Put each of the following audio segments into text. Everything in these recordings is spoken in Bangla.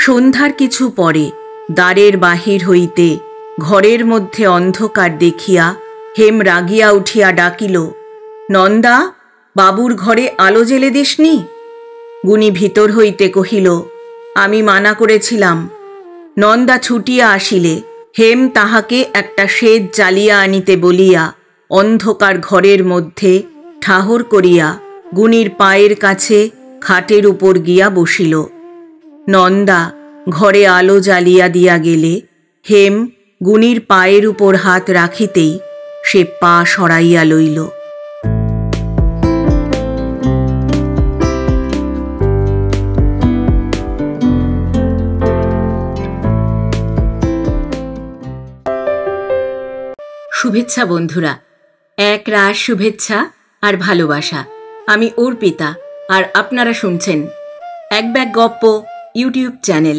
সন্ধ্যার কিছু পরে দ্বারের বাহির হইতে ঘরের মধ্যে অন্ধকার দেখিয়া হেম রাগিয়া উঠিয়া ডাকিল, নন্দা, বাবুর ঘরে আলো জেলে দিসনি? গুণী ভিতর হইতে কহিল, আমি মানা করেছিলাম। নন্দা ছুটিয়া আসিলে হেম তাহাকে একটা সেজ জ্বালিয়া আনিতে বলিয়া অন্ধকার ঘরের মধ্যে ঠাহর করিয়া গুণীর পায়ের কাছে খাটের উপর গিয়া বসিল। নন্দা ঘরে আলো জ্বালিয়া দিয়া গেলে হেম গুণীর পায়ের উপর হাত রাখিতেই সে পা সরাইয়া লইল। শুভেচ্ছা বন্ধুরা, এক রাস শুভেচ্ছা আর ভালোবাসা। আমি অর্পিতা আর আপনারা শুনছেন এক ব্যাগ গপ্প ইউটিউব চ্যানেল।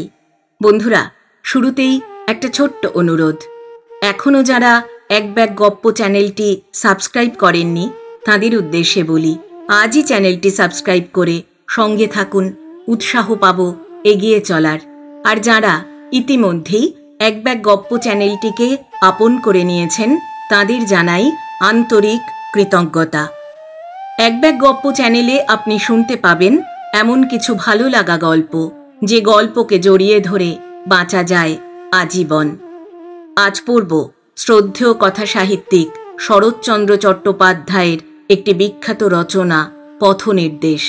বন্ধুরা, শুরুতেই একটা ছোট্ট অনুরোধ, এখনও যারা এক ব্যাগ গপ্প চ্যানেলটি সাবস্ক্রাইব করেননি তাদের উদ্দেশ্যে বলি, আজই চ্যানেলটি সাবস্ক্রাইব করে সঙ্গে থাকুন, উৎসাহ পাব এগিয়ে চলার। আর যারা ইতিমধ্যেই এক ব্যাগ গপ্প চ্যানেলটিকে আপন করে নিয়েছেন তাদের জানাই আন্তরিক কৃতজ্ঞতা। এক ব্যাগ গপ্প চ্যানেলে আপনি শুনতে পাবেন এমন কিছু ভালো লাগা গল্প, যে গল্পকে জড়িয়ে ধরে বাঁচা যায় আজীবন। আজ পড়ব শ্রদ্ধেয় কথা সাহিত্যিক শরৎচন্দ্র চট্টোপাধ্যায়ের একটি বিখ্যাত রচনা পথনির্দেশ।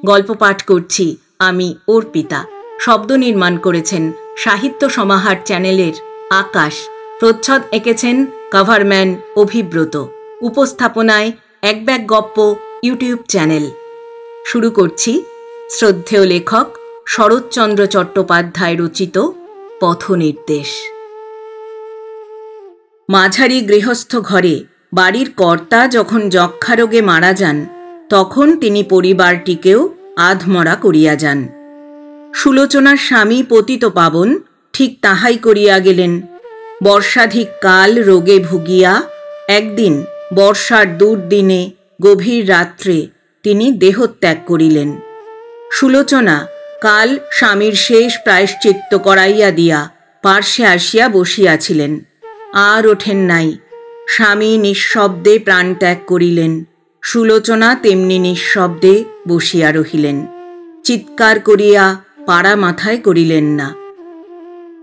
গল্প পাঠ করছি আমি অর্পিতা। শব্দ নির্মাণ করেছেন সাহিত্য সমাহার চ্যানেলের আকাশ। প্রচ্ছদ এঁকেছেন কভারম্যান অভিব্রত। উপস্থাপনায় এক ব্যাগ গপ্প ইউটিউব চ্যানেল। শুরু করছি শ্রদ্ধেয় লেখক শরৎচন্দ্র চট্টোপাধ্যায় রচিত পথনির্দেশ। মাঝারি গৃহস্থ ঘরে বাড়ির কর্তা যখন যক্ষারোগে মারা যান, তখন তিনি পরিবারটিকেও আধমরা করিয়া যান। সুলোচনার স্বামী পতিতপাবন ঠিক তাহাই করিয়া গেলেন। বর্ষাধিক কাল রোগে ভুগিয়া একদিন বর্ষার দুর্দিনে গভীর রাত্রে তিনি দেহত্যাগ করিলেন। সুলোচনা কাল স্বামীর শেষ প্রায়শ্চিত্ত করাইয়া দিয়া পার্শ্বে আসিয়া বসিয়াছিলেন। আর ওঠেন নাই। স্বামী নিঃশব্দে প্রাণত্যাগ করিলেন। সুলোচনা তেমনি নিঃশব্দে বসিয়া রহিলেন। চিৎকার করিয়া পাড়া মাথায় করিলেন না।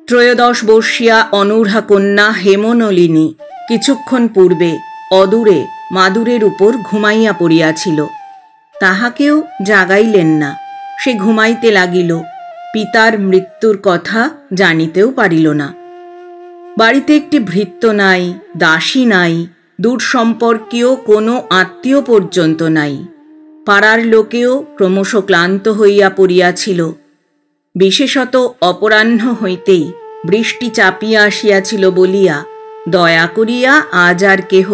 13 বর্ষীয়া অনূঢ়া কন্যা হেমনলিনী কিছুক্ষণ পূর্বে অদূরে মাদুরের উপর ঘুমাইয়া পড়িয়াছিল। তাহাকেও জাগাইলেন না। সে ঘুমাইতে লাগিল। পিতার মৃত্যুর কথা জানিতেও পারিল না। বাড়িতে একটি ভৃত্য নাই, দাসী নাই, দূর সম্পর্কীয় কোনো আত্মীয় পর্যন্ত নাই। পাড়ার লোকেও ক্রমশ ক্লান্ত হইয়া পড়িয়াছিল। বিশেষত অপরাহ্ন হইতেই বৃষ্টি চাপিয়া আসিয়াছিল বলিয়া দয়া করিয়া আজ আর কেহ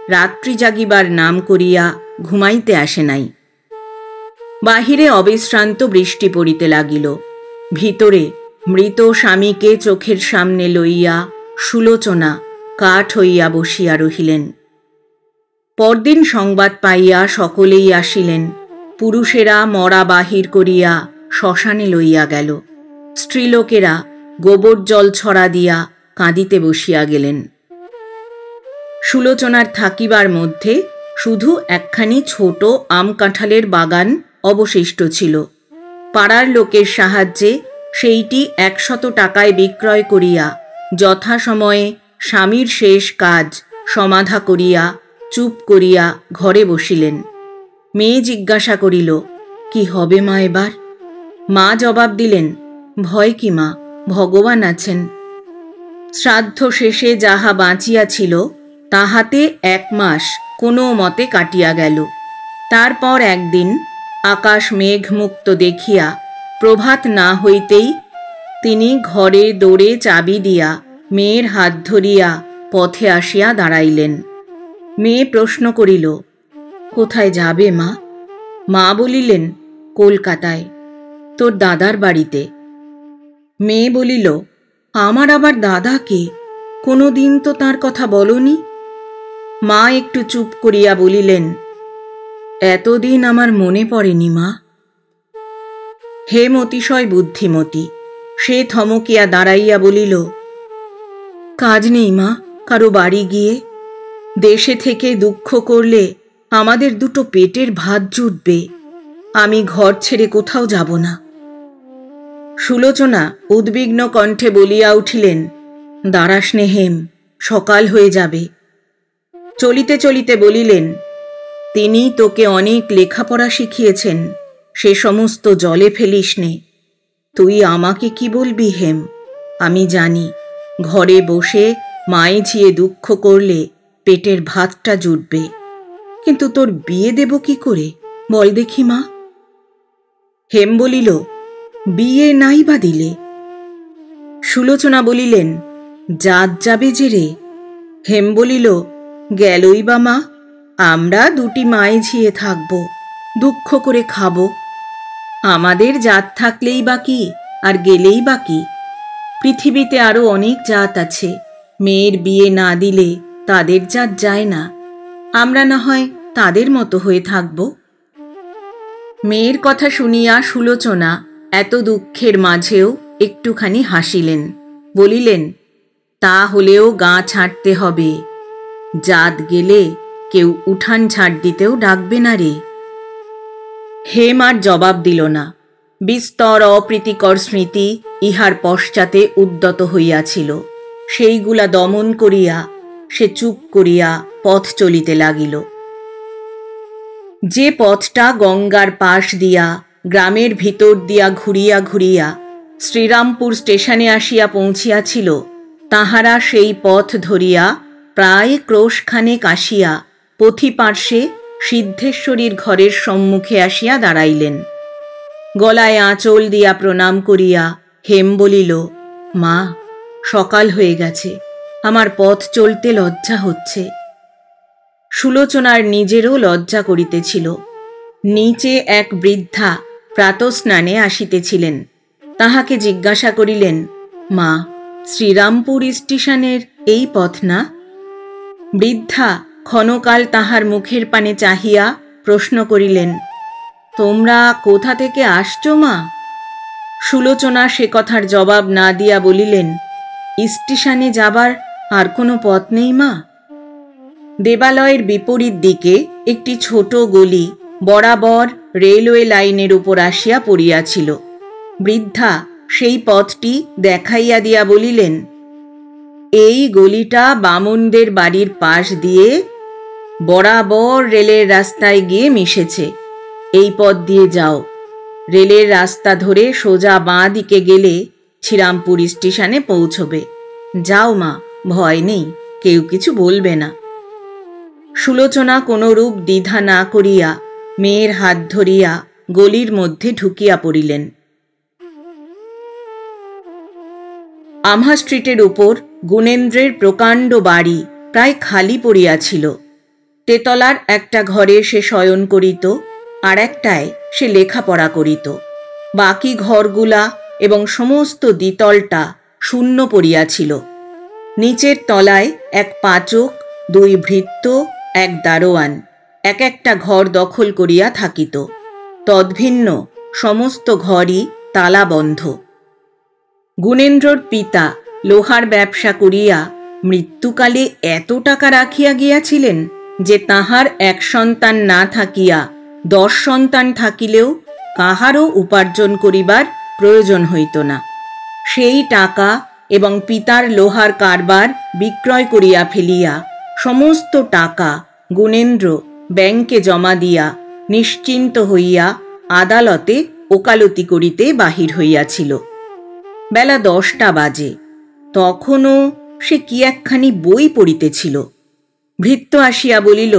রাত্রি জাগিবার নাম করিয়া ঘুমাইতে আসে নাই। বাহিরে অবিশ্রান্ত বৃষ্টি পড়িতে লাগিল। ভিতরে মৃত স্বামীকে চোখের সামনে লইয়া সুলোচনা কাঠ হইয়া বসিয়া রহিলেন। পরদিন সংবাদ পাইয়া সকলেই আসিলেন। পুরুষেরা মরা বাহির করিয়া শ্মশানে লইয়া গেল। স্ত্রীলোকেরা গোবর জল ছড়া দিয়া কাঁদিতে বসিয়া গেলেন। সুলোচনার থাকিবার মধ্যে শুধু একখানি ছোট আম কাঁঠালের বাগান অবশিষ্ট ছিল। পাড়ার লোকের সাহায্যে সেইটি 100 টাকায় বিক্রয় করিয়া যথাসময়ে স্বামীর শেষ কাজ সমাধা করিয়া চুপ করিয়া ঘরে বসিলেন। মেয়ে জিজ্ঞাসা করিল, কি হবে মা এবার? মা জবাব দিলেন, ভয় কি মা, ভগবান আছেন। শ্রাদ্ধ শেষে যাহা বাঁচিয়াছিল তাহাতে 1 মাস কোনো মতে কাটিয়া গেল। তারপর একদিন আকাশ মেঘমুক্ত দেখিয়া প্রভাত না হইতেই তিনি ঘরে দৌড়ে চাবি দিয়া মেয়ের হাত ধরিয়া পথে আসিয়া দাঁড়াইলেন। মেয়ে প্রশ্ন করিল, কোথায় যাবে মা? মা বলিলেন, কলকাতায়, তোর দাদার বাড়িতে। মেয়ে বলিল, আমার আবার দাদা কে? কোনো দিন তো তার কথা বলনি। মা একটু চুপ করিয়া বলিলেন, এতদিন আমার মনে পড়েনি মা। হেম অতিশয় বুদ্ধিমতী। সে থমকিয়া দাঁড়াইয়া বলিল, কাজ নেই মা, কারো বাড়ি গিয়ে। দেশে থেকে দুঃখ করলে আমাদের দুটো পেটের ভাত জুটবে। আমি ঘর ছেড়ে কোথাও যাব না। সুলোচনা উদ্বিগ্ন কণ্ঠে বলিয়া উঠিলেন, দাঁড়াস নে হেম, সকাল হয়ে যাবে। চলিতে চলিতে বলিলেন, তিনি তোকে অনেক লেখাপড়া শিখিয়েছেন, সে সমস্ত জলে ফেলিস নে। তুই আমাকে কি বলবি হেম? আমি জানি ঘরে বসে মায়ে ঝিয়ে দুঃখ করলে পেটের ভাতটা জুটবে, কিন্তু তোর বিয়ে দেব কি করে বল দেখি মা। হেম বলিল, বিয়ে নাই বা দিলে? সুলোচনা বলিলেন, জাত যাবে যে রে। হেম বলিল, গেলই বা মা, আমরা দুটি মায়ে ঝিয়ে থাকব, দুঃখ করে খাব। আমাদের জাত থাকলেই বা কি, আর গেলেই বা কি? পৃথিবীতে আরো অনেক জাত আছে, মেয়ের বিয়ে না দিলে তাদের জাত যায় না। আমরা না হয় তাদের মতো হয়ে থাকব। মেয়ের কথা শুনিয়া সুলোচনা এত দুঃখের মাঝেও একটুখানি হাসিলেন, বলিলেন, তা হলেও গা ছাড়তে হবে। জাত গেলে কেউ উঠান ঝাড় দিতেও ডাকবে না রে। হেম আর জবাব দিল না। বিস্তর অপ্রীতিকর স্মৃতি ইহার পশ্চাতে উদ্যত হইয়াছিল। সেইগুলা দমন করিয়া সে চুপ করিয়া পথ চলিতে লাগিল। যে পথটা গঙ্গার পাশ দিয়া গ্রামের ভিতর দিয়া ঘুরিয়া ঘুরিয়া শ্রীরামপুর স্টেশনে আসিয়া পৌঁছিয়াছিল, তাহারা সেই পথ ধরিয়া প্রায় ক্রোশখানেক আসিয়া পথিপার্শ্বে সিদ্ধেশ্বরীর ঘরের সম্মুখে আসিয়া দাঁড়াইলেন। গলায় আঁচল দিয়া প্রণাম করিয়া হেম বলিল, মা, সকাল হয়ে গেছে, আমার পথ চলতে লজ্জা হচ্ছে। সুলোচনার নিজেরও লজ্জা করিতেছিল। নিচে এক বৃদ্ধা প্রাতঃস্নানে আসিতেছিলেন। তাহাকে জিজ্ঞাসা করিলেন, মা, শ্রীরামপুর স্টেশনের এই পথ না? বৃদ্ধা ক্ষণকাল তাহার মুখের পানে চাহিয়া প্রশ্ন করিলেন, তোমরা কোথা থেকে আসছো মা? সুলোচনা সে কথার জবাব না দিয়া বলিলেন, স্টেশনে যাবার আর কোনো পথ নেই মা। দেবালয়ের বিপরীত দিকে একটি ছোট গলি বরাবর রেলওয়ে লাইনের উপর আসিয়া পড়িয়াছিল। বৃদ্ধা সেই পথটি দেখাইয়া দিয়া বলিলেন, এই গলিটা বামুনদের বাড়ির পাশ দিয়ে বরাবর রেলের রাস্তায় গিয়ে মিশেছে। এই পথ দিয়ে যাও। রেলের রাস্তা ধরে সোজা বাঁ দিকে গেলে শ্রীরামপুর স্টেশনে পৌঁছবে। যাও মা, ভয় নেই, কেউ কিছু বলবে না। সুলোচনা কোনরূপ দ্বিধা না করিয়া মেয়ের হাত ধরিয়া গলির মধ্যে ঢুকিয়া পড়িলেন। আমহা স্ট্রিটের উপর গুণেন্দ্রের প্রকাণ্ড বাড়ি প্রায় খালি পড়িয়াছিল। তেতলার একটা ঘরে সে শয়ন করিত, আর একটায় সে লেখাপড়া করিত। বাকি ঘরগুলা এবং সমস্ত দ্বিতলটা শূন্য পড়িয়াছিল। নিচের তলায় এক পাচক, দুই ভৃত্য, এক দারোয়ান এক একটা ঘর দখল করিয়া থাকিত। তদ্ভিন্ন সমস্ত ঘরই তালাবন্ধ। গুণেন্দ্রর পিতা লোহার ব্যবসা করিয়া মৃত্যুকালে এত টাকা রাখিয়া গিয়াছিলেন যে তাহার এক সন্তান না থাকিয়া 10 সন্তান থাকিলেও কাহারও উপার্জন করিবার প্রয়োজন হইত না। সেই টাকা এবং পিতার লোহার কারবার বিক্রয় করিয়া ফেলিয়া সমস্ত টাকা গুণেন্দ্র ব্যাংকে জমা দিয়া নিশ্চিন্ত হইয়া আদালতে ওকালতি করিতে বাহির হইয়াছিল। বেলা 10টা বাজে। তখনও সে কি একখানি বই পড়িতেছিল। ভৃত্য আসিয়া বলিল,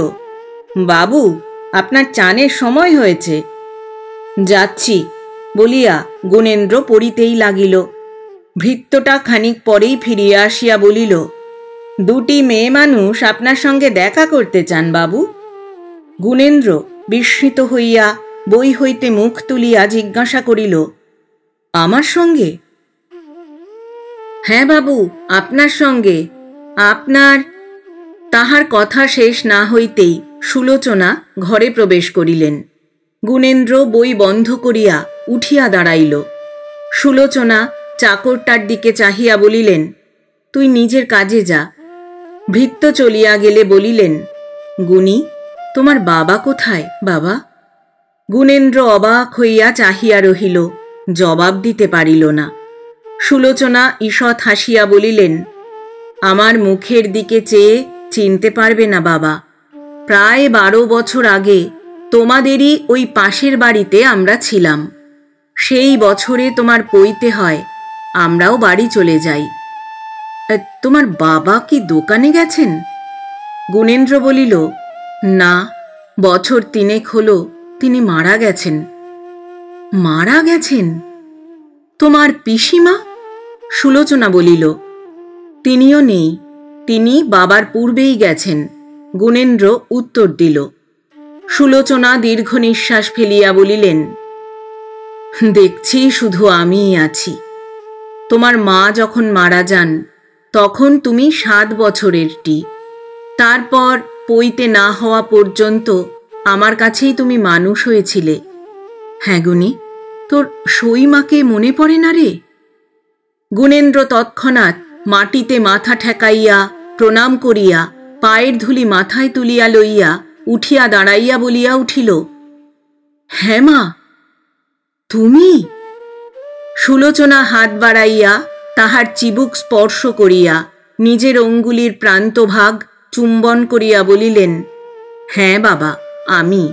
বাবু, আপনার চানের সময় হয়েছে। যাচ্ছি বলিয়া গুণেন্দ্র পড়িতেই লাগিল। ভৃত্যটা খানিক পরেই ফিরিয়া আসিয়া বলিল, দুটি মেয়ে মানুষ আপনার সঙ্গে দেখা করতে চান বাবু। গুণেন্দ্র বিস্মিত হইয়া বই হইতে মুখ তুলিয়া জিজ্ঞাসা করিল, আমার সঙ্গে? হ্যাঁ বাবু, আপনার সঙ্গে। আপনার। তাহার কথা শেষ না হইতেই সুলোচনা ঘরে প্রবেশ করিলেন। গুণেন্দ্র বই বন্ধ করিয়া উঠিয়া দাঁড়াইল। সুলোচনা চাকরটার দিকে চাহিয়া বলিলেন, তুই নিজের কাজে যা। ভৃত্য চলিয়া গেলে বলিলেন, গুণী, তোমার বাবা কোথায় বাবা? গুণেন্দ্র অবাক হইয়া চাহিয়া রহিল, জবাব দিতে পারিল না। সুলোচনা ঈষৎ হাসিয়া বলিলেন, আমার মুখের দিকে চেয়ে চিনতে পারবে না বাবা। প্রায় 12 বছর আগে তোমাদেরই ওই পাশের বাড়িতে আমরা ছিলাম। সেই বছরে তোমার পৈতে হয়, আমরাও বাড়ি চলে যাই। তোমার বাবা কি দোকানে গেছেন? গুণেন্দ্র বলিল, না, বছর 3 হলো তিনি মারা গেছেন। মারা গেছেন? তোমার পিসিমা? সুলোচনা বলিল, তিনিও নেই, তিনি বাবার পূর্বেই গেছেন। গুণেন্দ্র উত্তর দিল। সুলোচনা দীর্ঘ নিঃশ্বাস ফেলিয়া বলিলেন, দেখছি শুধু আমিই আছি। তোমার মা যখন মারা যান তখন তুমি 7 বছরেরটি। তারপর পৈতে না হওয়া পর্যন্ত আমার কাছেই তুমি মানুষ হয়েছিলে। হ্যাঁ গুণী, তোর সইমাকে মনে পড়ে না রে? গুণেন্দ্র তৎক্ষণাৎ মাটিতে মাথা ঠেকাইয়া প্রণাম করিয়া পায়ের ধুলি মাথায় তুলিয়া লইয়া উঠিয়া দাঁড়াইয়া বলিয়া উঠিল, হ্যাঁ মা, তুমি? সুলোচনা হাত বাড়াইয়া তাহার চিবুক স্পর্শ করিয়া নিজের অঙ্গুলির প্রান্তভাগ চুম্বন করিয়া বলিলেন, হ্যাঁ বাবা, আমি।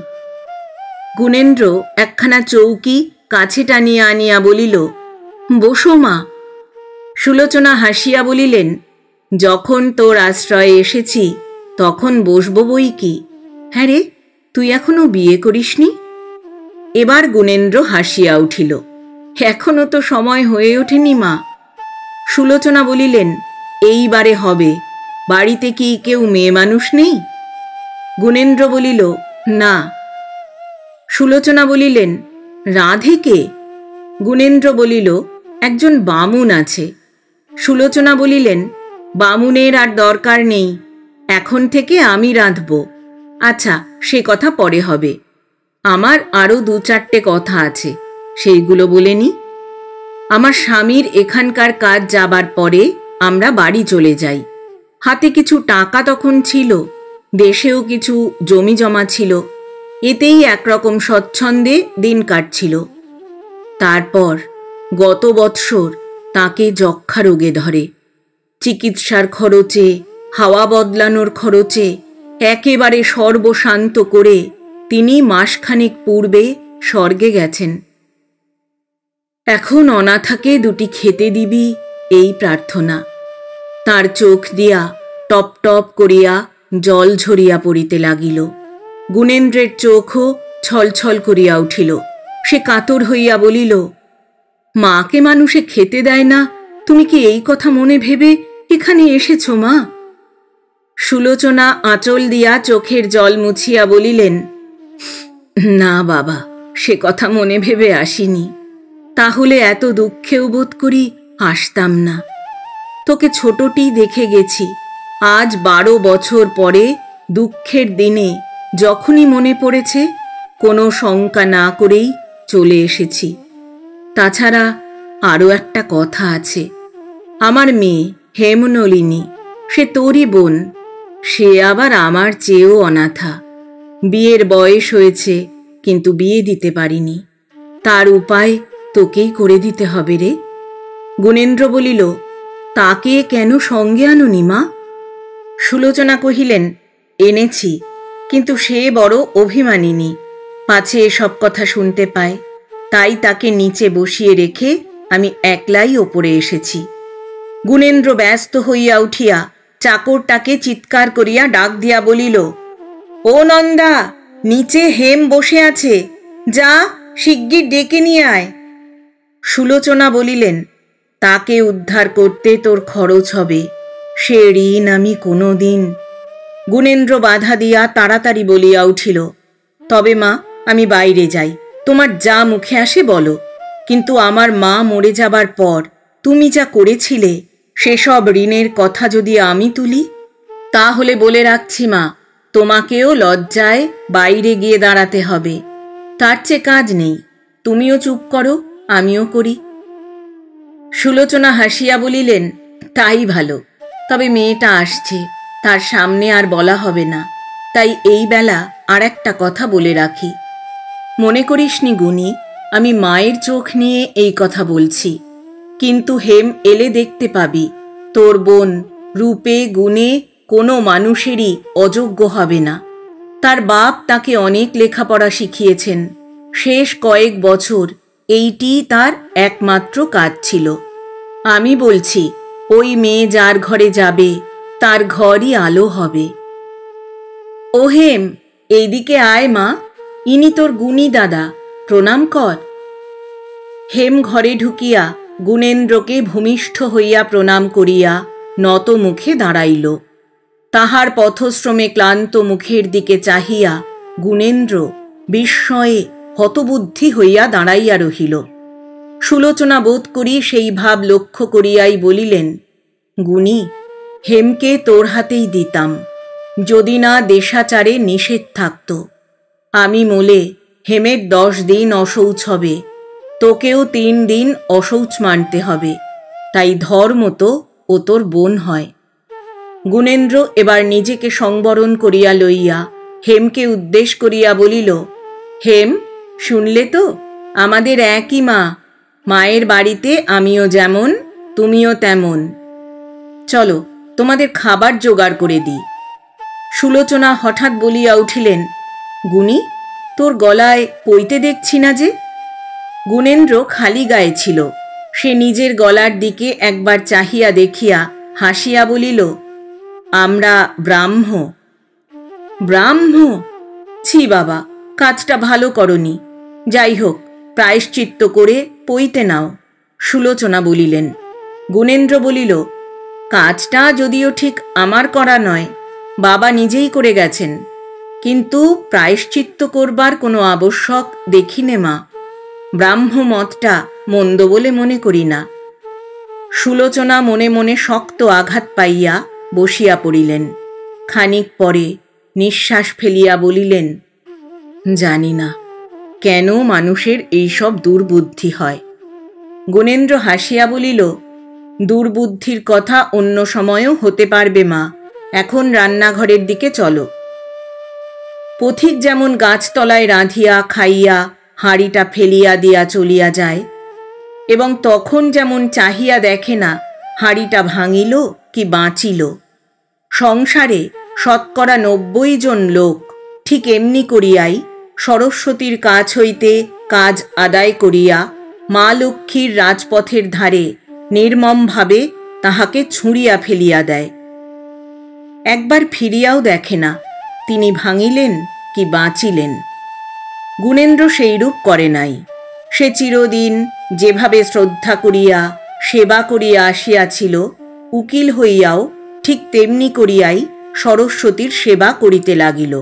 গুণেন্দ্র একখানা চৌকি কাছে টানিয়া আনিয়া বলিল, বসো মা। সুলোচনা হাসিয়া বলিলেন, যখন তোর আশ্রয়ে এসেছি তখন বসব বই কি। হ্যাঁ রে, তুই এখনো বিয়ে করিসনি? এবার গুণেন্দ্র হাসিয়া উঠিল, এখনো তো সময় হয়ে ওঠেনি মা। সুলোচনা বলিলেন, এইবারে হবে। বাড়িতে কি কেউ মেয়ে মানুষ নেই? গুণেন্দ্র বলিল, না। সুলোচনা বলিলেন, রাধে কে? গুণেন্দ্র বলিল, একজন বামুন আছে। সুলোচনা বলিলেন, বামুনের আর দরকার নেই, এখন থেকে আমি রাঁধব। আচ্ছা, সে কথা পরে হবে। আমার আরও 2-4টে কথা আছে, সেইগুলো বলে নি। আমার স্বামীর এখানকার কাজ যাবার পরে আমরা বাড়ি চলে যাই। হাতে কিছু টাকা তখন ছিল, দেশেও কিছু জমি জমা ছিল, এতেই একরকম স্বচ্ছন্দে দিন কাটছিল। তারপর গত বৎসর তাকে যক্ষা রোগে ধরে। চিকিৎসার খরচে, হাওয়া বদলানোর খরচে একেবারে সর্বশান্ত করে তিনি মাসখানেক পূর্বে স্বর্গে গেছেন। এখন অনাথাকে 2টি খেতে দিবি, এই প্রার্থনা। তার চোখ দিয়া টপ টপ করিয়া জল ঝরিয়া পড়িতে লাগিল। গুণেন্দ্রের চোখও ছলছল করিয়া উঠিল। সে কাতর হইয়া বলিল, মাকে মানুষে খেতে দেয় না, তুমি কি এই কথা মনে ভেবে এখানে এসেছ মা? সুলোচনা আঁচল দিয়া চোখের জল মুছিয়া বলিলেন, না বাবা, সে কথা মনে ভেবে আসিনি। তাহলে এত দুঃখেও বোধ করি আসতাম না। তোকে ছোটটি দেখে গেছি, আজ 12 বছর পরে দুঃখের দিনে যখনই মনে পড়েছে কোনো শঙ্কা না করেই চলে এসেছি। তাছাড়া আরও একটা কথা আছে। আমার মেয়ে হেমনলিনী, সে তোরই বোন, সে আবার আমার চেয়েও অনাথা। বিয়ের বয়স হয়েছে, কিন্তু বিয়ে দিতে পারিনি। তার উপায় তোকেই করে দিতে হবে রে। গুণেন্দ্র বলিল, তাকে কেন সঙ্গে আনুনি মা? সুলোচনা কহিলেন, এনেছি, কিন্তু সে বড় অভিমানিনী, পাছে এসব কথা শুনতে পায়। তাই তাকে নিচে বসিয়ে রেখে আমি একলাই ওপরে এসেছি। গুণেন্দ্র ব্যস্ত হইয়া উঠিয়া চাকরটাকে চিৎকার করিয়া ডাক দিয়া বলিল, ও নন্দা, নিচে হেম বসে আছে, যা শিগগির ডেকে নিয়ে আয়। সুলোচনা বলিলেন, তাকে উদ্ধার করতে তোর খরচ হবে, সে ঋণ আমি কোনো দিন। গুণেন্দ্র বাধা দিয়া তাড়াতাড়ি বলিয়া উঠিল, তবে মা, আমি বাইরে যাই, তোমার যা মুখে আসে বলো, কিন্তু আমার মা মরে যাবার পর তুমি যা করেছিলে সেসব ঋণের কথা যদি আমি তুলি, তাহলে বলে রাখছি মা, তোমাকেও লজ্জায় বাইরে গিয়ে দাঁড়াতে হবে। তার চেয়ে কাজ নেই, তুমিও চুপ করো, আমিও করি। সুলোচনা হাসিয়া বলিলেন, তাই ভালো। তবে মেয়েটা আসছে, তার সামনে আর বলা হবে না, তাই এই বেলা আর একটা কথা বলে রাখি। মনে করিসনি গুণী, আমি মায়ের চোখ নিয়ে এই কথা বলছি, কিন্তু হেম এলে দেখতে পাবি তোর বোন রূপে গুণে কোনো মানুষেরই অযোগ্য হবে না। তার বাপ তাকে অনেক লেখাপড়া শিখিয়েছেন, শেষ কয়েক বছর এইটি তার একমাত্র কাজ ছিল। আমি বলছি, ওই মেয়ে যার ঘরে যাবে তার ঘরই আলো হবে। ও হেম, এইদিকে আয় মা, ইনি তোর গুণী দাদা, প্রণাম কর। হেম ঘরে ঢুকিয়া গুণেন্দ্রকে ভূমিষ্ঠ হইয়া প্রণাম করিয়া নত মুখে দাঁড়াইল। তাহার পথশ্রমে ক্লান্ত মুখের দিকে চাহিয়া গুণেন্দ্র বিস্ময়ে হতবুদ্ধি হইয়া দাঁড়াইয়া রহিল। সুলোচনা বোধ করি সেই ভাব লক্ষ্য করিয়াই বলিলেন, গুণী, হেমকে তোর হাতেই দিতাম, যদি না দেশাচারে নিষেধ থাকত। আমি মোলে হেমের 10 দিন অশৌচ হবে, তোকেও 3 দিন অশৌচ মানতে হবে, তাই ধর্মতো ও তোর বোন হয়। গুণেন্দ্র এবার নিজেকে সংবরণ করিয়া লইয়া হেমকে উদ্দেশ করিয়া বলিল, হেম, শুনলে তো, আমাদের একই মা, মায়ের বাড়িতে আমিও যেমন তুমিও তেমন। চলো তোমাদের খাবার জোগাড় করে দিই। সুলোচনা হঠাৎ বলিয়া উঠিলেন, গুণী, তোর গলায় পইতে দেখছি না যে? গুণেন্দ্র খালি গায়ে ছিল, সে নিজের গলার দিকে একবার চাহিয়া দেখিয়া হাসিয়া বলিল, আমরা ব্রাহ্ম। ব্রাহ্ম? ছি বাবা, কাজটা ভালো করনি। যাই হোক, প্রায়শ্চিত্ত করে পইতে নাও। সুলোচনা বলিলেন। গুণেন্দ্র বলিল, কাজটা যদিও ঠিক আমার করা নয়, বাবা নিজেই করে গেছেন, কিন্তু প্রায়শ্চিত্ত করবার কোনো আবশ্যক দেখি নে মা। ব্রাহ্ম মতটা মন্দ বলে মনে করি না। সুলোচনা মনে মনে শক্ত আঘাত পাইয়া বসিয়া পড়িলেন। খানিক পরে নিঃশ্বাস ফেলিয়া বলিলেন, জানি না কেন মানুষের এইসব দুর্বুদ্ধি হয়। গুণেন্দ্র হাসিয়া বলিল, দুর্বুদ্ধির কথা অন্য সময়ও হতে পারবে মা, এখন রান্নাঘরের দিকে চলো। পথিক যেমন গাছতলায় রাঁধিয়া খাইয়া হাঁড়িটা ফেলিয়া দিয়া চলিয়া যায়, এবং তখন যেমন চাহিয়া দেখে না হাঁড়িটা ভাঙিল কি বাঁচিল, সংসারে 90% জন লোক ঠিক এমনি করিয়াই সরস্বতীর কাছ হইতে কাজ আদায় করিয়া মা লক্ষ্মীর রাজপথের ধারে নির্মমভাবে তাহাকে ছুঁড়িয়া ফেলিয়া দেয়। একবার ফিরিয়াও দেখে না তিনি ভাঙিলেন কি বাঁচিলেন। গুণেন্দ্র সেইরূপ করে নাই। সে চিরদিন যেভাবে শ্রদ্ধা করিয়া সেবা করিয়া আসিয়াছিল, উকিল হইয়াও ঠিক তেমনি করিয়াই সরস্বতীর সেবা করিতে লাগিল।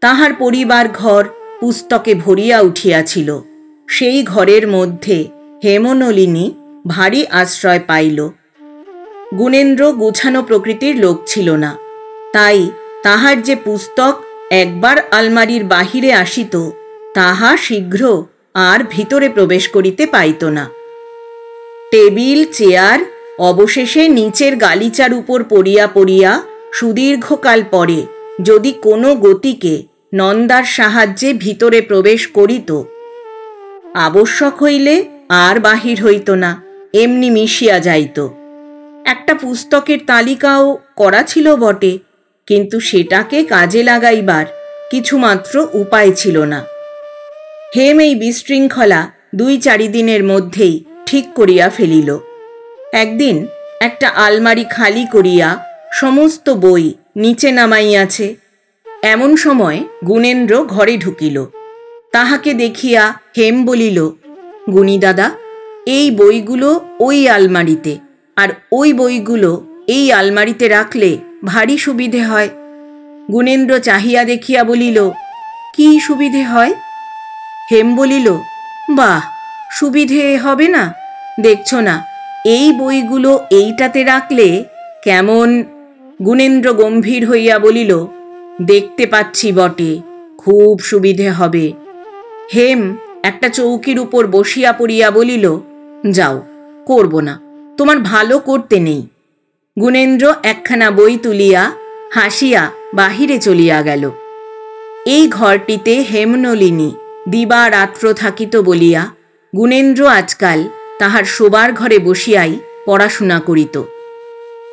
তাহার পরিবার ঘর পুস্তকে ভরিয়া উঠিয়াছিল। সেই ঘরের মধ্যে হেমনলিনী ভারী আশ্রয় পাইল। গুণেন্দ্র গুছানো প্রকৃতির লোক ছিল না, তাই তাহার যে পুস্তক একবার আলমারির বাহিরে আসিত, তাহা শীঘ্র আর ভিতরে প্রবেশ করিতে পাইত না। টেবিল চেয়ার অবশেষে নিচের গালিচার উপর পড়িয়া পড়িয়া সুদীর্ঘকাল পরে যদি কোনো গতিকে নন্দার সাহায্যে ভিতরে প্রবেশ করিত, আবশ্যক হইলে আর বাহির হইত না, এমনি মিশিয়া যাইত। একটা পুস্তকের তালিকাও করা ছিল বটে, কিন্তু সেটাকে কাজে লাগাইবার কিছুমাত্র উপায় ছিল না। হেম এই বিশৃঙ্খলা 2-4 দিনের মধ্যেই ঠিক করিয়া ফেলিল। একদিন একটা আলমারি খালি করিয়া সমস্ত বই নিচে নামাইয়াছে। এমন সময় গুণেন্দ্র ঘরে ঢুকিল। তাহাকে দেখিয়া হেম বলিল, গুণী দাদা, এই বইগুলো ওই আলমারিতে, আর ওই বইগুলো এই আলমারিতে রাখলে ভারী সুবিধে হয়। গুণেন্দ্র চাহিয়া দেখিয়া বলিল, কি সুবিধে হয়? হেম বলিল, বাহ, সুবিধে হবে না? দেখছ না এই বইগুলো এইটাতে রাখলে কেমন? গুণেন্দ্র গম্ভীর হইয়া বলিল, দেখতে পাচ্ছি বটে, খুব সুবিধে হবে। হেম একটা চৌকির উপর বসিয়া পড়িয়া বলিল, যাও, করব না, তোমার ভালো করতে নেই। গুণেন্দ্র একখানা বই তুলিয়া হাসিয়া বাহিরে চলিয়া গেল। এই ঘরটিতে হেমনলিনী দিবা রাত্র থাকিত বলিয়া গুণেন্দ্র আজকাল তাহার শোবার ঘরে বসিয়াই পড়াশোনা করিত।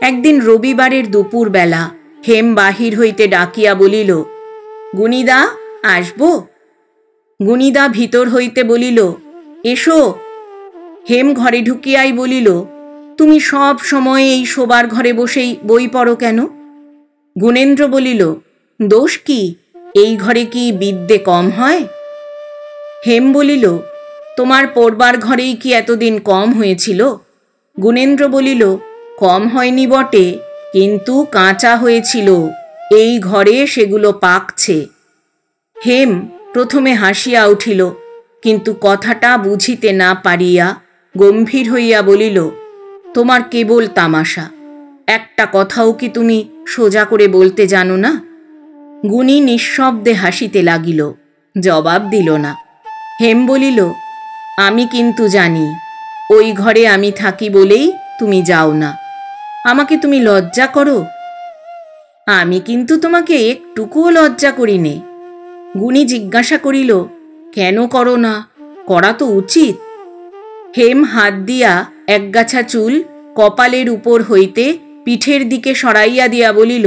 একদিন রবিবারের দুপুর বেলা হেম বাহির হইতে ডাকিয়া বলিল, গুণিদা, আসব? গুণিদা ভিতর হইতে বলিল, এসো। হেম ঘরে ঢুকিয়াই বলিল, তুমি সব সময় এই শোবার ঘরে বসেই বই পড়ো কেন? গুণেন্দ্র বলিল, দোষ কি, এই ঘরে কি বিদ্যে কম হয়? হেম বলিল, তোমার পড়বার ঘরেই কি এতদিন কম হয়েছিল? গুণেন্দ্র বলিল, কম হয়নি বটে, কিন্তু কাঁচা হয়েছিল, এই ঘরে সেগুলো পাকছে। হেম প্রথমে হাসিয়া উঠিল, কিন্তু কথাটা বুঝিতে না পারিয়া গম্ভীর হইয়া বলিল, তোমার কেবল তামাশা, একটা কথাও কি তুমি সোজা করে বলতে জানো না? গুণী নিঃশব্দে হাসিতে লাগিল, জবাব দিল না। হেম বলিল, আমি কিন্তু জানি, ওই ঘরে আমি থাকি বলেই তুমি যাও না। আমাকে তুমি লজ্জা করো? আমি কিন্তু তোমাকে একটুকুও লজ্জা করি নে। গুণী জিজ্ঞাসা করিল, কেন করো না? করা তো উচিত। হেম হাত দিয়া একগাছা চুল কপালের উপর হইতে পিঠের দিকে সরাইয়া দিয়া বলিল,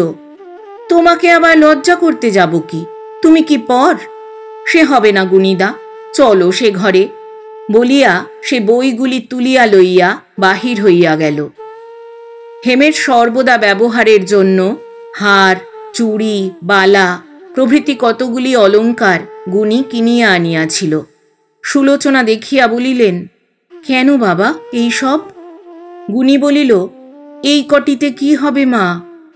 তোমাকে আবার লজ্জা করতে যাব কি? তুমি কি পর? সে হবে না গুণিদা, চলো সে ঘরে। বলিয়া সে বইগুলি তুলিয়া লইয়া বাহির হইয়া গেল। হেমের সর্বদা ব্যবহারের জন্য হার, চুড়ি, বালা প্রভৃতি কতগুলি অলঙ্কার গুণী কিনিয়া আনিয়াছিল। সুলোচনা দেখিয়া বলিলেন, কেন বাবা এই সব? গুণী বলিল, এই কটিতে কি হবে মা,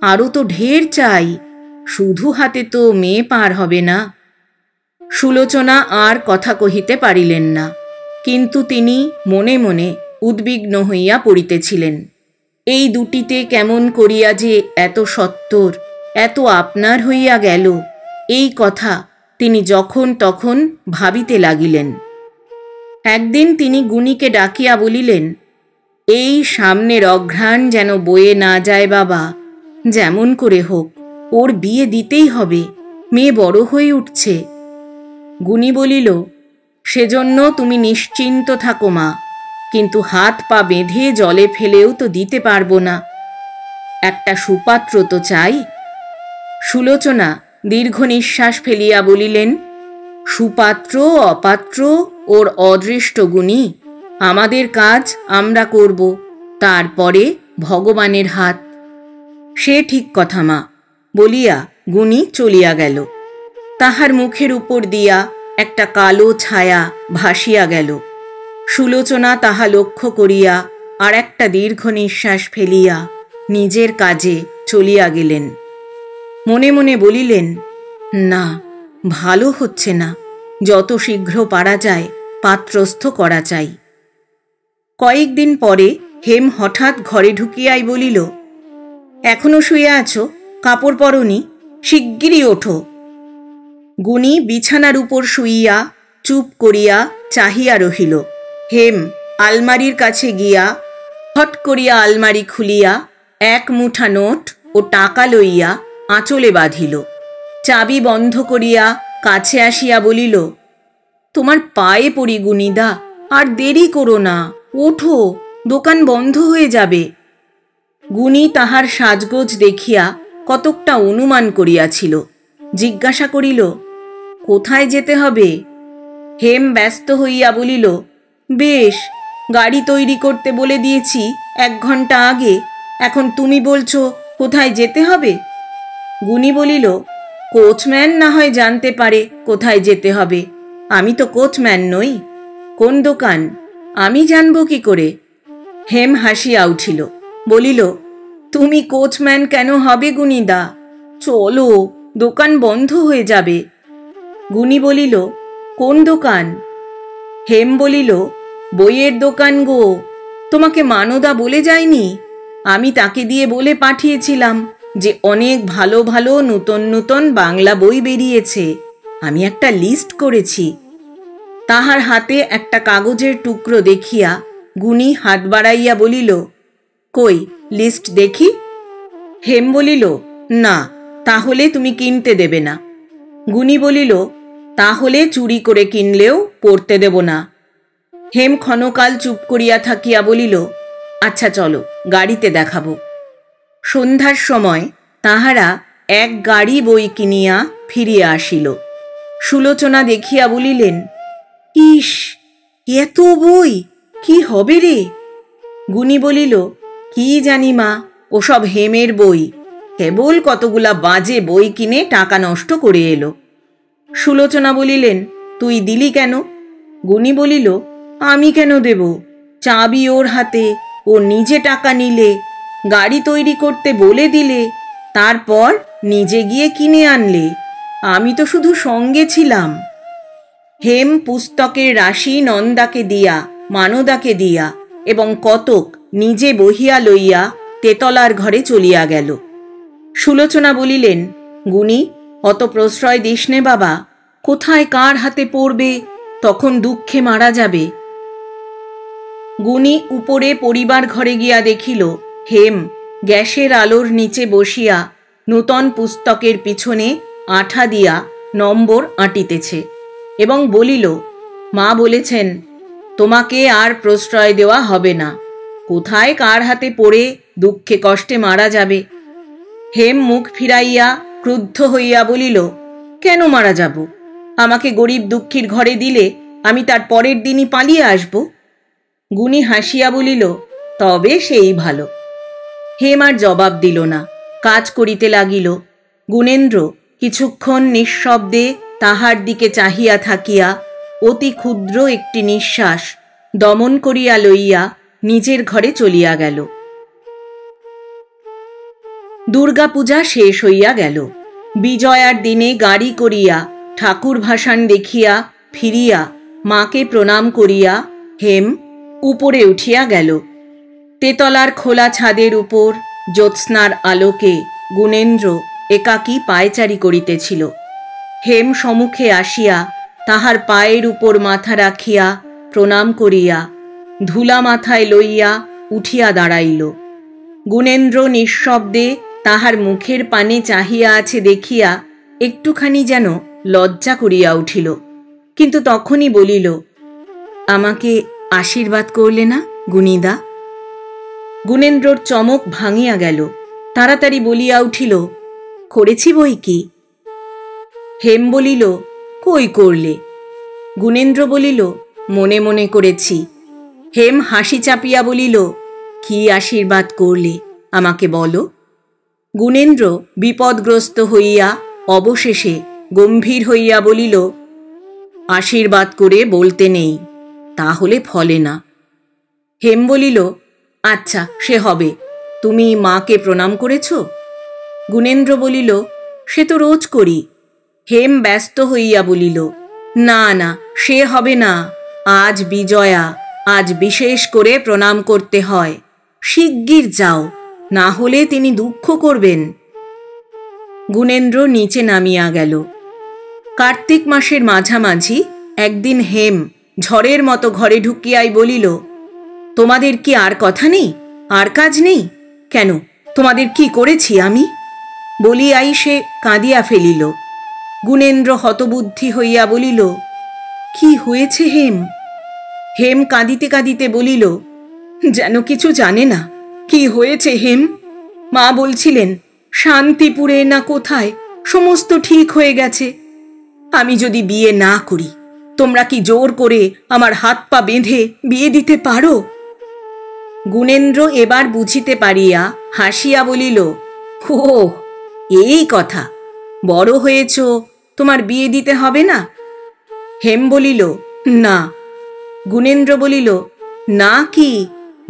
আরও তো ঢের চাই, শুধু হাতে তো মেয়ে পার হবে না। সুলোচনা আর কথা কহিতে পারিলেন না, কিন্তু তিনি মনে মনে উদ্বিগ্ন হইয়া পড়িতেছিলেন। এই দুটিতে কেমন করিয়া যে এত সত্বর, এত আপনার হইয়া গেল, এই কথা তিনি যখন তখন ভাবিতে লাগিলেন। একদিন তিনি গুণীকে ডাকিয়া বলিলেন, এই সামনের অঘ্রাণ যেন বয়ে না যায় বাবা, যেমন করে হোক ওর বিয়ে দিতেই হবে, মেয়ে বড় হয়ে উঠছে। গুণী বলিল, সেজন্য তুমি নিশ্চিন্ত থাকো মা, কিন্তু হাত পা বেঁধে জলে ফেলেও তো দিতে পারবো না, একটা সুপাত্র তো চাই। সুলোচনা দীর্ঘ নিঃশ্বাস ফেলিয়া বলিলেন, সুপাত্র অপাত্র ওর অদৃষ্ট গুণী, আমাদের কাজ আমরা করব, তারপরে ভগবানের হাত। সে ঠিক কথা মা, বলিয়া গুণী চলিয়া গেল। তাহার মুখের উপর দিয়া একটা কালো ছায়া ভাসিয়া গেল। সুলোচনা তাহা লক্ষ্য করিয়া আর একটা দীর্ঘ নিঃশ্বাস ফেলিয়া নিজের কাজে চলিয়া গেলেন। মনে মনে বলিলেন, না, ভালো হচ্ছে না, যত শীঘ্র পারা যায় পাত্রস্থ করা চাই। কয়েকদিন পরে হেম হঠাৎ ঘরে ঢুকিয়াই বলিল, এখনো শুয়ে আছো, কাপড় পরনি, শিগগিরই ওঠো। গুণী বিছানার উপর শুইয়া চুপ করিয়া চাহিয়া রহিল। হেম আলমারির কাছে গিয়া হট করিয়া আলমারি খুলিয়া এক মুঠা নোট ও টাকা লইয়া আঁচলে বাঁধিল। চাবি বন্ধ করিয়া কাছে আসিয়া বলিল, তোমার পায়ে পড়ি গুণিদা, আর দেরি করো না, ওঠো, দোকান বন্ধ হয়ে যাবে। গুণী তাহার সাজগোজ দেখিয়া কতকটা অনুমান করিয়াছিল। জিজ্ঞাসা করিল, কোথায় যেতে হবে? হেম ব্যস্ত হইয়া বলিল, বেশ, গাড়ি তৈরি করতে বলে দিয়েছি 1 ঘন্টা আগে, এখন তুমি বলছো কোথায় যেতে হবে? গুণী বলিল, কোচম্যান না হয় জানতে পারে কোথায় যেতে হবে, আমি তো কোচম্যান নই। কোন দোকান আমি জানব কি করে? হেম হাসিয়া উঠিল, বলিল, তুমি কোচম্যান কেন হবে গুণীদা, চলো, দোকান বন্ধ হয়ে যাবে। গুণী বলিল, কোন দোকান? হেম বলিল, বইয়ের দোকান গো, তোমাকে মানদা বলে যায়নি? আমি তাকে দিয়ে বলে পাঠিয়েছিলাম যে অনেক ভালো ভালো নূতন নূতন বাংলা বই বেরিয়েছে, আমি একটা লিস্ট করেছি। তাহার হাতে একটা কাগজের টুকরো দেখিয়া গুণী হাত বাড়াইয়া বলিল, কই লিস্ট দেখি। হেম বলিল, না, তাহলে তুমি কিনতে দেবে না। গুণী বলিল, তাহলে চুরি করে কিনলেও পড়তে দেব না। হেম ক্ষণকাল চুপ করিয়া থাকিয়া বলিল, আচ্ছা চলো, গাড়িতে দেখাবো। সন্ধ্যার সময় তাহারা এক গাড়ি বই কিনিয়া ফিরিয়া আসিল। সুলোচনা দেখিয়া বলিলেন, ইস, এত বই, কি হবে রে? গুণী বলিল, কি জানি মা, ওসব হেমের বই, কেবল কতগুলা বাজে বই কিনে টাকা নষ্ট করে এলো। সুলোচনা বলিলেন, তুই দিলি কেন? গুণী বলিল, আমি কেন দেব? চাবি ওর হাতে, ও নিজে টাকা নিলে, গাড়ি তৈরি করতে বলে দিলে, তারপর নিজে গিয়ে কিনে আনলে, আমি তো শুধু সঙ্গে ছিলাম। হেম পুস্তকের রাশি নন্দাকে দিয়া, মানদাকে দিয়া এবং কতক নিজে বহিয়া লইয়া তেতলার ঘরে চলিয়া গেল। সুলোচনা বলিলেন, গুণী, অত প্রশ্রয় দিস নে বাবা, কোথায় কার হাতে পড়বে, তখন দুঃখে মারা যাবে। গুণী উপরে পরিবার ঘরে গিয়া দেখিল হেম গ্যাসের আলোর নিচে বসিয়া নূতন পুস্তকের পিছনে আঠা দিয়া নম্বর আঁটিতেছে এবং বলিল, মা বলেছেন তোমাকে আর প্রশ্রয় দেওয়া হবে না, কোথায় কার হাতে পড়ে দুঃখে কষ্টে মারা যাবে। হেম মুখ ফিরাইয়া ক্রুদ্ধ হইয়া বলিল, কেন মারা যাব? আমাকে গরিব দুঃখীর ঘরে দিলে আমি তার পরের দিনই পালিয়ে আসব। গুণী হাসিয়া বলিল, তবে সেই ভালো। হেম আর জবাব দিল না, কাজ করিতে লাগিল। গুণেন্দ্র কিছুক্ষণ নিঃশব্দে তাহার দিকে চাহিয়া থাকিয়া অতি ক্ষুদ্র একটি নিঃশ্বাস দমন করিয়া লইয়া নিজের ঘরে চলিয়া গেল। দুর্গাপূজা শেষ হইয়া গেল। বিজয়ার দিনে গাড়ি করিয়া ঠাকুর ভাসান দেখিয়া ফিরিয়া মাকে প্রণাম করিয়া হেম উপরে উঠিয়া গেল। তেতলার খোলা ছাদের উপর জ্যোৎস্নার আলোকে গুণেন্দ্র একাকী পায়চারি করিতেছিল। হেম সম্মুখে আসিয়া তাহার পায়ের উপর মাথা রাখিয়া প্রণাম করিয়া ধুলা মাথায় লইয়া উঠিয়া দাঁড়াইল। গুণেন্দ্র নিঃশব্দে তাহার মুখের পানে চাহিয়া আছে দেখিয়া একটুখানি যেন লজ্জা করিয়া উঠিল, কিন্তু তখনই বলিল, আমাকে আশীর্বাদ করলে না গুণীদা? গুণেন্দ্রর চমক ভাঙিয়া গেল, তাড়াতাড়ি বলিয়া উঠিল, করেছি বই কি। হেম বলিল, কই করলে? গুণেন্দ্র বলিল, মনে মনে করেছি। হেম হাসি চাপিয়া বলিল, কি আশীর্বাদ করলে আমাকে বলো। গুণেন্দ্র বিপদগ্রস্ত হইয়া অবশেষে গম্ভীর হইয়া বলিল, আশীর্বাদ করে বলতে নেই, তাহলে ফলে না। হেম বলিল, আচ্ছা সে হবে, তুমি মাকে প্রণাম করেছ? গুণেন্দ্র বলিল, সে তো রোজ করি। হেম ব্যস্ত হইয়া বলিল, না না, সে হবে না, আজ বিজয়া, আজ বিশেষ করে প্রণাম করতে হয়, শিগগির যাও, না হলে তিনি দুঃখ করবেন। গুণেন্দ্র নিচে নামিয়া গেল। কার্তিক মাসের মাঝামাঝি একদিন হেম ঝড়ের মতো ঘরে ঢুকিয়াই বলিল, তোমাদের কি আর কথা নেই, আর কাজ নেই? কেন, তোমাদের কি করেছি আমি? বলিয়াই সে কাঁদিয়া ফেলিল। গুণেন্দ্র হতবুদ্ধি হইয়া বলিল, কি হয়েছে হেম? হেম কাঁদিতে কাঁদিতে বলিল, যেন কিছু জানে না। কি হয়েছে হেম? মা বলছিলেন শান্তিপুরে না কোথায় সমস্ত ঠিক হয়ে গেছে। আমি যদি বিয়ে না করি, তোমরা কি জোর করে আমার হাত পা বেঁধে বিয়ে দিতে পারো? গুণেন্দ্র এবার বুঝিতে পারিয়া হাসিয়া বলিল, ও এই কথা, বড় হয়েছ, তোমার বিয়ে দিতে হবে না? হেম বলিল, না। গুণেন্দ্র বলিল, না কি,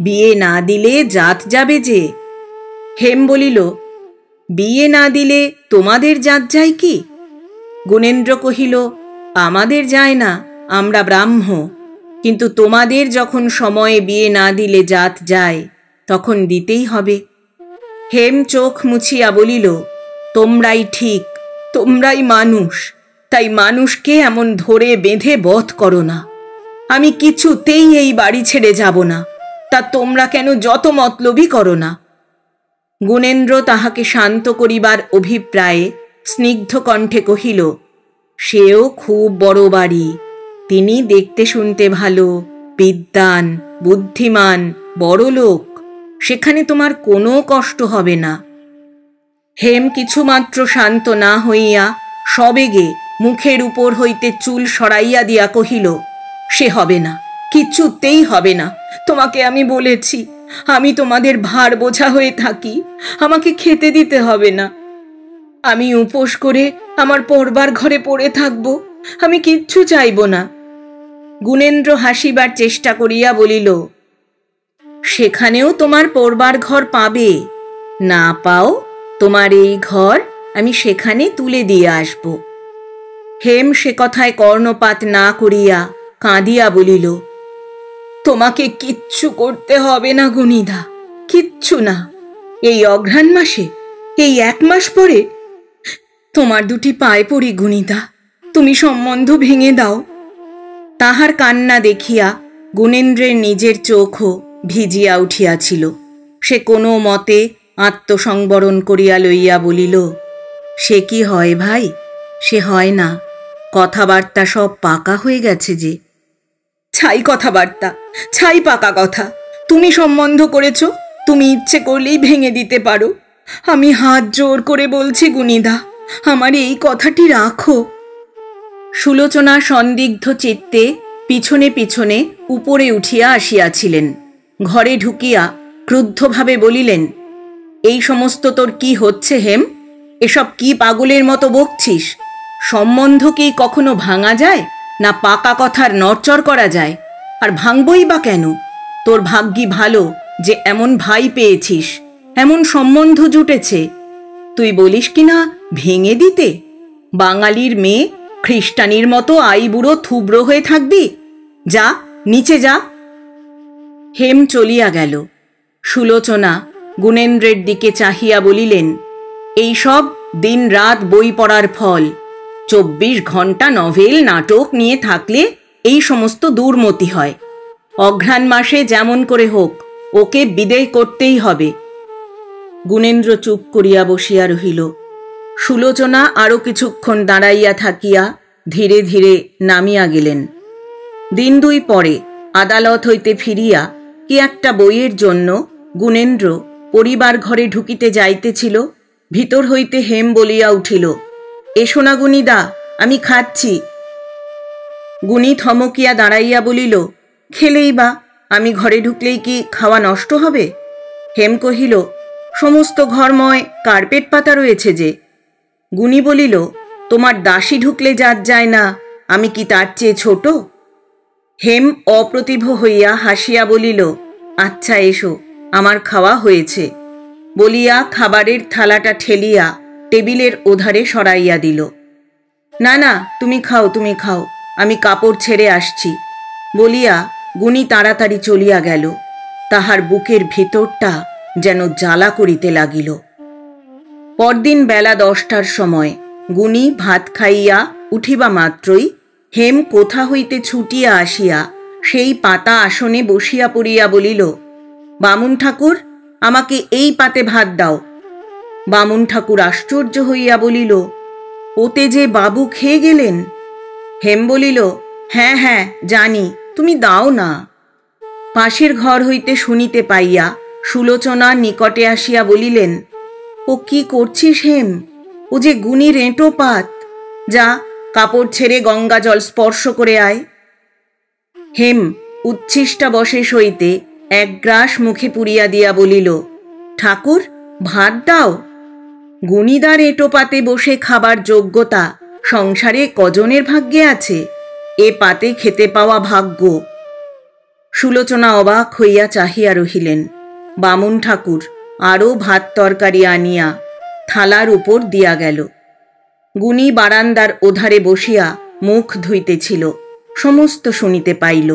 বিয়ে না দিলে জাত যাবে যে। হেম বলিল, বিয়ে না দিলে তোমাদের জাত যায় কি? গুণেন্দ্র কহিল, আমাদের যায় না, আমরা ব্রাহ্ম, কিন্তু তোমাদের যখন সময়ে বিয়ে না দিলে জাত যায়, তখন দিতেই হবে। হেম চোখ মুছিয়া বলিল, তোমরাই ঠিক, তোমরাই মানুষ, তাই মানুষকে এমন ধরে বেঁধে বধ করো না। আমি কিছুতেই এই বাড়ি ছেড়ে যাব না, তা তোমরা কেন যত মতলবই করো না? গুণেন্দ্র তাহাকে শান্ত করিবার অভিপ্রায়ে স্নিগ্ধ কণ্ঠে কহিল, সেও খুব বড় বাড়ি, তিনি দেখতে শুনতে ভালো, বিদ্বান, বুদ্ধিমান, বড় লোক, সেখানে তোমার কোনো কষ্ট হবে না। হেম কিছুমাত্র শান্ত না হইয়া সবেগে মুখের উপর হইতে চুল সরাইয়া দিয়া কহিল, সে হবে না, কিচ্ছুতেই হবে না। তোমাকে আমি বলেছি, আমি তোমাদের ভার বোঝা হয়ে থাকি, আমাকে খেতে দিতে হবে না। আমি উপোস করে আমার পড়বার ঘরে পড়ে থাকবো, আমি কিচ্ছু চাইব না। গুণেন্দ্র হাসিবার চেষ্টা করিয়া বলিল, সেখানেও তোমার পড়বার ঘর পাবে, না পাও তোমার এই ঘর আমি সেখানে তুলে দিয়ে আসব। হেম সে কথায় কর্ণপাত না করিয়া কাঁদিয়া বলিল, তোমাকে কিচ্ছু করতে হবে না গুণীদা, কিচ্ছু না। এই অঘ্রাণ মাসে, এই 1 মাস পরে তোমার দুটি পায়ে পড়ি গুণীদা, তুমি সম্বন্ধ ভেঙে দাও। তাহার কান্না দেখিয়া গুণেন্দ্রের নিজের চোখও ভিজিয়া উঠিয়াছিল। সে কোনো মতে আত্মসংবরণ করিয়া লইয়া বলিল, সে কি হয় ভাই, সে হয় না, কথাবার্তা সব পাকা হয়ে গেছে যে। ছাই কথাবার্তা, ছাই পাকা কথা। তুমি সম্বন্ধ করেছ, তুমি ইচ্ছে করলেই ভেঙে দিতে পারো। আমি হাত জোর করে বলছি গুণীদা, আমার এই কথাটি রাখো। সুলোচনা সন্দিগ্ধ চিত্তে পিছনে পিছনে উপরে উঠিয়া আসিয়াছিলেন। ঘরে ঢুকিয়া ক্রুদ্ধভাবে বলিলেন, এই সমস্ত তোর কি হচ্ছে হেম? এসব কি পাগলের মতো বকছিস? সম্বন্ধ কি কখনো ভাঙা যায়, না পাকা কথার নড়চড় করা যায়? আর ভাঙবই বা কেন? তোর ভাগ্যি ভালো যে এমন ভাই পেয়েছিস, এমন সম্বন্ধ জুটেছে। তুই বলিস কি না ভেঙে দিতে? বাঙালির মেয়ে খ্রিস্টানির মতো আইবুড়ো থুবড়ো হয়ে থাকবি? যা, নিচে যা। হেম চলিয়া গেল। সুলোচনা গুণেন্দ্রের দিকে চাহিয়া বলিলেন, এইসব দিন রাত বই পড়ার ফল। 24 ঘন্টা নভেল নাটক নিয়ে থাকলে এই সমস্ত দুর্মতি হয়। অঘ্রাণ মাসে যেমন করে হোক ওকে বিদেয় করতেই হবে। গুণেন্দ্র চুপ করিয়া বসিয়া রহিল। সুলোচনা আরও কিছুক্ষণ দাঁড়াইয়া থাকিয়া ধীরে ধীরে নামিয়া গেলেন। 1-2 পরে আদালত হইতে ফিরিয়া কি একটা বইয়ের জন্য গুণেন্দ্র পরিবার ঘরে ঢুকিতে যাইতেছিল, ভিতর হইতে হেম বলিয়া উঠিল, এসো না গুণীদা, আমি খাচ্ছি। গুণী থমকিয়া দাঁড়াইয়া বলিল, খেলেই বা, আমি ঘরে ঢুকলেই কি খাওয়া নষ্ট হবে? হেম কহিল, সমস্ত ঘরময় কার্পেট পাতা রয়েছে যে। গুণী বলিল, তোমার দাসী ঢুকলে জাত যায় না, আমি কি তার চেয়ে ছোট? হেম অপ্রতিভ হইয়া হাসিয়া বলিল, আচ্ছা এসো, আমার খাওয়া হয়েছে, বলিয়া খাবারের থালাটা ঠেলিয়া টেবিলের ওধারে সরাইয়া দিল। না না, তুমি খাও, তুমি খাও, আমি কাপড় ছেড়ে আসছি, বলিয়া গুণী তাড়াতাড়ি চলিয়া গেল। তাহার বুকের ভিতরটা যেন জ্বালা করিতে লাগিল। পরদিন বেলা 10টার সময় গুণী ভাত খাইয়া উঠিবা মাত্রই হেম কোথা হইতে ছুটিয়া আসিয়া সেই পাতা আসনে বসিয়া পড়িয়া বলিল, বামুন ঠাকুর, আমাকে এই পাতে ভাত দাও। বামুন ঠাকুর আশ্চর্য হইয়া বলিল, ওতে যে বাবু খেয়ে গেলেন। হেম বলিল, হ্যাঁ হ্যাঁ জানি, তুমি দাও না। পাশের ঘর হইতে শুনিতে পাইয়া সুলোচনা নিকটে আসিয়া বলিলেন, ও কি করছিস হেম? ও যে গুণীর এঁটো পাত, যা কাপড় ছেড়ে গঙ্গা জল স্পর্শ করে আয়। হেম উচ্ছিষ্টা বসে সইতে 1 গ্রাস মুখে পুরিয়া দিয়া বলিল, ঠাকুর, ভাত দাও। গুণীদার এঁটো পাতে বসে খাবার যোগ্যতা সংসারে কজনের ভাগ্যে আছে? এ পাতে খেতে পাওয়া ভাগ্য। সুলোচনা অবাক হইয়া চাহিয়া রহিলেন। বামুন ঠাকুর আরও ভাত তরকারি আনিয়া থালার উপর দিয়া গেল। গুণী বারান্দার ওধারে বসিয়া মুখ ধুইতেছিল, সমস্ত শুনিতে পাইল।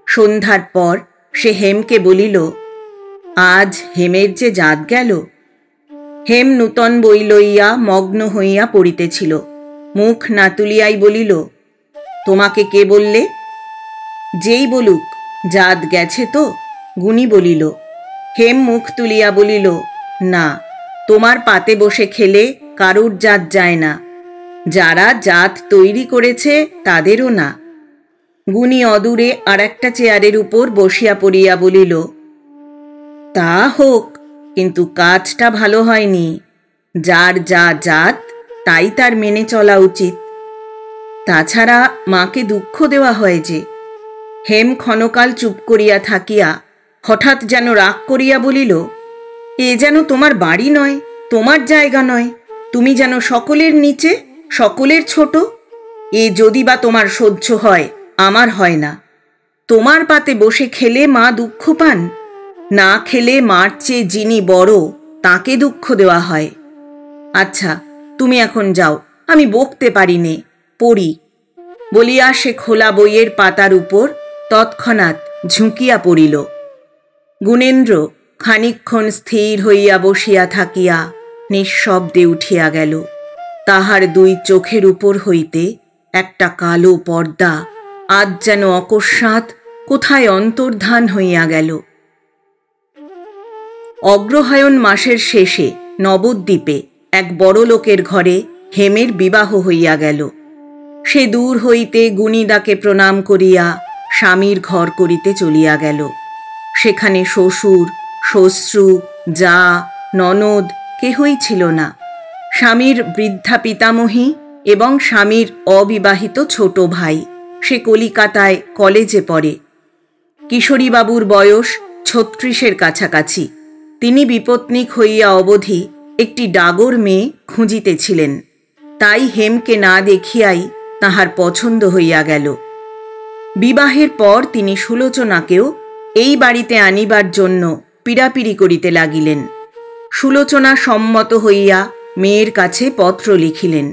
সন্ধ্যার পর সে হেমকে বলিল, আজ হেমের যে জাত গেল। হেম নূতন বই লইয়া মগ্ন হইয়া পড়িতেছিল। মুখ না তুলিয়াই বলিল, তোমাকে কে বললে? যেই বলুক, জাত গেছে তো, গুণী বলিল। হেম মুখ তুলিয়া বলিল, না, তোমার পাতে বসে খেলে কারুর জাত যায় না, যারা জাত তৈরি করেছে তাদেরও না। গুণী অদূরে আর একটা চেয়ারের উপর বসিয়া পড়িয়া বলিল, তা হোক, কিন্তু কাজটা ভালো হয়নি। যার যা জাত তাই তার মেনে চলা উচিত। তাছাড়া মাকে দুঃখ দেওয়া হয় যে। হেম ক্ষণকাল চুপ করিয়া থাকিয়া হঠাৎ যেন রাগ করিয়া বলিল, এ যেন তোমার বাড়ি নয়, তোমার জায়গা নয়। তুমি যেন সকলের নিচে, সকলের ছোট। এ যদি বা তোমার সহ্য হয়, আমার হয় না। তোমার পাতে বসে খেলে মা দুঃখ পান, না খেলে মার চেয়ে যিনি বড় তাকে দুঃখ দেওয়া হয়। আচ্ছা, তুমি এখন যাও, আমি বকতে পারি নে, পড়ি। বলিয়া সে খোলা বইয়ের পাতার উপর তৎক্ষণাৎ ঝুঁকিয়া পড়িল। গুণেন্দ্র খানিকক্ষণ স্থির হইয়া বসিয়া থাকিয়া নিঃশব্দে উঠিয়া গেল। তাহার দুই চোখের উপর হইতে একটা কালো পর্দা আজ যেন অকস্মাৎ কোথায় অন্তর্ধান হইয়া গেল। অগ্রহায়ণ মাসের শেষে নবদ্বীপে এক বড় লোকের ঘরে হেমের বিবাহ হইয়া গেল। সে দূর হইতে গুণীদাকে প্রণাম করিয়া স্বামীর ঘর করিতে চলিয়া গেল। সেখানে শ্বশুর, শ্বশ্রু, জা, ননদ কেহই ছিল না। স্বামীর বৃদ্ধা পিতামহী এবং স্বামীর অবিবাহিত ছোট ভাই, সে কলিকাতায় কলেজে পড়ে। কিশোরীবাবুর বয়স ৩৬-এর কাছাকাছি। তিনি বিপত্নিক হইয়া অবধি একটি ডাগর মেয়ে খুঁজিতেছিলেন। তাই হেমকে না দেখিয়াই তাহার পছন্দ হইয়া গেল। বিবাহের পর তিনি সুলোচনাকেও এই বাড়িতে আনিবার জন্য পীড়াপিড়ি করিতে লাগিলেন। সুলোচনা সম্মত হইয়া মেয়ের কাছে পত্র লিখিলেন।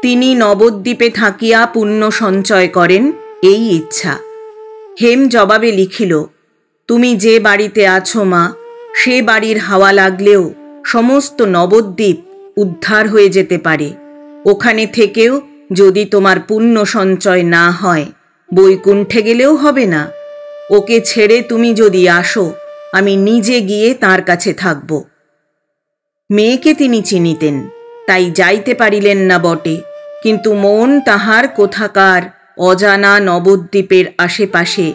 তিনি নবদ্বীপে থাকিয়া পুণ্য সঞ্চয় করেন, এই ইচ্ছা। হেম জবাবে লিখিল, তুমি যে বাড়িতে আছো মা, সে বাড়ির হাওয়া লাগলেও সমস্ত নবদ্বীপ উদ্ধার হয়ে যেতে পারে। ওখানে থেকেও যদি তোমার পুণ্য সঞ্চয় না হয়, বৈকুণ্ঠে গেলেও হবে না। ওকে ছেড়ে তুমি যদি আসো, আমি নিজে গিয়ে তার কাছে থাকব। মেয়েকে তিনি চিনিতেন, তাই যাইতে পারিলেন না বটে, কিন্তু মন তাহার কোথাকার অজানা নবদ্বীপের আশেপাশে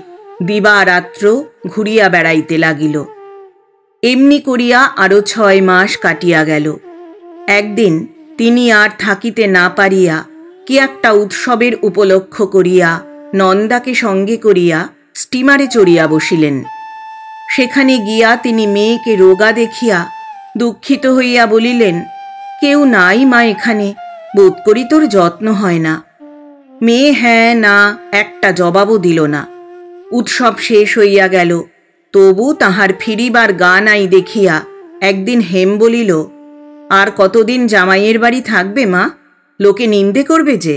দিবারাত্র ঘুরিয়া বেড়াইতে লাগিল। এমনি করিয়া আরো ৬ মাস কাটিয়া গেল। একদিন তিনি আর থাকিতে না পারিয়া কি একটা উৎসবের উপলক্ষ করিয়া নন্দাকে সঙ্গে করিয়া স্টিমারে চড়িয়া বসিলেন। সেখানে গিয়া তিনি মেয়েকে রোগা দেখিয়া দুঃখিত হইয়া বলিলেন, কেউ নাই মা এখানে, বোধ করি তোর যত্ন হয় না। মেয়ে হ্যাঁ না একটা জবাবও দিল না। উৎসব শেষ হইয়া গেল, তবু তাহার ফিরিবার গা নাই দেখিয়া একদিন হেম বলিল, আর কতদিন জামাইয়ের বাড়ি থাকবে মা? লোকে নিন্দে করবে যে।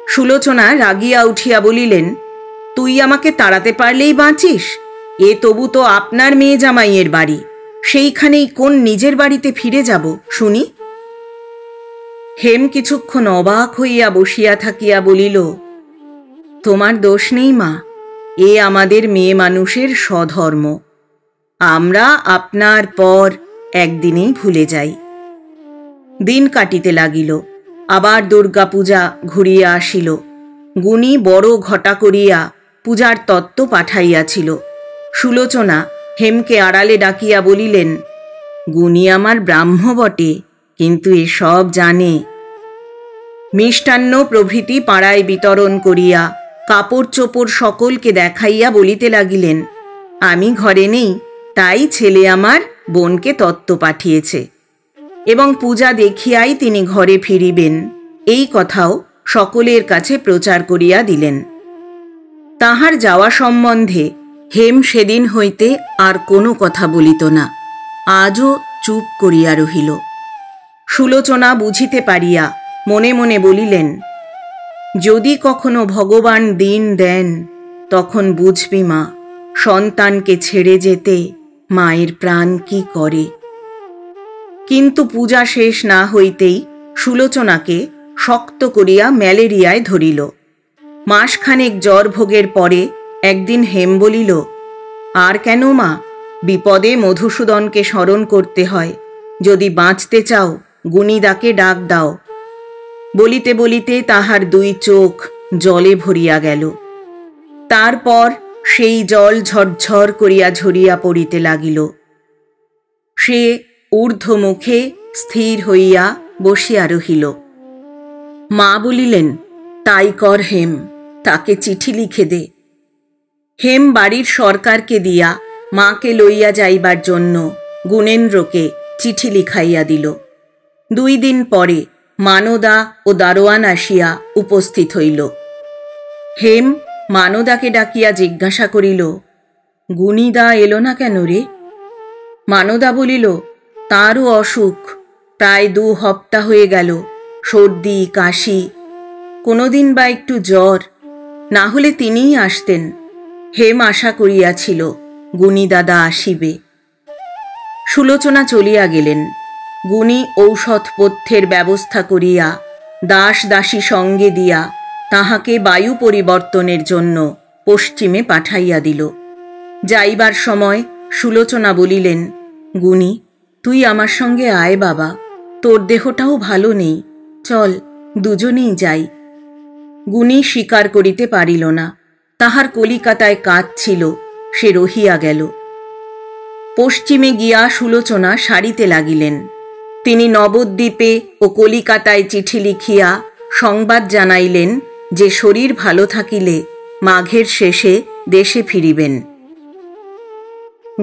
সুলোচনা রাগিয়া উঠিয়া বলিলেন, তুই আমাকে তাড়াতে পারলেই বাঁচিস? এ তবু তো আপনার মেয়ে জামাইয়ের বাড়ি, সেইখানেই কোন নিজের বাড়িতে ফিরে যাব শুনি? হেম কিছুক্ষণ অবাক হইয়া বসিয়া থাকিয়া বলিল, তোমার দোষ নেই মা, এ আমাদের মেয়ে মানুষের স্বধর্ম। আমরা আপনার পর একদিনেই ভুলে যাই। দিন কাটিতে লাগিল। আবার দুর্গা পূজা ঘুরিয়া আসিল। গুণী বড় ঘটা করিয়া পূজার তত্ত্ব পাঠাইয়াছিল। সুলোচনা হেমকে আড়ালে ডাকিয়া বলিলেন, গুণী আমার ব্রাহ্ম বটে, কিন্তু এসব জানে। মিষ্টান্ন প্রভৃতি পাড়ায় বিতরণ করিয়া কাপড় চোপড় সকলকে দেখাইয়া বলিতে লাগিলেন, আমি ঘরে নেই, তাই ছেলে আমার বোনকে তত্ত্ব পাঠিয়েছে এবং পূজা দেখিয়াই তিনি ঘরে ফিরিবেন, এই কথাও সকলের কাছে প্রচার করিয়া দিলেন। তাহার যাওয়া সম্বন্ধে হেম সেদিন হইতে আর কোনো কথা বলিত না, আজও চুপ করিয়া রহিল। সুলোচনা বুঝিতে পারিয়া মনে মনে বলিলেন, যদি কখনো ভগবান দিন দেন, তখন বুঝবি মা, সন্তানকে ছেড়ে যেতে মায়ের প্রাণ কি করে। কিন্তু পূজা শেষ না হইতেই সুলোচনাকে শক্ত করিয়া ম্যালেরিয়ায় ধরিল। মাসখানেক জ্বর ভোগের পরে একদিন হেম বলিল, আর কেন মা, বিপদে মধুসূদনকে স্মরণ করতে হয়। যদি বাঁচতে চাও গুণীদাকে ডাক দাও। বলিতে বলিতে তাহার দুই চোখ জলে ভরিয়া গেল। তারপর সেই জল ঝরঝর করিয়া ঝরিয়া পড়িতে লাগিল। সে ঊর্ধ্বমুখে স্থির হইয়া বসিয়া রহিল। মা বলিলেন, তাই কর হেম, তাকে চিঠি লিখে দে। হেম বাড়ির সরকারকে দিয়া মাকে লইয়া যাইবার জন্য গুণেন্দ্রকে চিঠি লিখাইয়া দিল। 2 দিন পরে মানদা ও দারোয়ান আসিয়া উপস্থিত হইল। হেম মানদাকে ডাকিয়া জিজ্ঞাসা করিল, গুণীদা এলো না কেন রে? মানদা বলিল, তারও অসুখ, প্রায় 2 হপ্তা হয়ে গেল। সর্দি কাশি, কোনোদিন বা একটু জ্বর, না হলে তিনিই আসতেন। হেম আশা করিয়াছিল গুণী দাদা আসিবে। সুলোচনা চলিয়া গেলেন। গুণী ঔষধপথ্যের ব্যবস্থা করিয়া দাস দাসী সঙ্গে দিয়া তাহাকে বায়ু পরিবর্তনের জন্য পশ্চিমে পাঠাইয়া দিল। যাইবার সময় সুলোচনা বলিলেন, গুণী, তুই আমার সঙ্গে আয় বাবা, তোর দেহটাও ভালো নেই, চল দুজনেই যাই। গুণী স্বীকার করিতে পারিল না। তাহার কলিকাতায় কাজ ছিল, সে রহিয়া গেল। পশ্চিমে গিয়া সুলোচনা সারিতে লাগিলেন। তিনি নবদ্বীপে ও কলিকাতায় চিঠি লিখিয়া সংবাদ জানাইলেন যে শরীর ভালো থাকিলে মাঘের শেষে দেশে ফিরিবেন।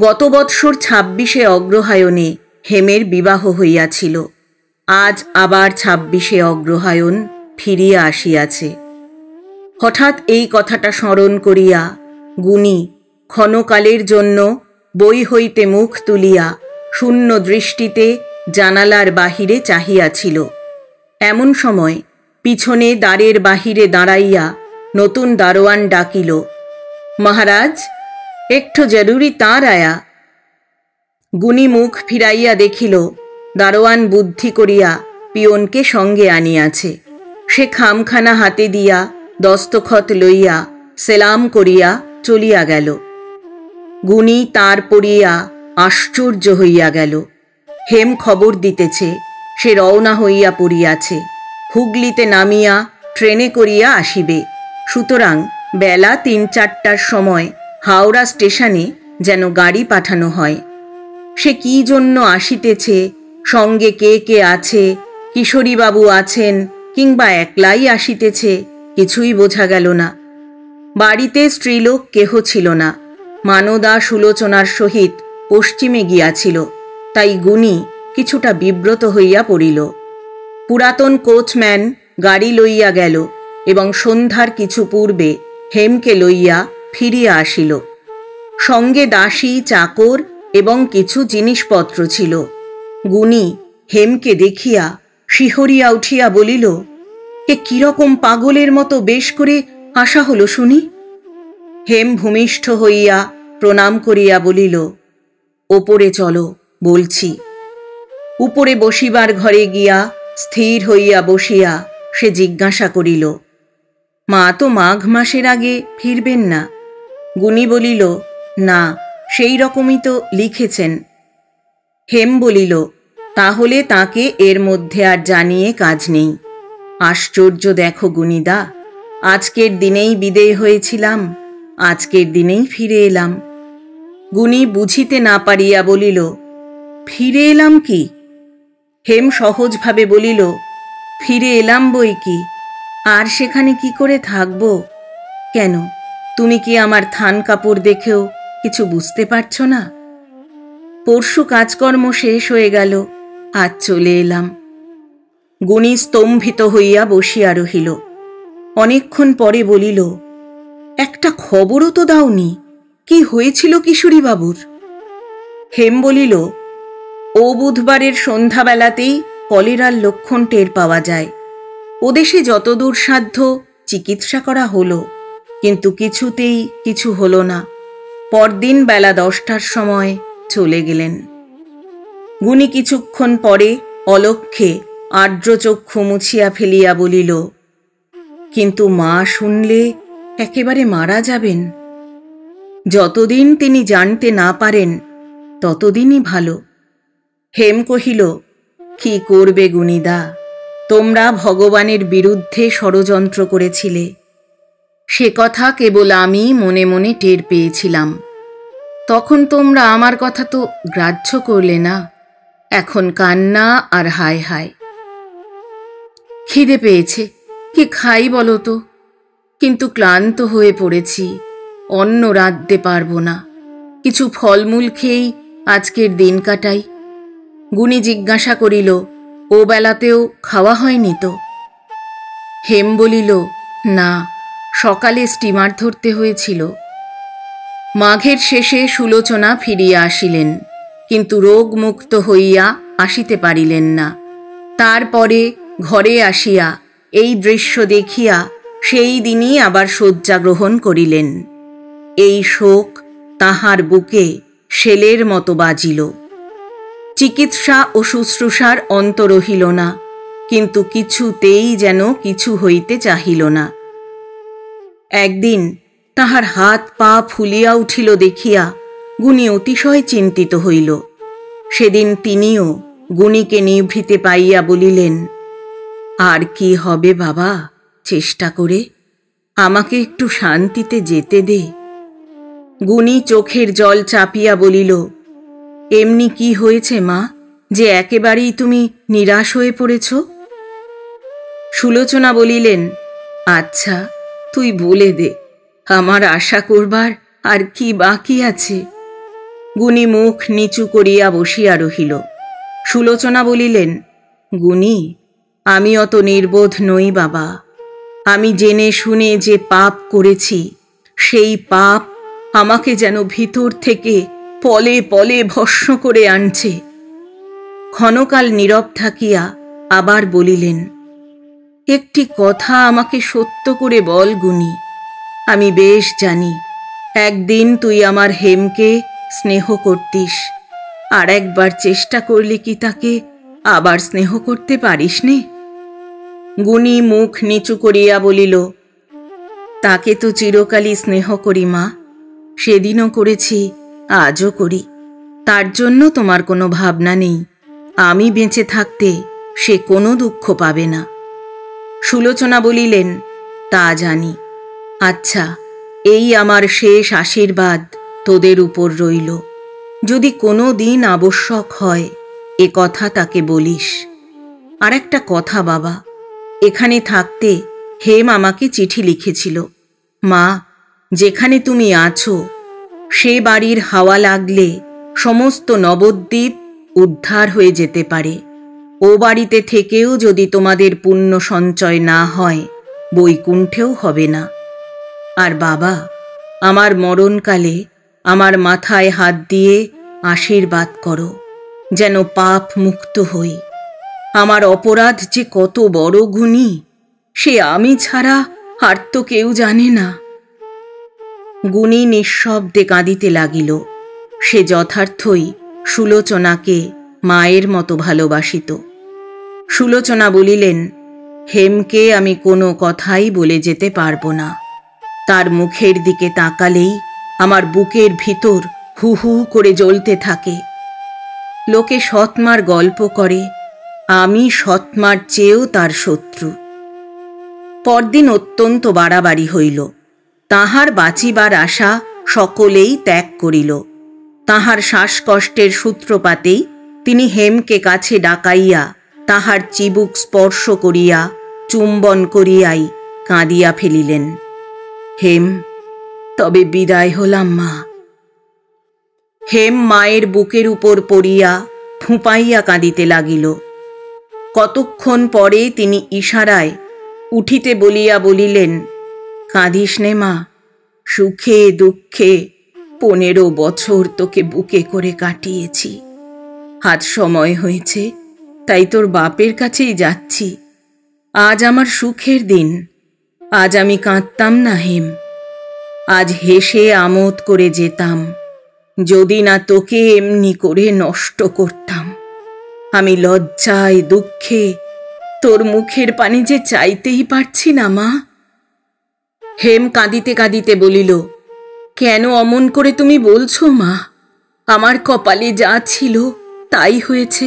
গত বৎসর 26শে অগ্রহায়ণে হেমের বিবাহ হইয়াছিল। আজ আবার 26শে অগ্রহায়ণ ফিরিয়া আসিয়াছে। হঠাৎ এই কথাটা স্মরণ করিয়া গুণী ক্ষণকালের জন্য বই হইতে মুখ তুলিয়া শূন্য দৃষ্টিতে জানালার বাহিরে চাহিয়াছিল। এমন সময় পিছনে দ্বারের বাহিরে দাঁড়াইয়া নতুন দারোয়ান ডাকিল, মহারাজ, একটু জরুরি তাঁর আয়া। গুণী মুখ ফিরাইয়া দেখিল দারোয়ান বুদ্ধি করিয়া পিয়নকে সঙ্গে আনিয়াছে। সে খামখানা হাতে দিয়া দস্তখত লইয়া সেলাম করিয়া চলিয়া গেল। গুণী তার পড়িয়া আশ্চর্য হইয়া গেল। হেম খবর দিতেছে সে রওনা হইয়া পড়িয়াছে, হুগলিতে নামিয়া ট্রেনে করিয়া আসিবে। সুতরাং বেলা 3-4টার সময় হাওড়া স্টেশনে যেন গাড়ি পাঠানো হয়। সে কি জন্য আসিতেছে, সঙ্গে কে কে আছে, কিশোরীবাবু আছেন কিংবা একলাই আসিতেছে, কিছুই বোঝা গেল না। বাড়িতে স্ত্রীলোক কেহ ছিল না। মানদা সুলোচনার সহিত পশ্চিমে গিয়াছিল, তাই গুণী কিছুটা বিব্রত হইয়া পড়িল। পুরাতন কোচম্যান গাড়ি লইয়া গেল এবং সন্ধ্যার কিছু পূর্বে হেমকে লইয়া ফিরিয়া আসিল। সঙ্গে দাসী, চাকর এবং কিছু জিনিসপত্র ছিল। গুণী হেমকে দেখিয়া শিহরিয়া উঠিয়া বলিল, এ কিরকম পাগলের মতো বেশ করে আসা হলো শুনি? হেম ভূমিষ্ঠ হইয়া প্রণাম করিয়া বলিল, ওপরে চলো, বলছি। উপরে বসিবার ঘরে গিয়া স্থির হইয়া বসিয়া সে জিজ্ঞাসা করিল, মা তো মাঘ মাসের আগে ফিরবেন না? গুণী বলিল, না, সেই রকমই তো লিখেছেন। হেম বলিল, তাহলে তাকে এর মধ্যে আর জানিয়ে কাজ নেই। আশ্চর্য দেখো গুণীদা, আজকের দিনেই বিদেয় হয়েছিলাম, আজকের দিনেই ফিরে এলাম। গুণী বুঝিতে না পারিয়া বলিল, ফিরে এলাম কি? হেম সহজভাবে বলিল, ফিরে এলাম বই কি, আর সেখানে কি করে থাকব? কেন, তুমি কি আমার থান কাপড় দেখেও কিছু বুঝতে পারছ না? পরশু কাজকর্ম শেষ হয়ে গেল, আজ চলে এলাম। গুণী স্তম্ভিত হইয়া বসিয়া রহিল। অনেকক্ষণ পরে বলিল, একটা খবরও তো দাওনি, কি হয়েছিল কিশোরীবাবুর? হেম বলিল, ও বুধবারের সন্ধ্যাবেলাতেই কলেরার লক্ষণ টের পাওয়া যায়। ওদেশে যতদূর সাধ্য চিকিৎসা করা হলো, কিন্তু কিছুতেই কিছু হলো না। পরদিন বেলা 10টার সময় চলে গেলেন। গুণী কিছুক্ষণ পরে অলক্ষ্যে আর্দ্রচক্ষু মুছিয়া ফেলিয়া বলিল, কিন্তু মা শুনলে একেবারে মারা যাবেন। যতদিন তিনি জানতে না পারেন ততদিনই ভালো। হেম কহিল, কি করবে গুণীদা, তোমরা ভগবানের বিরুদ্ধে ষড়যন্ত্র করেছিলে, সে কথা কেবল আমি মনে মনে টের পেয়েছিলাম। তখন তোমরা আমার কথা তো গ্রাহ্য করলে না, এখন কান্না আর হায় হায়। খিদে পেয়েছে, কি খাই বলো তো, কিন্তু ক্লান্ত হয়ে পড়েছি, অন্ন রাঁধতে পারবো না, কিছু ফলমূল খেয়েই আজকের দিন কাটাই। গুণী জিজ্ঞাসা করিল, ও বেলাতেও খাওয়া হয়নি তো? হেম বলিল, না, সকালে স্টিমার ধরতে হয়েছিল। মাঘের শেষে সুলোচনা ফিরিয়া আসিলেন, কিন্তু রোগমুক্ত হইয়া আসিতে পারিলেন না। তারপরে ঘরে আসিয়া এই দৃশ্য দেখিয়া সেই দিনই আবার শয্যা গ্রহণ করিলেন। এই শোক তাহার বুকে শেলের মতো বাজিল। চিকিৎসা ও শুশ্রূষার অন্ত রহিল না, কিন্তু কিছুতেই যেন কিছু হইতে চাহিল না। একদিন তাহার হাত পা ফুলিয়া উঠিল দেখিয়া গুণী অতিশয় চিন্তিত হইল। সেদিন তিনিও গুণীকে নিভৃতে পাইয়া বলিলেন, আর কি হবে বাবা, চেষ্টা করে আমাকে একটু শান্তিতে যেতে দে। গুণী চোখের জল চাপিয়া বলিল, এমনি কি হয়েছে মা, যে একেবারেই তুমি নিরাশ হয়ে পড়েছ? সুলোচনা বলিলেন, আচ্ছা তুই বলে দে, আমার আশা করবার আর কি বাকি আছে? গুণী মুখ নিচু করিয়া বসিয়া রহিল। সুলোচনা বলিলেন, গুণী, আমি অত নির্বোধ নই বাবা। আমি জেনে শুনে যে পাপ করেছি, সেই পাপ আমাকে যেন ভিতর থেকে পলে পলে ভস্ম করে আনছে। ক্ষণকাল নীরব থাকিয়া আবার বলিলেন, একটি কথা আমাকে সত্য করে বল গুণী। আমি বেশ জানি একদিন তুই আমার হেমকে স্নেহ করতিস, আর একবার চেষ্টা করলে কি তাকে আবার স্নেহ করতে পারিস নে? গুণী মুখ নিচু করিয়া বলিল, তাকে তো চিরকালই স্নেহ করি মা, সেদিনও করেছি, আজও করি। তার জন্য তোমার কোনো ভাবনা নেই, আমি বেঁচে থাকতে সে কোনো দুঃখ পাবে না। সুলোচনা বলিলেন, তা জানি। আচ্ছা, এই আমার শেষ আশীর্বাদ তোদের উপর রইল। যদি কোনো দিন আবশ্যক হয় এ কথা তাকে বলিস। আর একটা কথা বাবা, এখানে থাকতে হেম আমাকে চিঠি লিখেছিল, মা, যেখানে তুমি আছো সে বাড়ির হাওয়া লাগলে সমস্ত নবদ্বীপ উদ্ধার হয়ে যেতে পারে। ও বাড়িতে থেকেও যদি তোমাদের পুণ্য সঞ্চয় না হয়, বৈকুণ্ঠেও হবে না। আর বাবা, আমার মরণকালে আমার মাথায় হাত দিয়ে আশীর্বাদ করো, যেন পাপ মুক্ত হই। আমার অপরাধ যে কত বড় গুণী, সে আমি ছাড়া আর তো কেউ জানে না। গুণী নিঃশব্দে কাঁদিতে লাগিল। সে যথার্থই সুলোচনাকে মায়ের মতো ভালোবাসিত। সুলোচনা বলিলেন, হেমকে আমি কোনো কথাই বলে যেতে পারবো না। তার মুখের দিকে তাকালেই আমার বুকের ভিতর হু হু করে জ্বলতে থাকে। লোকে সৎমার গল্প করে, আমি সৎমার চেয়েও তার শত্রু। পরদিন অত্যন্ত বাড়াবাড়ি হইল। তাহার বাঁচিবার আশা সকলেই ত্যাগ করিল। তাহার শ্বাসকষ্টের সূত্রপাতেই তিনি হেমকে কাছে ডাকাইয়া তাহার চিবুক স্পর্শ করিয়া চুম্বন করিয়াই কাঁদিয়া ফেলিলেন। হেম, তবে বিদায় হলাম মা। হেম মায়ের বুকের উপর পড়িয়া ফুঁপাইয়া কাঁদিতে লাগিল। কতক্ষণ পরে তিনি ইশারায় উঠিতে বলিয়া বলিলেন, কাঁদিস নে মা, সুখে দুঃখে 15 বছর তোকে বুকে করে কাটিয়েছি। আজ সময় হয়েছে, তাই তোর বাপের কাছেই যাচ্ছি। আজ আমার সুখের দিন, আজ আমি কাঁদতাম না হেম, আজ হেসে আমোদ করে যেতাম, যদি না তোকে এমনি করে নষ্ট করতাম। আমি লজ্জায় দুঃখে তোর মুখের পানি যে চাইতেই পারছি না মা। হেম কাঁদিতে কাঁদিতে বলিল, কেন অমন করে তুমি বলছো মা? আমার কপালে যা ছিল তাই হয়েছে,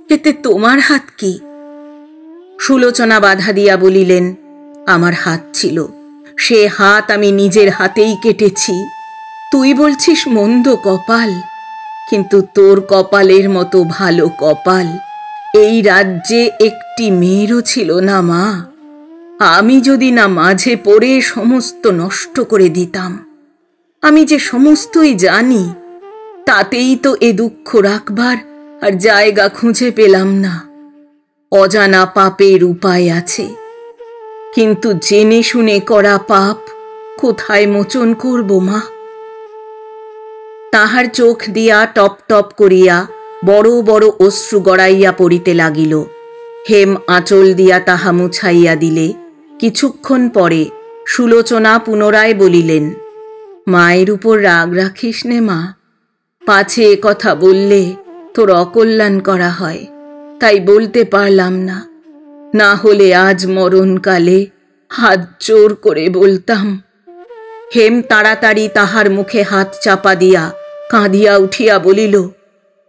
এতে তোমার হাত কি? সুলোচনা বাধা দিয়া বলিলেন, আমার হাত ছিল, সে হাত আমি নিজের হাতেই কেটেছি। তুই বলছিস মন্দ কপাল, কিন্তু তোর কপালের মতো ভালো কপাল এই রাজ্যে একটি মেয়েরও ছিল না মা। আমি যদি না মাঝে পড়ে সমস্ত নষ্ট করে দিতাম। আমি যে সমস্তই জানি, তাতেই তো এ দুঃখ রাখবার আর জায়গা খুঁজে পেলাম না। অজানা পাপের উপায় আছে, কিন্তু জেনে শুনে করা পাপ কোথায় মোচন করব মা? তাহার চোখ দিয়া টপ টপ করিয়া বড় বড় অশ্রু গড়াইয়া পড়িতে লাগিল। হেম আঁচল দিয়া তাহা মুছাইয়া দিলে। কিছুক্ষণ পরে সুলোচনা পুনরায় বলিলেন, মায়ের উপর রাগ রাখিস নে মা। পাছে এ কথা বললে তোর অকল্যাণ করা হয়, তাই বলতে পারলাম না। না হলে আজ মরণকালে হাত জোর করে বলতাম। হেম তাড়াতাড়ি তাহার মুখে হাত চাপা দিয়া কাঁদিয়া উঠিয়া বলিল,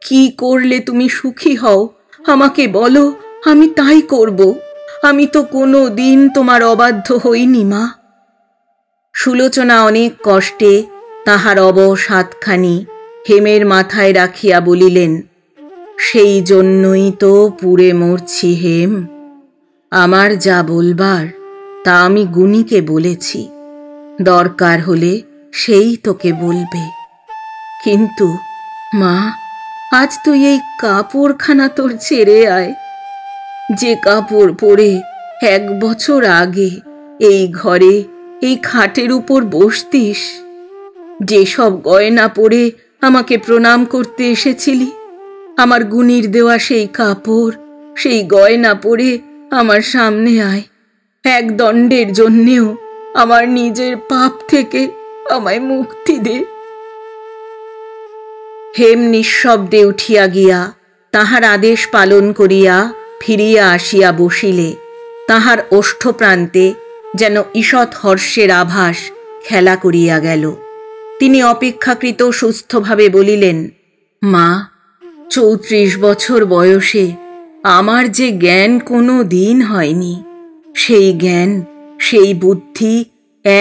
কি করলে তুমি সুখী হও আমাকে বলো, আমি তাই করব। আমি তো কোনো দিন তোমার অবাধ্য হইনি মা। সুলোচনা অনেক কষ্টে তাহার অবশ হাতখানি হেমের মাথায় রাখিয়া বলিলেন, সেই জন্যই তো পুড়ে মরছি হেম। আমার যা বলবার তা আমি গুণীকে বলেছি, দরকার হলে সেই তোকে বলবে। কিন্তু মা, আজ তুই এই কাপড়খানা তোর ছেড়ে আয়। যে কাপড় পরে 1 বছর আগে এই ঘরে এই খাটের উপর বসতিস, যেসব গয়না পরে আমাকে প্রণাম করতে এসেছিলি, আমার গুণীর দেওয়া সেই কাপড় সেই গয়না পরে আমার সামনে আয়। 1 দণ্ডের জন্যেও আমার নিজের পাপ থেকে আমায় মুক্তি দে। হেম নিঃশব্দে উঠিয়া গিয়া তাহার আদেশ পালন করিয়া ফিরিয়া আসিয়া বসিলে তাহার ওষ্ঠপ্রান্তে যেন ঈষৎ হর্ষের আভাস খেলা করিয়া গেল। তিনি অপেক্ষাকৃত সুস্থভাবে বলিলেন, মা, 34 বছর বয়সে আমার যে জ্ঞান কোনো দিন হয়নি, সেই জ্ঞান সেই বুদ্ধি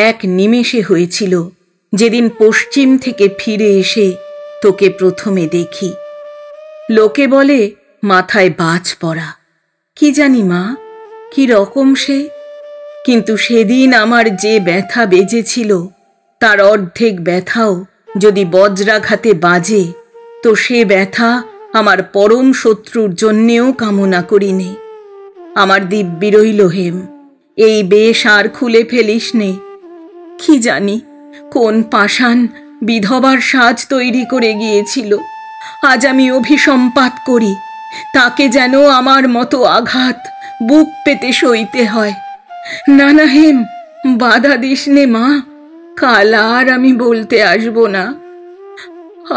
এক নিমেষে হয়েছিল যেদিন পশ্চিম থেকে ফিরে এসে তোকে প্রথমে দেখি। লোকে বলে মাথায় বাজ পড়া, কি জানি মা কি রকম সে, কিন্তু সেদিন আমার যে ব্যথা বেজেছিল তার অর্ধেক ব্যথাও যদি বজ্রাঘাতে বাজে, তো সে ব্যথা আমার পরম শত্রুর জন্যেও কামনা করিনে। আমার দিব্যি রইল হেম, এই বেশ আর খুলে ফেলিস নে। কি জানি কোন পাষাণ বিধবার সাজ তৈরি করে গিয়েছিল, আজ আমি অভিসম্পাত করি, তাকে যেন আমার মতো আঘাত বুক পেতে সইতে হয়। না না হেম, বাধা দিস নে মা, কাল আর আমি বলতে আসব না।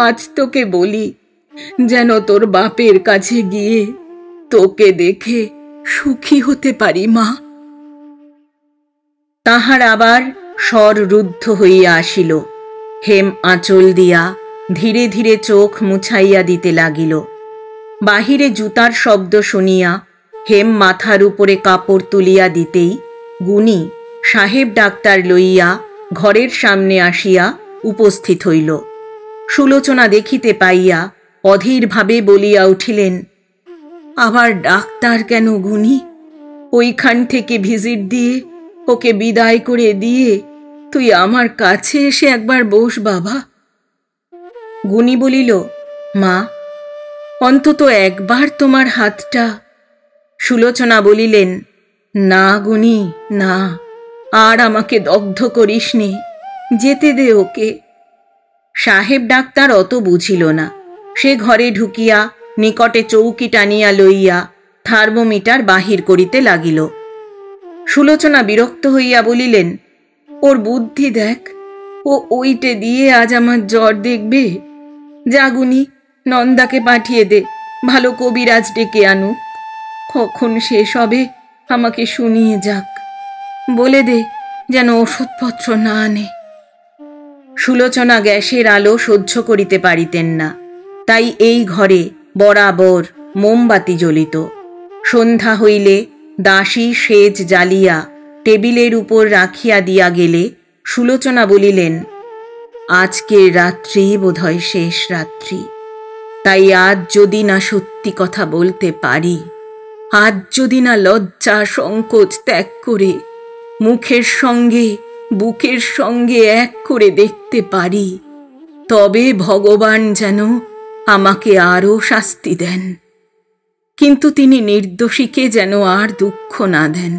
আজ তোকে বলি যেন তোর বাপের কাছে গিয়ে তোকে দেখে সুখী হতে পারি মা। তাহার আবার স্বর রুদ্ধ হইয়া আসিল। হেম আঁচল দিয়া ধীরে ধীরে চোখ মুছাইয়া দিতে লাগিল। বাহিরে জুতার শব্দ শুনিয়া হেম মাথার উপরে কাপড় তুলিয়া দিতেই গুণী সাহেব ডাক্তার লইয়া ঘরের সামনে আসিয়া উপস্থিত হইল। সুলোচনা দেখিতে পাইয়া অধীরভাবে বলিয়া উঠিলেন, আবার ডাক্তার কেন গুণী? ওইখান থেকে ভিজিট দিয়ে ওকে বিদায় করে দিয়ে তুই আমার কাছে এসে একবার বস বাবা। গুণী বলিল, মা, অন্তত একবার তোমার হাতটা। সুলোচনা বলিলেন, না গুণী না, আর আমাকে দগ্ধ করিস নে, যেতে দে ওকে। সাহেব ডাক্তার অত বুঝিল না। সে ঘরে ঢুকিয়া নিকটে চৌকি টানিয়া লইয়া থার্মোমিটার বাহির করিতে লাগিল। সুলোচনা বিরক্ত হইয়া বলিলেন, ওর বুদ্ধি দেখ, ও ওইটে দিয়ে আজ আমার জ্বর দেখবে। যা গুণী, নন্দাকে পাঠিয়ে দে, ভালো কবিরাজ ডেকে আনুক। কখন শেষ হবে আমাকে শুনিয়ে যাক। বলে দে যেন ওষুধপত্র না আনে। সুলোচনা গ্যাসের আলো সহ্য করিতে পারিতেন না, তাই এই ঘরে বরাবর মোমবাতি জ্বলিত। সন্ধ্যা হইলে দাসী সেজ জ্বালিয়া টেবিলের উপর রাখিয়া দিয়া গেলে সুলোচনা বলিলেন, আজকের রাত্রি বোধহয় শেষ রাত্রি, তাই আজ যদি না সত্যি কথা বলতে পারি, আজ যদি না লজ্জা সংকোচ ত্যাগ করে মুখের সঙ্গে বুকের সঙ্গে এক করে দেখতে পারি, তবে ভগবান যেন আমাকে আরও শাস্তি দেন, কিন্তু তিনি নির্দোষীকে যেন আর দুঃখ না দেন।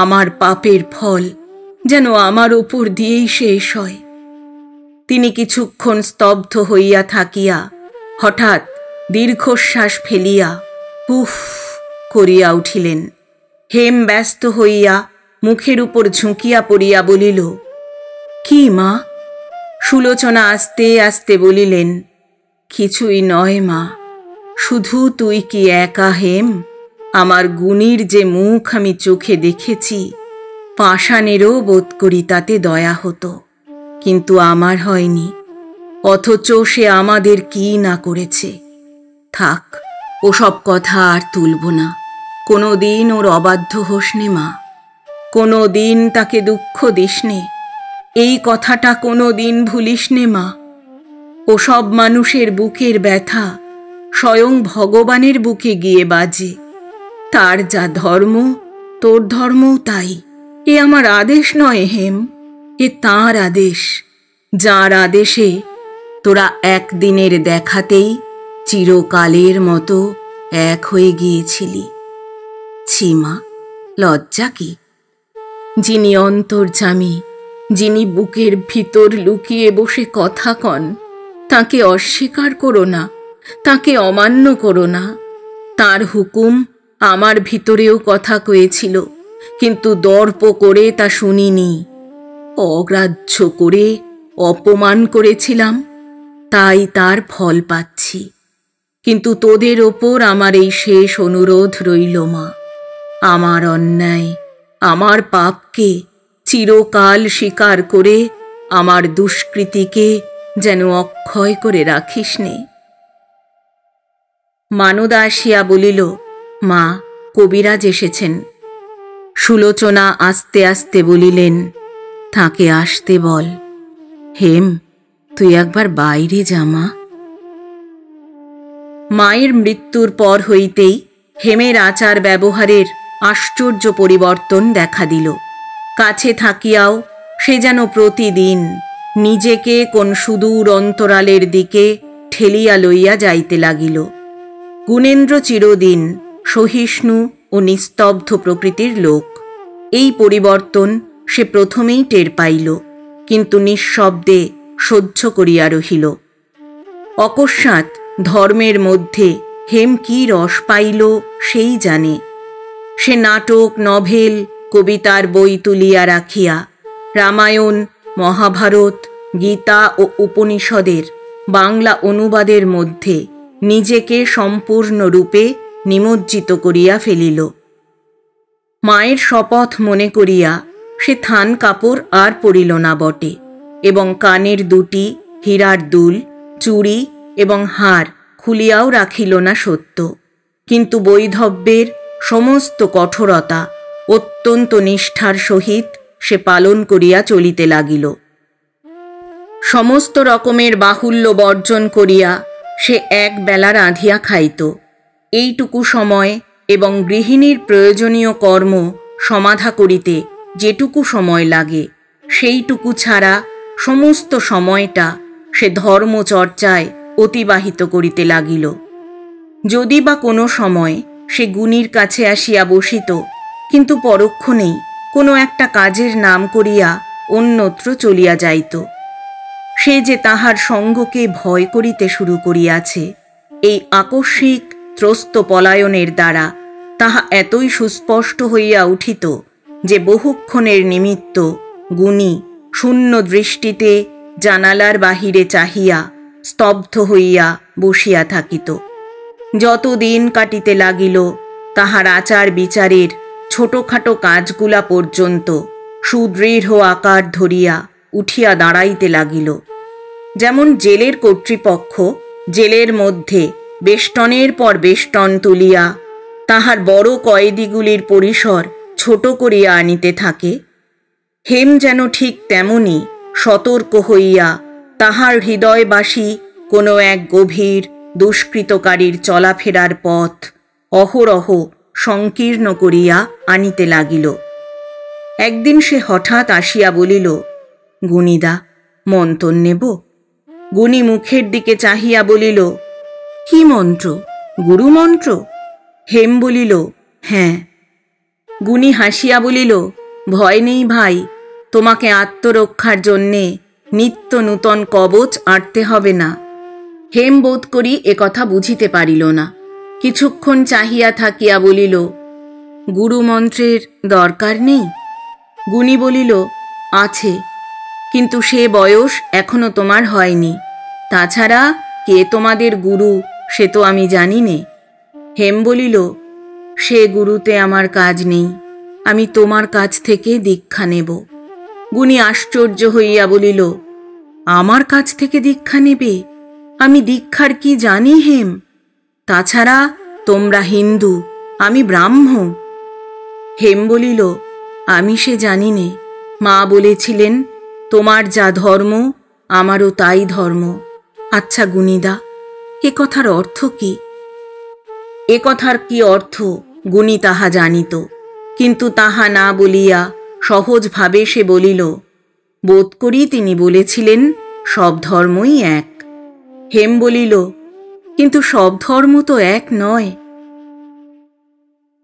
আমার পাপের ফল যেন আমার উপর দিয়েই শেষ হয়। তিনি কিছুক্ষণ স্তব্ধ হইয়া থাকিয়া হঠাৎ দীর্ঘশ্বাস ফেলিয়া উফ করিয়া উঠিলেন। হেম ব্যস্ত হইয়া মুখের উপর ঝুঁকিয়া পড়িয়া বলিল, কি মা? সুলোচনা আস্তে আস্তে বলিলেন, কিছুই নয় মা, শুধু তুই কি একা হেম? আমার গুণীর যে মুখ আমি চোখে দেখেছি, পাষাণেরও বোধ করি তাতে দয়া হতো, কিন্তু আমার হয়নি, অথচ সে আমাদের কি না করেছে। থাক, ওসব কথা আর তুলব না। কোনো দিন ওর অবাধ্য হোসনে মা, কোনো দিন তাকে দুঃখ দিসনে, এই কথাটা কোনো দিন ভুলিসনে মা। ওসব মানুষের বুকের ব্যথা স্বয়ং ভগবানের বুকে গিয়ে বাজে। তার যা ধর্ম তোর ধর্মও তাই। এ আমার আদেশ নয় হেম, এ তাঁর আদেশ, যার আদেশে তোরা একদিনের দেখাতেই চিরকালের মতো এক হয়ে গিয়েছিলি। ছিমা, লজ্জা কি? যিনি অন্তর্যামী, যিনি বুকের ভিতর লুকিয়ে বসে কথা কন, তাকে অস্বীকার করো না, তাকে অমান্য করো না। তার হুকুম আমার ভিতরেও কথা কয়েছিল, কিন্তু দর্প করে তা শুনিনি, অগ্রাহ্য করে অপমান করেছিলাম, তাই তার ফল পাচ্ছি। কিন্তু তোদের ওপর আমার এই শেষ অনুরোধ রইল মা, আমার অন্যায়, আমার পাপকে চিরকাল স্বীকার করে আমার দুষ্কৃতিকে যেন অক্ষয় করে রাখিস নে। মানদা আসিয়া বলিল, মা, কবিরাজ এসেছেন। সুলোচনা আস্তে আস্তে বলিলেন, তাকে আসতে বল। হেম, তুই একবার বাইরে যা মা। মায়ের মৃত্যুর পর হইতেই হেমের আচার ব্যবহারের আশ্চর্য পরিবর্তন দেখা দিল। কাছে থাকিয়াও সে যেন প্রতিদিন নিজেকে কোন সুদূর অন্তরালের দিকে ঠেলিয়া লইয়া যাইতে লাগিল। গুণেন্দ্র চিরদিন সহিষ্ণু ও নিস্তব্ধ প্রকৃতির লোক। এই পরিবর্তন সে প্রথমেই টের পাইল, কিন্তু নিঃশব্দে সহ্য করিয়া রহিল। অকস্মাৎ ধর্মের মধ্যে হেম কি রস পাইল সেই জানে। সে নাটক, নভেল, কবিতার বই তুলিয়া রাখিয়া রামায়ণ, মহাভারত, গীতা ও উপনিষদের বাংলা অনুবাদের মধ্যে নিজেকে সম্পূর্ণরূপে নিমজ্জিত করিয়া ফেলিল। মায়ের শপথ মনে করিয়া সে থান কাপড় আর পরিল না বটে, এবং কানের দুটি হীরার দুল, চুড়ি এবং হার খুলিয়াও রাখিল না সত্য, কিন্তু বৈধব্যের সমস্ত কঠোরতা অত্যন্ত নিষ্ঠার সহিত সে পালন করিয়া চলিতে লাগিল। সমস্ত রকমের বাহুল্য বর্জন করিয়া সে এক বেলা রাঁধিয়া খাইত। এইটুকু সময় এবং গৃহিণীর প্রয়োজনীয় কর্ম সমাধা করিতে যেটুকু সময় লাগে, সেইটুকু ছাড়া সমস্ত সময়টা সে ধর্মচর্চায় অতিবাহিত করিতে লাগিল। যদি বা কোনো সময় সে গুণীর কাছে আসিয়া বসিত, কিন্তু পরক্ষণেই কোনো একটা কাজের নাম করিয়া অন্যত্র চলিয়া যাইত। সে যে তাহার সঙ্গকে ভয় করিতে শুরু করিয়াছে, এই আকস্মিক ত্রস্ত পলায়নের দ্বারা তাহা এতই সুস্পষ্ট হইয়া উঠিত যে বহুক্ষণের নিমিত্ত গুণী শূন্য দৃষ্টিতে জানালার বাহিরে চাহিয়া স্তব্ধ হইয়া বসিয়া থাকিত। যত দিন কাটিতে লাগিল, তাহার আচার বিচারের ছোটখাটো কাজগুলা পর্যন্ত সুদৃঢ় আকার ধরিয়া উঠিয়া দাঁড়াইতে লাগিল। যেমন জেলের কর্তৃপক্ষ জেলের মধ্যে বেষ্টনের পর বেষ্টন তুলিয়া তাহার বড় কয়েদিগুলির পরিসর ছোট করিয়া আনিতে থাকে, হেম যেন ঠিক তেমনি সতর্ক হইয়া তাহার হৃদয়বাসী কোনো এক গভীর দুষ্কৃতকারীর চলাফেরার পথ অহরহ সংকীর্ণ করিয়া আনিতে লাগিল। একদিন সে হঠাৎ আসিয়া বলিল, গুণীদা, মন্ত্র নেব? গুণী মুখের দিকে চাহিয়া বলিল, কি মন্ত্র? গুরুমন্ত্র? হেম বলিল, হ্যাঁ। গুণী হাসিয়া বলিল, ভয় নেই ভাই, তোমাকে আত্মরক্ষার জন্যে নিত্য নূতন কবচ আঁটতে হবে না। হেম বোধ করি একথা বুঝিতে পারিল না। কিছুক্ষণ চাহিয়া থাকিয়া বলিল, গুরুমন্ত্রের দরকার নেই? গুণী বলিল, আছে, কিন্তু সে বয়স এখনো তোমার হয়নি। তাছাড়া কে তোমাদের গুরু সে তো আমি জানি নে। হেম বলিল, সে গুরুতে আমার কাজ নেই, আমি তোমার কাছ থেকে দীক্ষা নেব। গুণী আশ্চর্য হইয়া বলিল, আমার কাছ থেকে দীক্ষা নেবে? আমি দীক্ষার কি জানি হেম? তাছাড়া তোমরা হিন্দু, আমি ব্রাহ্ম। হেম বলিল, আমি সে জানি নে। মা বলেছিলেন, তোমার যা ধর্ম আমারও তাই ধর্ম। আচ্ছা গুণীদা, এ কথার অর্থ কি? এ কথার কি অর্থ গুণী তাহা জানিত, কিন্তু তাহা না বলিয়া সহজভাবে সে বলিল, বোধ করি তিনি বলেছিলেন সব ধর্মই এক। হেম বলিল, কিন্তু সব ধর্ম তো এক নয়।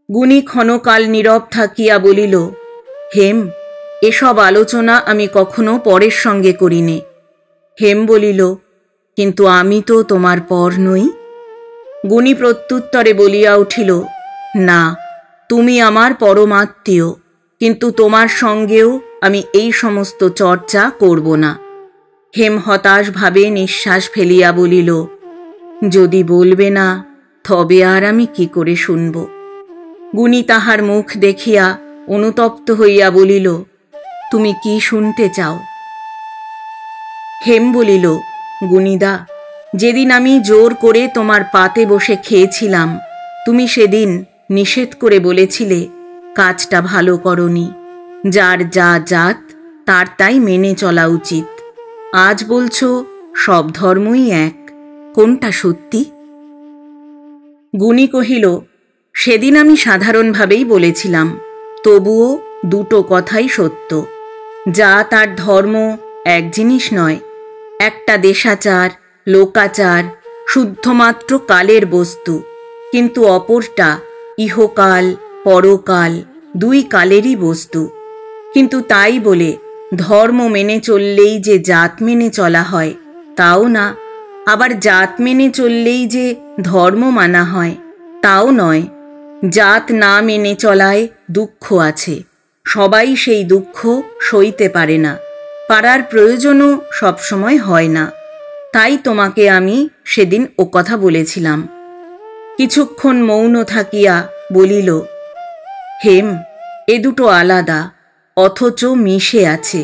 গুণী ক্ষণকাল নীরব থাকিয়া বলিল, হেম, এসব আলোচনা আমি কখনো পরের সঙ্গে করিনে। হেম বলিল, কিন্তু আমি তো তোমার পর নই। গুণী প্রত্যুত্তরে বলিয়া উঠিল, না, তুমি আমার পরমাত্মীয়, কিন্তু তোমার সঙ্গেও আমি এই সমস্ত চর্চা করব না। হেম হতাশভাবে নিঃশ্বাস ফেলিয়া বলিল, যদি বলবে না তবে আর আমি কি করে শুনব? গুণী তাহার মুখ দেখিয়া অনুতপ্ত হইয়া বলিল, তুমি কি শুনতে চাও? হেম বলিল, গুণীদা, যেদিন আমি জোর করে তোমার পাতে বসে খেয়েছিলাম, তুমি সেদিন নিষেধ করে বলেছিলে কাজটা ভালো করনি, যার যা জাত তার তাই মেনে চলা উচিত। আজ বলছো সব ধর্মই এক, কোনটা সত্যি? গুণী কহিল, সেদিন আমি সাধারণভাবেই বলেছিলাম, তবুও দুটো কথাই সত্য। জাত আর ধর্ম এক জিনিস নয়। একটা দেশাচার, লোকাচার, শুদ্ধমাত্র কালের বস্তু, কিন্তু অপরটা ইহকাল পরকাল, দুই কালেরই বস্তু। কিন্তু তাই বলে ধর্ম মেনে চললেই যে জাত মেনে চলা হয় তাও না, আবার জাত মেনে চললেই যে ধর্ম মানা হয় তাও নয়। জাত না মেনে চলায় দুঃখ আছে, সবাই সেই দুঃখ সইতে পারে না, পারার প্রয়োজনও সবসময় হয় না। তাই তোমাকে আমি সেদিন ও কথা বলেছিলাম। কিছুক্ষণ মৌন থাকিয়া বলিল, হেম, এ দুটো আলাদা, অথচ মিশে আছে।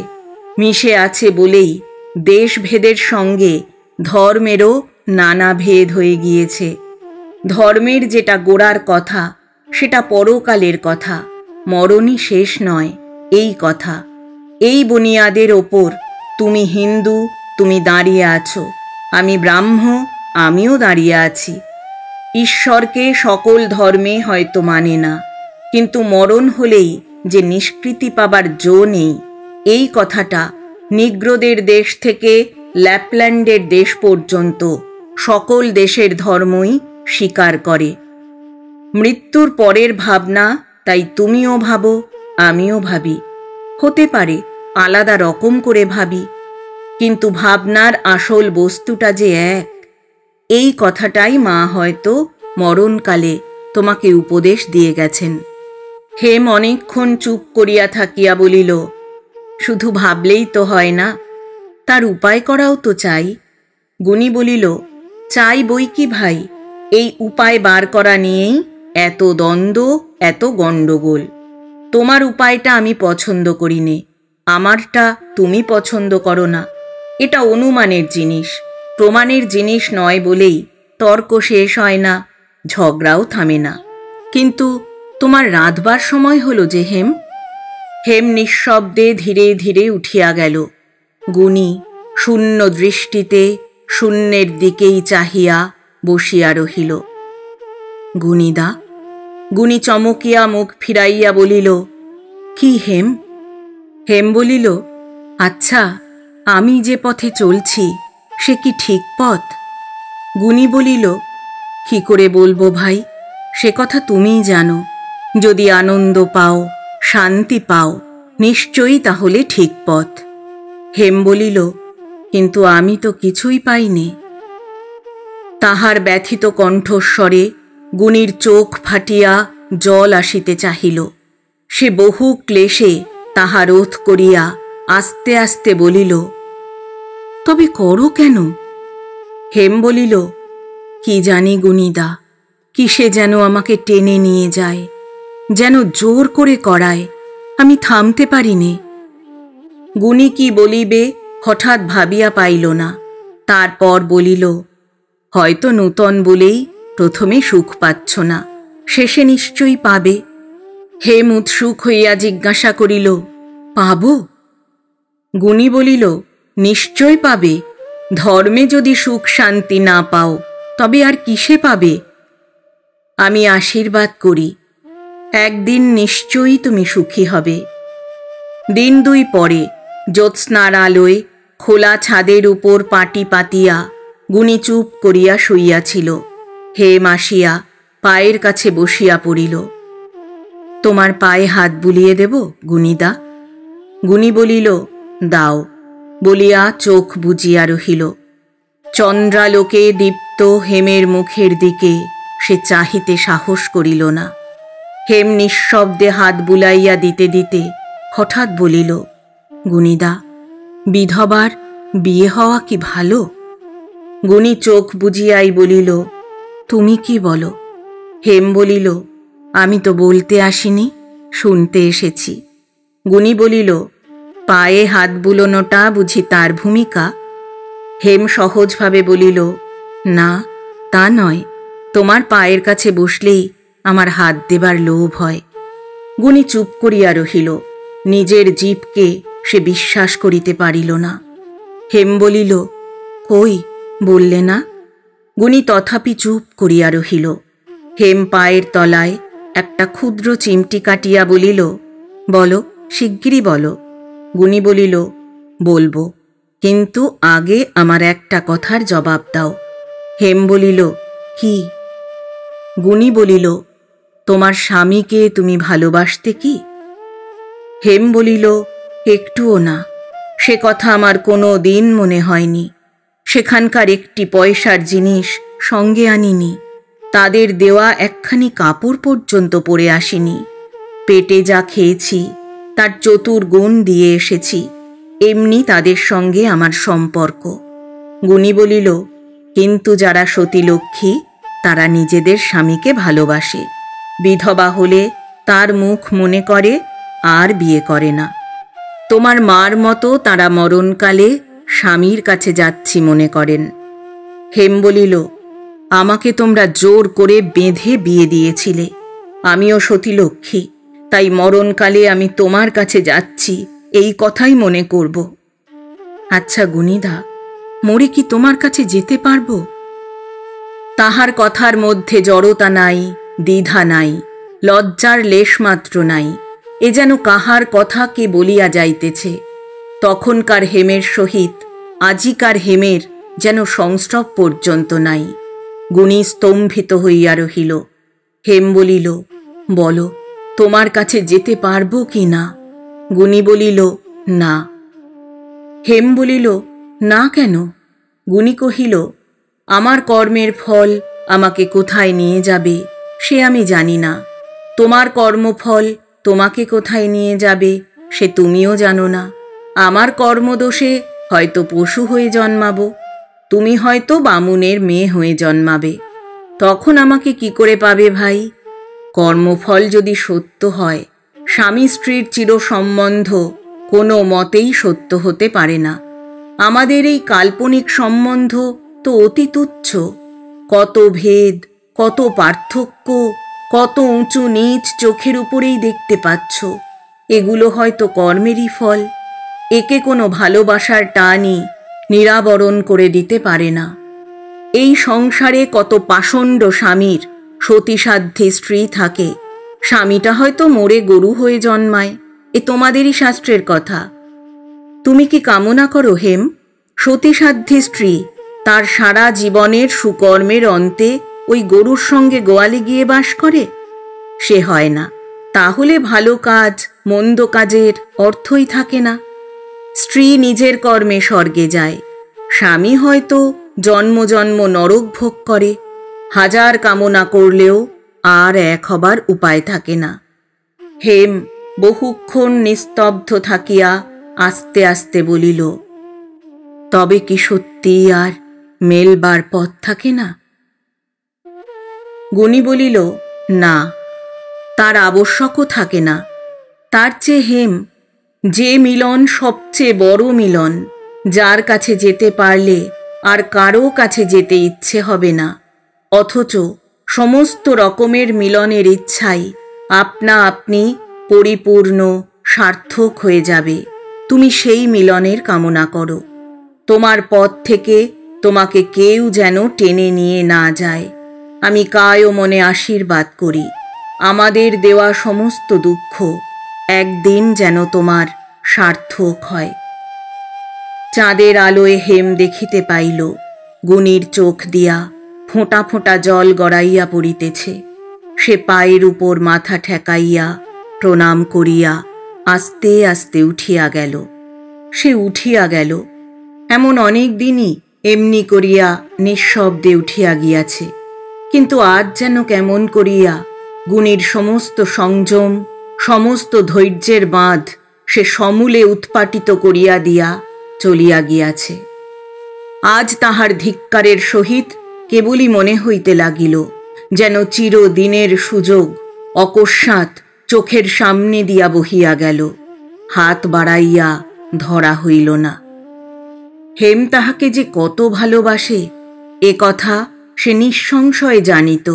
মিশে আছে বলেই দেশভেদের সঙ্গে ধর্মেরও নানা ভেদ হয়ে গিয়েছে। ধর্মের যেটা গোড়ার কথা সেটা পরকালের কথা, মরণই শেষ নয়, এই কথা। এই বুনিয়াদের ওপর তুমি হিন্দু, তুমি দাঁড়িয়ে আছো, আমি ব্রাহ্ম, আমিও দাঁড়িয়ে আছি। ঈশ্বরকে সকল ধর্মে হয়তো মানে না, কিন্তু মরণ হলেই যে নিষ্কৃতি পাবার জো নেই, এই কথাটা নিগ্রোদের দেশ থেকে ল্যাপল্যান্ডের দেশ পর্যন্ত সকল দেশের ধর্মই স্বীকার করে। মৃত্যুর পরের ভাবনা তাই তুমিও ভাবো, আমিও ভাবি, হতে পারে আলাদা রকম করে ভাবি, কিন্তু ভাবনার আসল বস্তুটা যে এক। এই কথাটাই মা হয়তো মরণকালে তোমাকে উপদেশ দিয়ে গেছেন। হেম অনেকক্ষণ চুপ করিয়া থাকিয়া বলিল, শুধু ভাবলেই তো হয় না, তার উপায় করাও তো চাই। গুণী বলিল, চাই বই কি ভাই, এই উপায় বার করা নিয়েই এত দ্বন্দ্ব, এত গণ্ডগোল। তোমার উপায়টা আমি পছন্দ করি নে, আমারটা তুমি পছন্দ করো না, এটা অনুমানের জিনিস, প্রমাণের জিনিস নয় বলেই তর্ক শেষ হয় না, ঝগড়াও থামে না। কিন্তু তোমার রাঁধবার সময় হলো যে হেম। হেম নিঃশব্দে ধীরে ধীরে উঠিয়া গেল। গুণী শূন্য দৃষ্টিতে শূন্যের দিকেই চাহিয়া বসিয়া রহিল। গুণীদা। গুণী চমকিয়া মুখ ফিরাইয়া বলিল, কি হেম? হেম বলিল, আচ্ছা, আমি যে পথে চলছি সে কি ঠিক পথ? গুণী বলিল, কি করে বলবো ভাই, সে কথা তুমিই জানো। যদি আনন্দ পাও, শান্তি পাও, নিশ্চয়ই তাহলে ঠিক পথ। হেম বলিল, কিন্তু আমি তো কিছুই পাইনি। তাহার ব্যথিত কণ্ঠস্বরে গুণীর চোখ ফাটিয়া জল আসিতে চাহিল। সে বহু ক্লেশে তাহা রোধ করিয়া আস্তে আস্তে বলিল, তবে করো কেন? হেম বলিল, কি জানি গুণীদা, কিসে যেন আমাকে টেনে নিয়ে যায়, যেন জোর করে করায়, আমি থামতে পারি নে। গুণী কি বলিবে হঠাৎ ভাবিয়া পাইল না। তারপর বলিল, হয়তো নূতন বলেই প্রথমে সুখ পাচ্ছ না, শেষে নিশ্চয়ই পাবে। হেম উৎসুক হইয়া জিজ্ঞাসা করিল, পাব? গুণী বলিল, নিশ্চয় পাবে। ধর্মে যদি সুখ শান্তি না পাও, তবে আর কিসে পাবে? আমি আশীর্বাদ করি, একদিন নিশ্চয়ই তুমি সুখী হবে। দিন দুই পরে জ্যোৎস্নার আলোয় খোলা ছাদের উপর পাটি পাতিয়া গুণী চুপ করিয়া শুইয়াছিল। হেম আসিয়া পায়ের কাছে বসিয়া পড়িল। তোমার পায়ে হাত বুলিয়ে দেব গুণীদা? গুণী বলিল, দাও, বলিয়া চোখ বুজিয়া রহিল। চন্দ্রালোকে দীপ্ত হেমের মুখের দিকে সে চাহিতে সাহস করিল না। হেম নিঃশব্দে হাত বুলাইয়া দিতে দিতে হঠাৎ বলিল, গুণীদা, বিধবার বিয়ে হওয়া কি ভালো? গুণী চোখ বুজিয়াই বলিল, তুমি কি বলো? হেম বলিল, আমি তো বলতে আসিনি, শুনতে এসেছি। গুণী বলিল, পায়ে হাত বুলোনোটা বুঝি তার ভূমিকা? হেম সহজভাবে বলিল, না, তা নয়, তোমার পায়ের কাছে বসলেই আমার হাত দেবার লোভ হয়। গুণী চুপ করিয়া রহিল। নিজের জিভকে সে বিশ্বাস করিতে পারিল না। হেম বলিল, কই, বললে না? গুণী তথাপি চুপ করিয়া রহিল। হেম পায়ের তলায় একটা ক্ষুদ্র চিমটি কাটিয়া বলিল, বলো, শিগগিরই বলো। গুণী বলিল, বলবো, কিন্তু আগে আমার একটা কথার জবাব দাও। হেম বলিল, কি? গুণী বলিল, তোমার স্বামীকে তুমি ভালোবাসতে কি? হেম বলিল, একটুও না, সে কথা আমার কোনো দিন মনে হয়নি। সেখানকার একটি পয়সার জিনিস সঙ্গে আনিনি, তাদের দেওয়া একখানি কাপড় পর্যন্ত পরে আসিনি। পেটে যা খেয়েছি তার চতুর্গুণ দিয়ে এসেছি, এমনি তাদের সঙ্গে আমার সম্পর্ক। গুণী বলিল, কিন্তু যারা সতীলক্ষ্মী তারা নিজেদের স্বামীকে ভালোবাসে, বিধবা হলে তার মুখ মনে করে আর বিয়ে করে না। তোমার মার মতো তারা মরণকালে স্বামীর কাছে যাচ্ছি মনে করেন। হেম বলিল, আমাকে তোমরা জোর করে বেঁধে বিয়ে দিয়েছিলে, আমিও সতীলক্ষ্মী, তাই মরণকালে আমি তোমার কাছে যাচ্ছি এই কথাই মনে করব। আচ্ছা গুণীদা, মরে কি তোমার কাছে যেতে পারবো? তাহার কথার মধ্যে জড়তা নাই, দ্বিধা নাই, লজ্জার লেশমাত্র নাই। এ যেন কাহার কথা কে বলিয়া যাইতেছে। তখনকার হেমের সহিত আজিকার হেমের যেন সংস্রব পর্যন্ত নাই। গুণী স্তম্ভিত হইয়া রহিল। হেম বলিল, বলো, তোমার কাছে যেতে পারবো কি না? গুণী বলিল, না। হেম বলিল, না কেন? গুণী কহিল, আমার কর্মের ফল আমাকে কোথায় নিয়ে যাবে সে আমি জানি না, তোমার কর্মফল তোমাকে কোথায় নিয়ে যাবে সে তুমিও জানো না। আমার কর্মদোষে হয়তো পশু হয়ে জন্মাবো, তুমি হয়তো বামুনের মেয়ে হয়ে জন্মাবে, তখন আমাকে কি করে পাবে ভাই? কর্মফল যদি সত্য হয়, স্বামী স্ত্রীর চির সম্বন্ধ কোনো মতেই সত্য হতে পারে না। আমাদের এই কাল্পনিক সম্বন্ধ তো অতি তুচ্ছ। কত ভেদ, কত পার্থক্য, কত উঁচু নীচ চোখের উপরেই দেখতে পাচ্ছ। এগুলো হয়তো কর্মেরই ফল। একে কোনো ভালোবাসার টানই নিরাবরণ করে দিতে পারে না। এই সংসারে কত পাষণ্ড স্বামীর সতীসাধ্যী স্ত্রী থাকে, স্বামীটা হয়তো মরে গরু হয়ে জন্মায়। এ তোমাদেরই শাস্ত্রের কথা। তুমি কি কামনা করো হেম, সতীসাধ্যী স্ত্রী তার সারা জীবনের সুকর্মের অন্তে ওই গরুর সঙ্গে গোয়ালে গিয়ে বাস করে? সে হয় না। তাহলে ভালো কাজ মন্দ কাজের অর্থই থাকে না। স্ত্রী নিজের কর্মে স্বর্গে যায়, স্বামী হয়তো জন্ম জন্ম নরক ভোগ করে। হাজার কামনা করলেও আর এক হবার উপায় থাকে না। হেম বহুক্ষণ নিস্তব্ধ থাকিয়া আস্তে আস্তে বলিল, তবে কি সত্যি আর মেলবার পথ থাকে না? গুণী বলিল, না, তার আবশ্যকও থাকে না। তার চেয়ে হেম, যে মিলন সবচেয়ে বড় মিলন, যার কাছে যেতে পারলে আর কারো কাছে যেতে ইচ্ছে হবে না, অথচ সমস্ত রকমের মিলনের ইচ্ছাই আপনা আপনি পরিপূর্ণ সার্থক হয়ে যাবে। তুমি সেই মিলনের কামনা করো। তোমার পথ থেকে তোমাকে কেউ যেন টেনে নিয়ে না যায়। আমি কায় মনে আশীর্বাদ করি, আমাদের দেওয়া সমস্ত দুঃখ একদিন যেন তোমার সার্থক হয়। চাঁদের আলোয় হেম দেখিতে পাইল গুণীর চোখ দিয়া ফোঁটা ফোঁটা জল গড়াইয়া পড়িতেছে। সে পায়ের উপর মাথা ঠেকাইয়া প্রণাম করিয়া আস্তে আস্তে উঠিয়া গেল। সে উঠিয়া গেল, এমন অনেক দিনই এমনি করিয়া নিঃশব্দে উঠিয়া গিয়াছে। কিন্তু আজ যেন কেমন করিয়া গুণীর সমস্ত সংযম, সমস্ত ধৈর্যের বাঁধ সে সমূলে উৎপাটিত করিয়া দিয়া চলিয়া গিয়াছে। আজ তাহার ধিক্কারের সহিত কেবলই মনে হইতে লাগিল যেন চিরদিনের সুযোগ অকস্মাৎ চোখের সামনে দিয়া বহিয়া গেল, হাত বাড়াইয়া ধরা হইল না। হেম তাহাকে যে কত ভালোবাসে এ কথা সে নিঃসংশয়ে জানিত।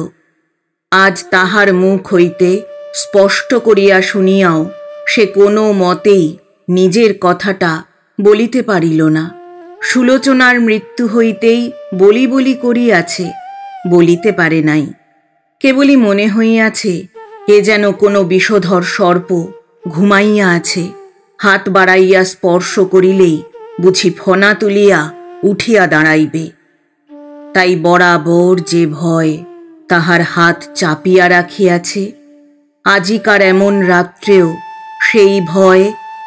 আজ তাহার মুখ হইতে স্পষ্ট করিয়া শুনিয়াও সে কোনো মতেই নিজের কথাটা বলিতে পারিল না। সুলোচনার মৃত্যু হইতেই বলি বলি করিয়াছে, বলিতে পারে নাই। কেবলই মনে হইয়াছে এ যেন কোনো বিষধর সর্প ঘুমাইয়া আছে, হাত বাড়াইয়া স্পর্শ করিলেই বুঝি ফনা তুলিয়া উঠিয়া দাঁড়াইবে। তাই বরাবর যে ভয় তাহার হাত চাপিয়া রাখিয়াছে, আজিকার এমন রাত্রেও সেই ভয়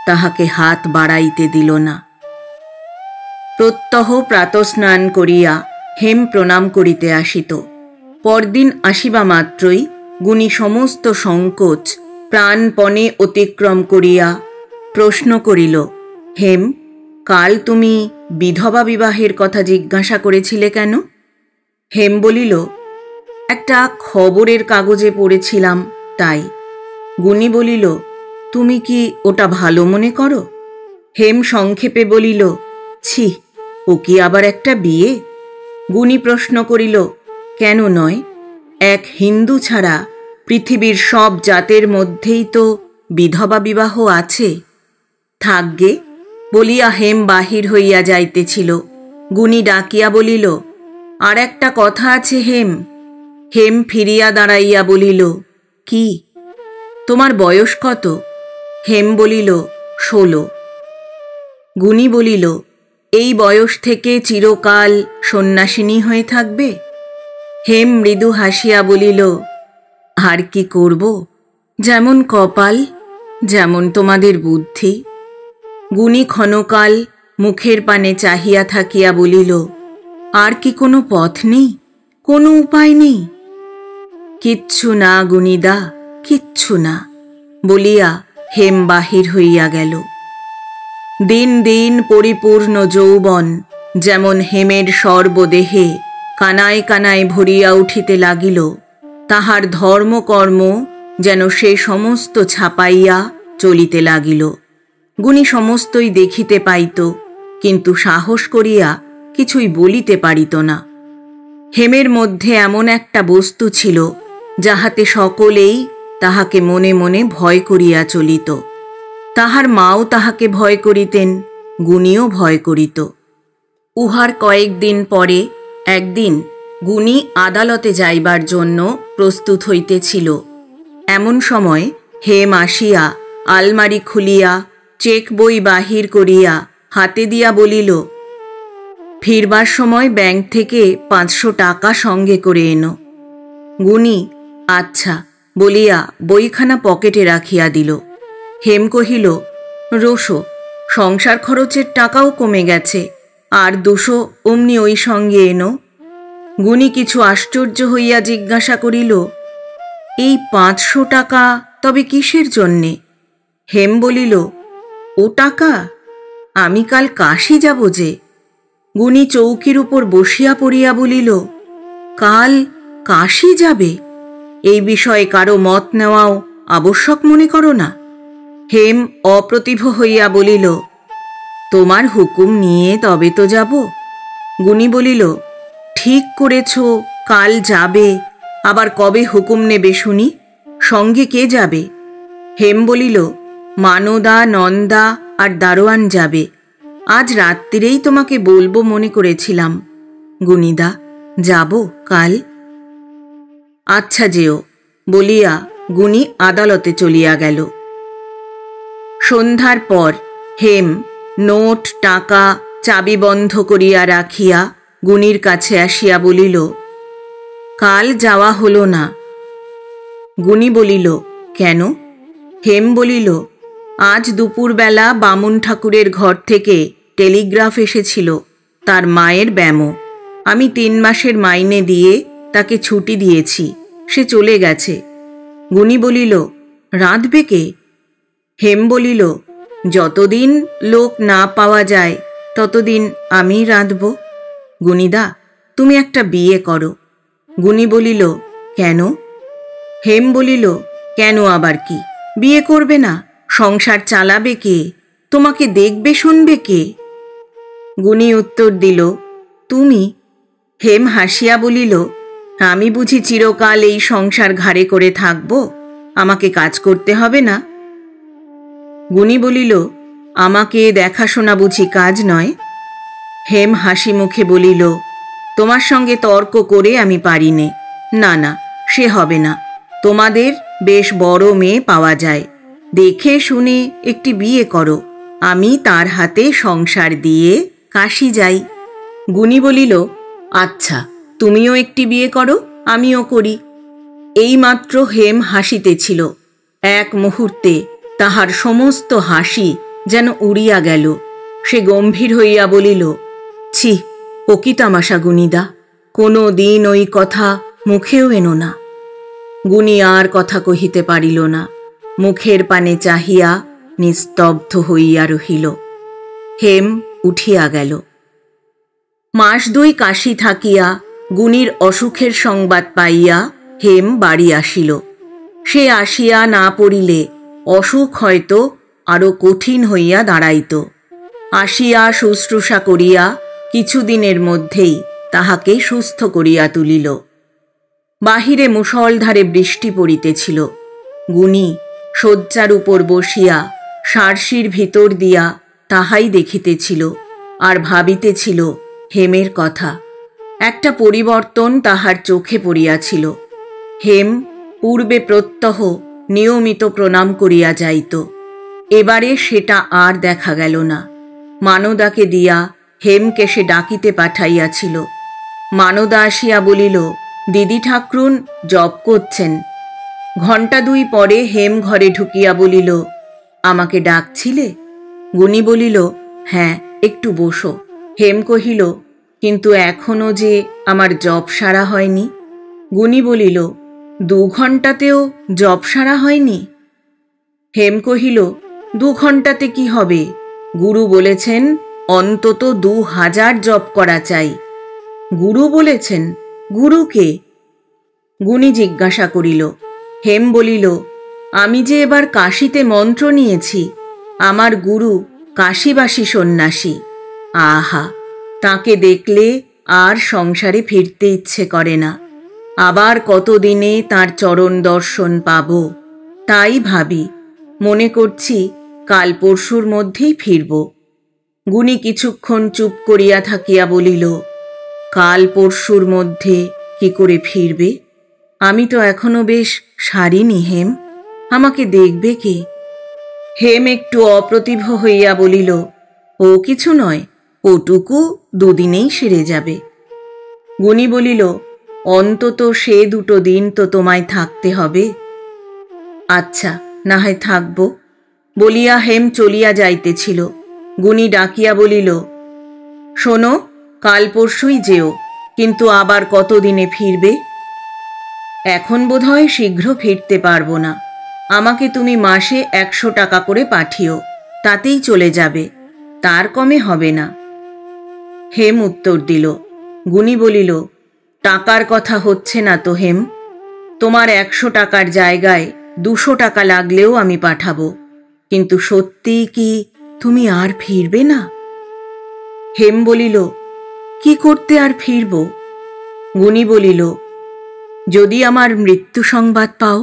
তাহাকে হাত বাড়াইতে দিল না। প্রত্যহ প্রাতঃস্নান করিয়া হেম প্রণাম করিতে আসিত। পরদিন আসিবা মাত্রই গুণী সমস্ত সংকোচ প্রাণপণে অতিক্রম করিয়া প্রশ্ন করিল, হেম, কাল তুমি বিধবা বিবাহের কথা জিজ্ঞাসা করেছিলে কেন? হেম বলিল, একটা খবরের কাগজে পড়েছিলাম তাই। গুণী বলিল, তুমি কি ওটা ভালো মনে করো? হেম সংক্ষেপে বলিল, ছি, ও কি আবার একটা বিয়ে? গুণী প্রশ্ন করিল, কেন নয়? এক হিন্দু ছাড়া পৃথিবীর সব জাতের মধ্যেই তো বিধবা বিবাহ আছে। থাকগে বলিয়া হেম বাহির হইয়া যাইতেছিল। গুণী ডাকিয়া বলিল, আর একটা কথা আছে হেম। হেম ফিরিয়া দাঁড়াইয়া বলিল, কি? তোমার বয়স কত? হেম বলিল, 16। গুণী বলিল, এই বয়স থেকে চিরকাল সন্ন্যাসিনী হয়ে থাকবে? হেম মৃদু হাসিয়া বলিল, আর কি করব, যেমন কপাল, যেমন তোমাদের বুদ্ধি। গুণী ক্ষণকাল মুখের পানে চাহিয়া থাকিয়া বলিল, আর কি কোনো পথ নেই, কোনো উপায় নেই? কিচ্ছু না গুণীদা, কিচ্ছু না, বলিয়া হেম বাহির হইয়া গেল। দিন দিন পরিপূর্ণ যৌবন যেমন হেমের সর্বদেহে কানায় কানায় ভরিয়া উঠিতে লাগিল, তাহার ধর্মকর্ম যেন সে সমস্ত ছাপাইয়া চলিতে লাগিল। গুণী সমস্তই দেখিতে পাইত, কিন্তু সাহস করিয়া কিছুই বলিতে পারিত না। হেমের মধ্যে এমন একটা বস্তু ছিল যাহাতে সকলেই তাহাকে মনে মনে ভয় করিয়া চলিত। তাহার মাও তাহাকে ভয় করিতেন, গুণীও ভয় করিত। উহার কয়েকদিন পরে একদিন গুণী আদালতে যাইবার জন্য প্রস্তুত হইতেছিল। এমন সময় হেম আসিয়া আলমারি খুলিয়া চেক বই বাহির করিয়া হাতে দিয়া বলিল, ফিরবার সময় ব্যাংক থেকে 500 টাকা সঙ্গে করে এনো। গুণী আচ্ছা বলিয়া বইখানা পকেটে রাখিয়া দিল। হেম কহিল, রোসো, সংসার খরচের টাকাও কমে গেছে, আর 200 অমনি ওই সঙ্গে এনো। গুণী কিছু আশ্চর্য হইয়া জিজ্ঞাসা করিল, এই 500 টাকা তবে কিসের জন্যে? হেম বলিল, ও টাকা? আমি কাল কাশী যাব যে। গুণী চৌকির উপর বসিয়া পড়িয়া বলিল, কাল কাশী যাবে? এই বিষয়ে কারো মত নেওয়াও আবশ্যক মনে করো না? হেম অপ্রতিভ হইয়া বলিল, তোমার হুকুম নিয়ে তবে তো যাব। গুণী বলিল, ঠিক করেছ কাল যাবে, আবার কবে হুকুম নেবে শুনি? সঙ্গে কে যাবে? হেম বলিল, মানদা, নন্দা আর দারোয়ান যাবে। আজ রাত্রিরেই তোমাকে বলবো মনে করেছিলাম। গুণীদা, যাব কাল? আচ্ছা যেও বলিয়া গুণী আদালতে চলিয়া গেল। সন্ধ্যার পর হেম নোট টাকা চাবি বন্ধ করিয়া রাখিয়া গুণীর কাছে আসিয়া বলিল, কাল যাওয়া হলো না। গুণী বলিল, কেন? হেম বলিল, আজ দুপুরবেলা বামুন ঠাকুরের ঘর থেকে টেলিগ্রাফ এসেছিল তার মায়ের ব্যামো। আমি 3 মাসের মাইনে দিয়ে তাকে ছুটি দিয়েছি, সে চলে গেছে। গুণী বলিল, রাঁধবে কে? হেম বলিল, যতদিন লোক না পাওয়া যায় ততদিন আমি রাঁধব। গুণীদা, তুমি একটা বিয়ে করো। গুণী বলিল, কেন? হেম বলিল, কেন আবার কি? বিয়ে করবে না? সংসার চালাবে কে? তোমাকে দেখবে শুনবে কে? গুণী উত্তর দিল, তুমি। হেম হাসিয়া বলিল, আমি বুঝি চিরকাল এই সংসার ঘাড়ে করে থাকব? আমাকে কাজ করতে হবে না? গুণী বলিল, আমাকে দেখাশোনা বুঝি কাজ নয়? হেম হাসি মুখে বলিল, তোমার সঙ্গে তর্ক করে আমি পারি নে। না না, সে হবে না। তোমাদের বেশ বড় মেয়ে পাওয়া যায়, দেখে শুনে একটি বিয়ে করো, আমি তার হাতে সংসার দিয়ে কাশী যাই। গুণী বলিল, আচ্ছা, তুমিও একটি বিয়ে করো, আমিও করি। এইমাত্র হেম হাসিতেছিল, এক মুহূর্তে তাহার সমস্ত হাসি যেন উড়িয়া গেল। সে গম্ভীর হইয়া বলিল, ছি, ও কি তামাশা গুণীদা, কোনো দিন ওই কথা মুখেও এনো না। গুণী আর কথা কহিতে পারিল না, মুখের পানে চাহিয়া নিস্তব্ধ হইয়া রহিল। হেম উঠিয়া গেল। মাস 2 কাশী থাকিয়া গুণীর অসুখের সংবাদ পাইয়া হেম বাড়ি আসিল। সে আসিয়া না পড়িলে অসুখ হয়তো আরো কঠিন হইয়া দাঁড়াইত। আসিয়া শুশ্রূষা করিয়া কিছুদিনের মধ্যেই তাহাকে সুস্থ করিয়া তুলিল। বাহিরে মুষলধারে বৃষ্টি পড়িতেছিল। গুণী শয্যার উপর বসিয়া সারসির ভিতর দিয়া তাহাই দেখিতেছিল আর ভাবিতেছিল হেমের কথা। একটা পরিবর্তন তাহার চোখে পড়িয়াছিল। হেম পূর্বে প্রত্যহ নিয়মিত প্রণাম করিয়া যাইত, এবারে সেটা আর দেখা গেল না। মানদাকে দিয়া হেমকে সে ডাকিতে পাঠাইয়াছিল। মানদা আসিয়া বলিল, দিদি ঠাকরুন জপ করছেন। 2 ঘণ্টা পরে হেম ঘরে ঢুকিয়া বলিল, আমাকে ডাকছিলে? গুণী বলিল, হ্যাঁ, একটু বসো। হেম কহিল, কিন্তু এখনো যে আমার জপ সারা হয়নি। গুণী বলিল, 2 ঘণ্টাতেও জপ সারা হয়নি? হেম কহিল, 2 ঘণ্টাতে কি হবে? গুরু বলেছেন অন্তত 2000 জপ করা চাই। গুরু বলেছেন? গুরুকে? গুণী জিজ্ঞাসা করিল। হেম বলিল, আমি যে এবার কাশীতে মন্ত্র নিয়েছি। আমার গুরু কাশীবাসী সন্ন্যাসী। আহা, তাকে দেখলে আর সংসারে ফিরতে ইচ্ছে করে না। আবার কতদিনে তার চরণ দর্শন পাব, তাই ভাবি। মনে করছি কাল পরশুর মধ্যেই ফিরব। গুণী কিছুক্ষণ চুপ করিয়া থাকিয়া বলিল, কাল পরশুর মধ্যে কি করে ফিরবে? আমি তো এখনো বেশ সারিনি হেম, আমাকে দেখবে কে? হেম একটু অপ্রতিভ হইয়া বলিল, ও কিছু নয়, ওটুকু দুদিনেই সেরে যাবে। গুণী বলিল, অন্তত সে 2 দিন তো তোমায় থাকতে হবে। আচ্ছা, না হয় থাকব বলিয়া হেম চলিয়া যাইতেছিল। গুণী ডাকিয়া বলিল, শোনো, কাল পরশুই যেও, কিন্তু আবার কতদিনে ফিরবে? এখন বোধহয় শীঘ্র ফিরতে পারবো না। আমাকে তুমি মাসে 100 টাকা করে পাঠিও, তাতেই চলে যাবে, তার কমে হবে না। হেম উত্তর দিল। গুণী বলিল, টাকার কথা হচ্ছে না তো হেম, তোমার 100 টাকার জায়গায় 200 টাকা লাগলেও আমি পাঠাবো, কিন্তু সত্যিই কি তুমি আর ফিরবে না? হেম বলিল, কি করতে আর ফিরব? গুণী বলিল, যদি আমার মৃত্যু সংবাদ পাও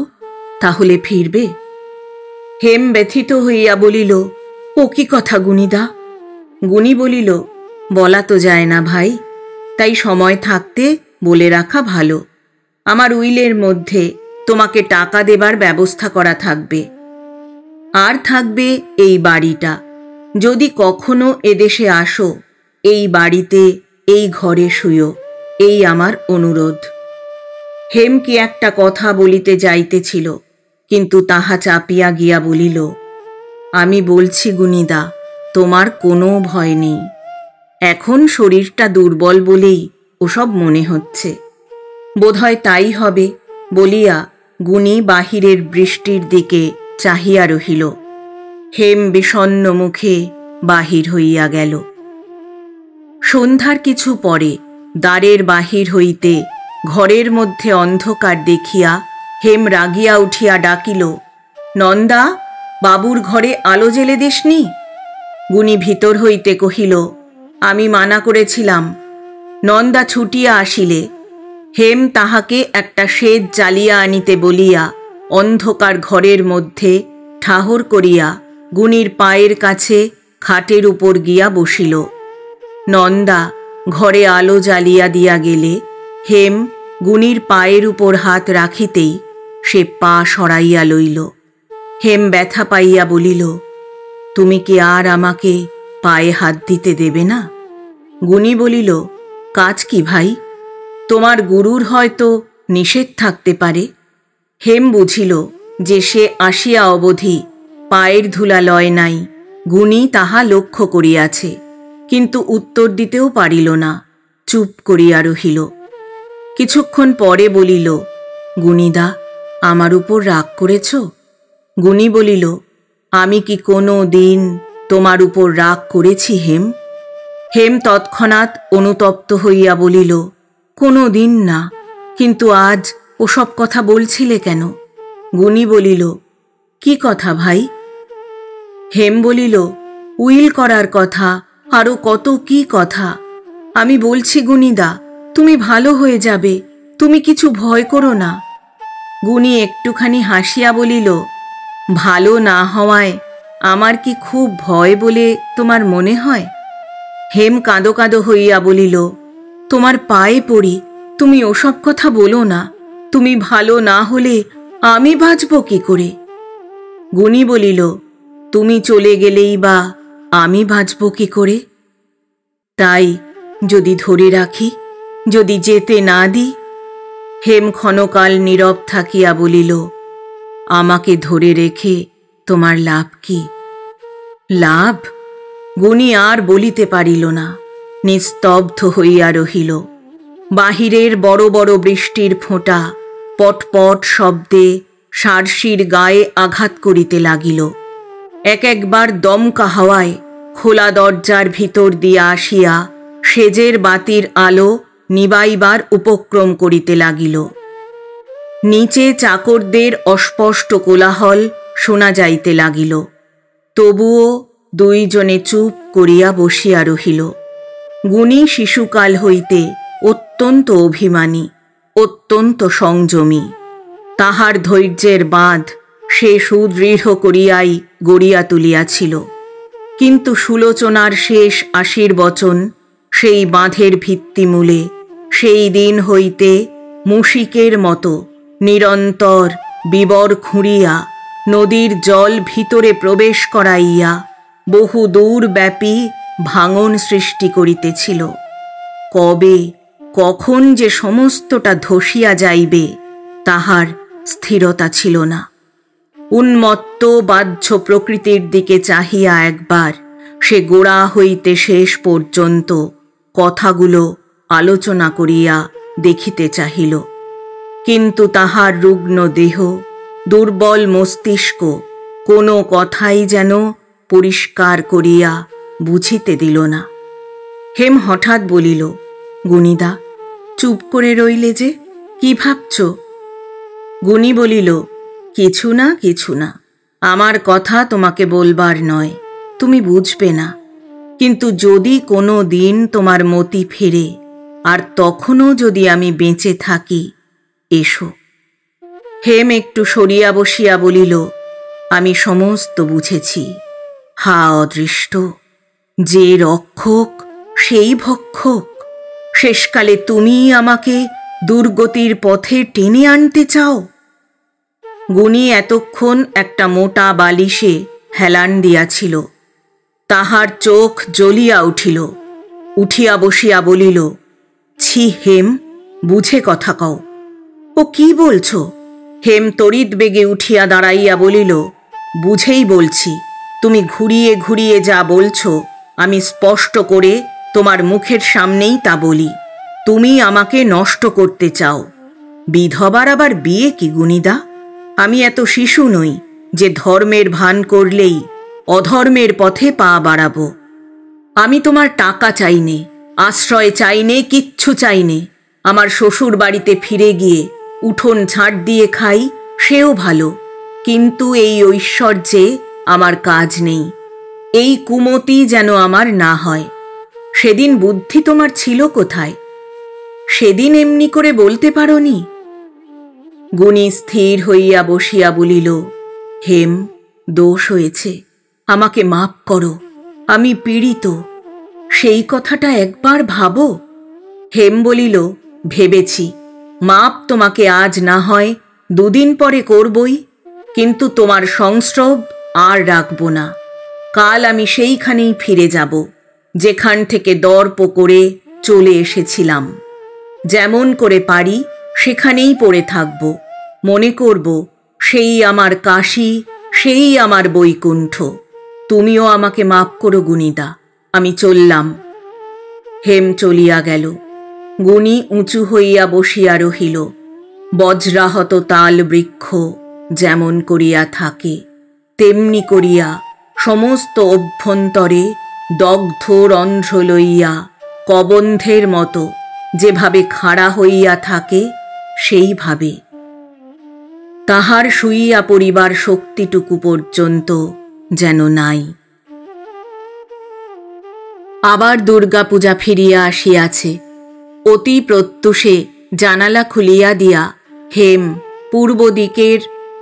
তাহলে ফিরবে। হেম ব্যথিত হইয়া বলিল, ও কি কথা গুণীদা? গুণী বলিল, বলা তো যায় না ভাই, তাই সময় থাকতে বলে রাখা ভালো। আমার উইলের মধ্যে তোমাকে টাকা দেবার ব্যবস্থা করা থাকবে, আর থাকবে এই বাড়িটা। যদি কখনো এদেশে আসো, এই বাড়িতে এই ঘরে শুয়ো, এই আমার অনুরোধ। হেম কি একটা কথা বলিতে যাইতেছিল, কিন্তু তাহা চাপিয়া গিয়া বলিল, আমি বলছি গুণীদা, তোমার কোনো ভয় নেই। এখন শরীরটা দুর্বল বলেই ওসব মনে হচ্ছে, বোধহয় তাই হবে বলিয়া গুণী বাহিরের বৃষ্টির দিকে চাহিয়া রহিল। হেম বিষণ্ণ মুখে বাহির হইয়া গেল। সন্ধ্যার কিছু পরে দ্বারের বাহির হইতে ঘরের মধ্যে অন্ধকার দেখিয়া হেম রাগিয়া উঠিয়া ডাকিল, নন্দা, বাবুর ঘরে আলো জেলে দিসনি? গুণী ভিতর হইতে কহিল, আমি মানা করেছিলাম। নন্দা ছুটিয়া আসিলে হেম তাহাকে একটা সেজ জ্বালিয়া আনিতে বলিয়া অন্ধকার ঘরের মধ্যে ঠাহর করিয়া গুণীর পায়ের কাছে খাটের উপর গিয়া বসিল। নন্দা ঘরে আলো জ্বালিয়া দিয়া গেলে হেম গুণীর পায়ের উপর হাত রাখিতেই সে পা সরাইয়া লইল। হেম ব্যথা পাইয়া বলিল, তুমি কি আর আমাকে পায়ে হাত দিতে দেবে না? গুণী বলিল, কাজ কি ভাই? তোমার গুরুর হয়তো নিষেধ থাকতে পারে। হেম বুঝিল যে সে আসিয়া অবধি পায়ের ধুলা লয় নাই, গুণী তাহা লক্ষ্য করিয়াছে, কিন্তু উত্তর দিতেও পারিল না, চুপ করিয়া রহিল। কিছুক্ষণ পরে বলিল, গুণীদা, আমার উপর রাগ করেছ? গুণী বলিল, আমি কি কোনো দিন তোমার উপর রাগ করেছি হেম? হেম তৎক্ষণাৎ অনুতপ্ত হইয়া বলিল, কোনো দিন না, কিন্তু আজ ওসব কথা বলছিলে কেন? গুণী বলিল, কি কথা ভাই? হেম বলিল, উইল করার কথা, আরো কত কি কথা। আমি বলছি গুণীদা, তুমি ভালো হয়ে যাবে, তুমি কিছু ভয় করো না। গুণী একটুখানি হাসিয়া বলিল, ভালো না হওয়ায় আমার কি খুব ভয় বলে তোমার মনে হয়? হেম কাঁদো কাঁদো হইয়া বলিল, তোমার পায়ে পড়ি, তুমি ওসব কথা বলো না। তুমি ভালো না হলে আমি বাঁচব কি করে? গুণী বলিল, তুমি চলে গেলেই বা আমি বাঁচব কি করে? তাই যদি ধরে রাখি, যদি যেতে না দিই? হেম ক্ষণকাল নীরব থাকিয়া বলিল, আমাকে ধরে রেখে তোমার লাভ কি? লাভ? গুণী আর বলিতে পারিল না, নিস্তব্ধ হইয়া রহিল। বাহিরের বড় বড় বৃষ্টির ফোঁটা পটপট শব্দে সারসির গায়ে আঘাত করিতে লাগিল। এক একবার দমকা হাওয়ায় খোলা দরজার ভিতর দিয়া আসিয়া সেজের বাতির আলো নিবাইবার উপক্রম করিতে লাগিল। নিচে চাকরদের অস্পষ্ট কোলাহল শোনা যাইতে লাগিল। তবুও দুইজনে চুপ করিয়া বসিয়া রহিল। গুণী শিশুকাল হইতে অত্যন্ত অভিমানী, অত্যন্ত সংযমী। তাহার ধৈর্যের বাঁধ সে সুদৃঢ় করিয়াই গড়িয়া তুলিয়াছিল। কিন্তু সুলোচনার শেষ আশীর্বচন সেই বাঁধের ভিত্তিমূলে সেই দিন হইতে মুশিকের মতো নিরন্তর বিবর খুঁড়িয়া নদীর জল ভিতরে প্রবেশ করাইয়া বহু দূরব্যাপী ভাঙন সৃষ্টি করিতেছিল। কবে কখন যে সমস্তটা ধসিয়া যাইবে তাহার স্থিরতা ছিল না। উন্মত্ত বাহ্য প্রকৃতির দিকে চাহিয়া একবার সে গোড়া হইতে শেষ পর্যন্ত কথাগুলো আলোচনা করিয়া দেখিতে চাহিল। কিন্তু তাহার রুগ্ন দেহ, দুর্বল মস্তিষ্ক কোনো কথাই যেন পরিষ্কার করিয়া বুঝিতে দিল না। হেম হঠাৎ বলিল, গুণীদা, চুপ করে রইলে যে, কি ভাবছ? গুণী বলিল, কিছু না, কিছু না। আমার কথা তোমাকে বলবার নয়, তুমি বুঝবে না। কিন্তু যদি কোনো দিন তোমার মতি ফেরে, আর তখনও যদি আমি বেঁচে থাকি, এসো। হেম একটু সরিয়া বসিয়া বলিল, আমি সমস্ত বুঝেছি। হা অদৃষ্ট! যে রক্ষক সেই ভক্ষক। শেষকালে তুমি আমাকে দুর্গতির পথে টেনে আনতে চাও। গুণী এতক্ষণ একটা মোটা বালিশে হেলান দিয়াছিল। তাহার চোখ জ্বলিয়া উঠিল। উঠিয়া বসিয়া বলিল, ছি হেম, বুঝে কথা কও। ও কি বলছ? হেম তড়িৎ বেগে উঠিয়া দাঁড়াইয়া বলিল, বুঝেই বলছি। তুমি ঘুরিয়ে ঘুরিয়ে যা বলছ আমি স্পষ্ট করে তোমার মুখের সামনেই তা বলি। তুমি আমাকে নষ্ট করতে চাও। বিধবার আবার বিয়ে কি গুণীদা? আমি এত শিশু নই যে ধর্মের ভান করলেই অধর্মের পথে পা বাড়াবো। আমি তোমার টাকা চাইনে, আশ্রয় চাইনে, কিচ্ছু চাইনে। আমার শ্বশুর বাড়িতে ফিরে গিয়ে উঠোন ঝাঁট দিয়ে খাই, সেও ভালো। কিন্তু এই ঐশ্বর্যে আমার কাজ নেই। এই কুমতি যেন আমার না হয়। সেদিন বুদ্ধি তোমার ছিল কোথায়? সেদিন এমনি করে বলতে পারোনি? গুণী স্থির হইয়া বসিয়া বলিল, হেম, দোষ হয়েছে, আমাকে মাপ করো। আমি পীড়িত। সেই কথাটা একবার ভাবো। হেম বলিল, ভেবেছি। মাপ তোমাকে আজ না হয় দুদিন পরে করবই, কিন্তু তোমার সংস্রব আর রাখব না। কাল আমি সেইখানেই ফিরে যাব যেখান থেকে দর্প করে চলে এসেছিলাম। যেমন করে পারি সেখানেই পড়ে থাকব। মনে করব সেই আমার কাশী, সেই আমার বৈকুণ্ঠ। তুমিও আমাকে মাপ করো গুণীদা, আমি চললাম। হেম চলিয়া গেল। গুণী উঁচু হইয়া বসিয়া রহিল। বজ্রাহত তাল বৃক্ষ যেমন করিয়া থাকে তেমনি করিয়া সমস্ত অভ্যন্তরে দগ্ধ রন্ধ্র লইয়া কবন্ধের মতো যেভাবে খাড়া হইয়া থাকে সেইভাবে। তাহার শুইয়া পড়িবার শক্তিটুকু পর্যন্ত যেন নাই। আবার দুর্গাপূজা ফিরিয়া আসিয়াছে। অতি প্রত্যুষে জানালা খুলিয়া দিয়া হেম পূর্ব দিকের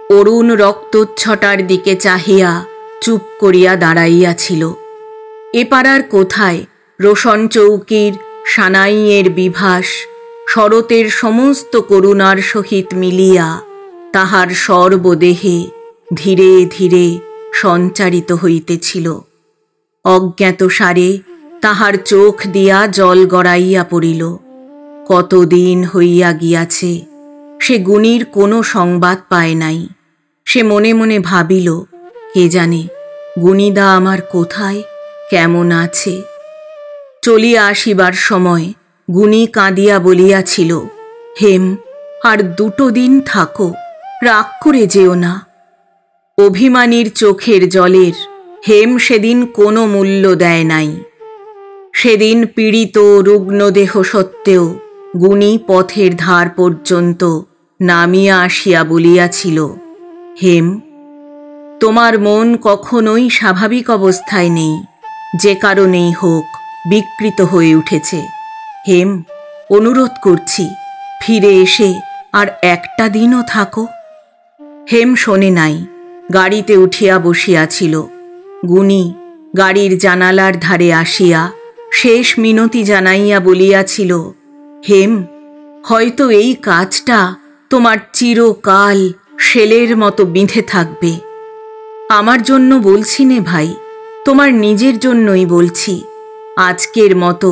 অরুণ রক্তচ্ছটার দিকে চাহিয়া চুপ করিয়া দাঁড়াইয়াছিল। এ পাড়ার কোথায় রোশন চৌকির সানাইয়ের বিভাস শরতের সমস্ত করুণার সহিত মিলিয়া তাহার সর্বদেহে ধীরে ধীরে সঞ্চারিত হইতেছিল। অজ্ঞাতসারে তাহার চোখ দিয়া জল গড়াইয়া পড়িল। কতদিন হইয়া গিয়াছে সে গুণীর কোনো সংবাদ পায় নাই। সে মনে মনে ভাবিল, কে জানে গুণীদা আমার কোথায়, কেমন আছে। চলিয়া আসিবার সময় গুণী কাঁদিয়া বলিয়াছিল, হেম, আর 2 দিন থাকো, রাগ করে যেও না। অভিমানীর চোখের জলের হেম সেদিন কোনো মূল্য দেয় নাই। সেদিন পীড়িত রুগ্নদেহ সত্ত্বেও গুণী পথের ধার পর্যন্ত নামিয়া আসিয়া বলিয়াছিল, হেম, তোমার মন কখনোই স্বাভাবিক অবস্থায় নেই, যে কারণেই হোক বিকৃত হয়ে উঠেছে। হেম, অনুরোধ করছি, ফিরে এসে আর একটা দিনও থাকো। হেম শোনে নাই, গাড়িতে উঠিয়া বসিয়াছিল। গুণী গাড়ির জানালার ধারে আসিয়া শেষ মিনতি জানাইয়া বলিয়াছিল, হেম, হয়তো এই কাজটা তোমার চিরকাল শেলের মতো বিঁধে থাকবে। আমার জন্য বলছি নে ভাই, তোমার নিজের জন্যই বলছি, আজকের মতো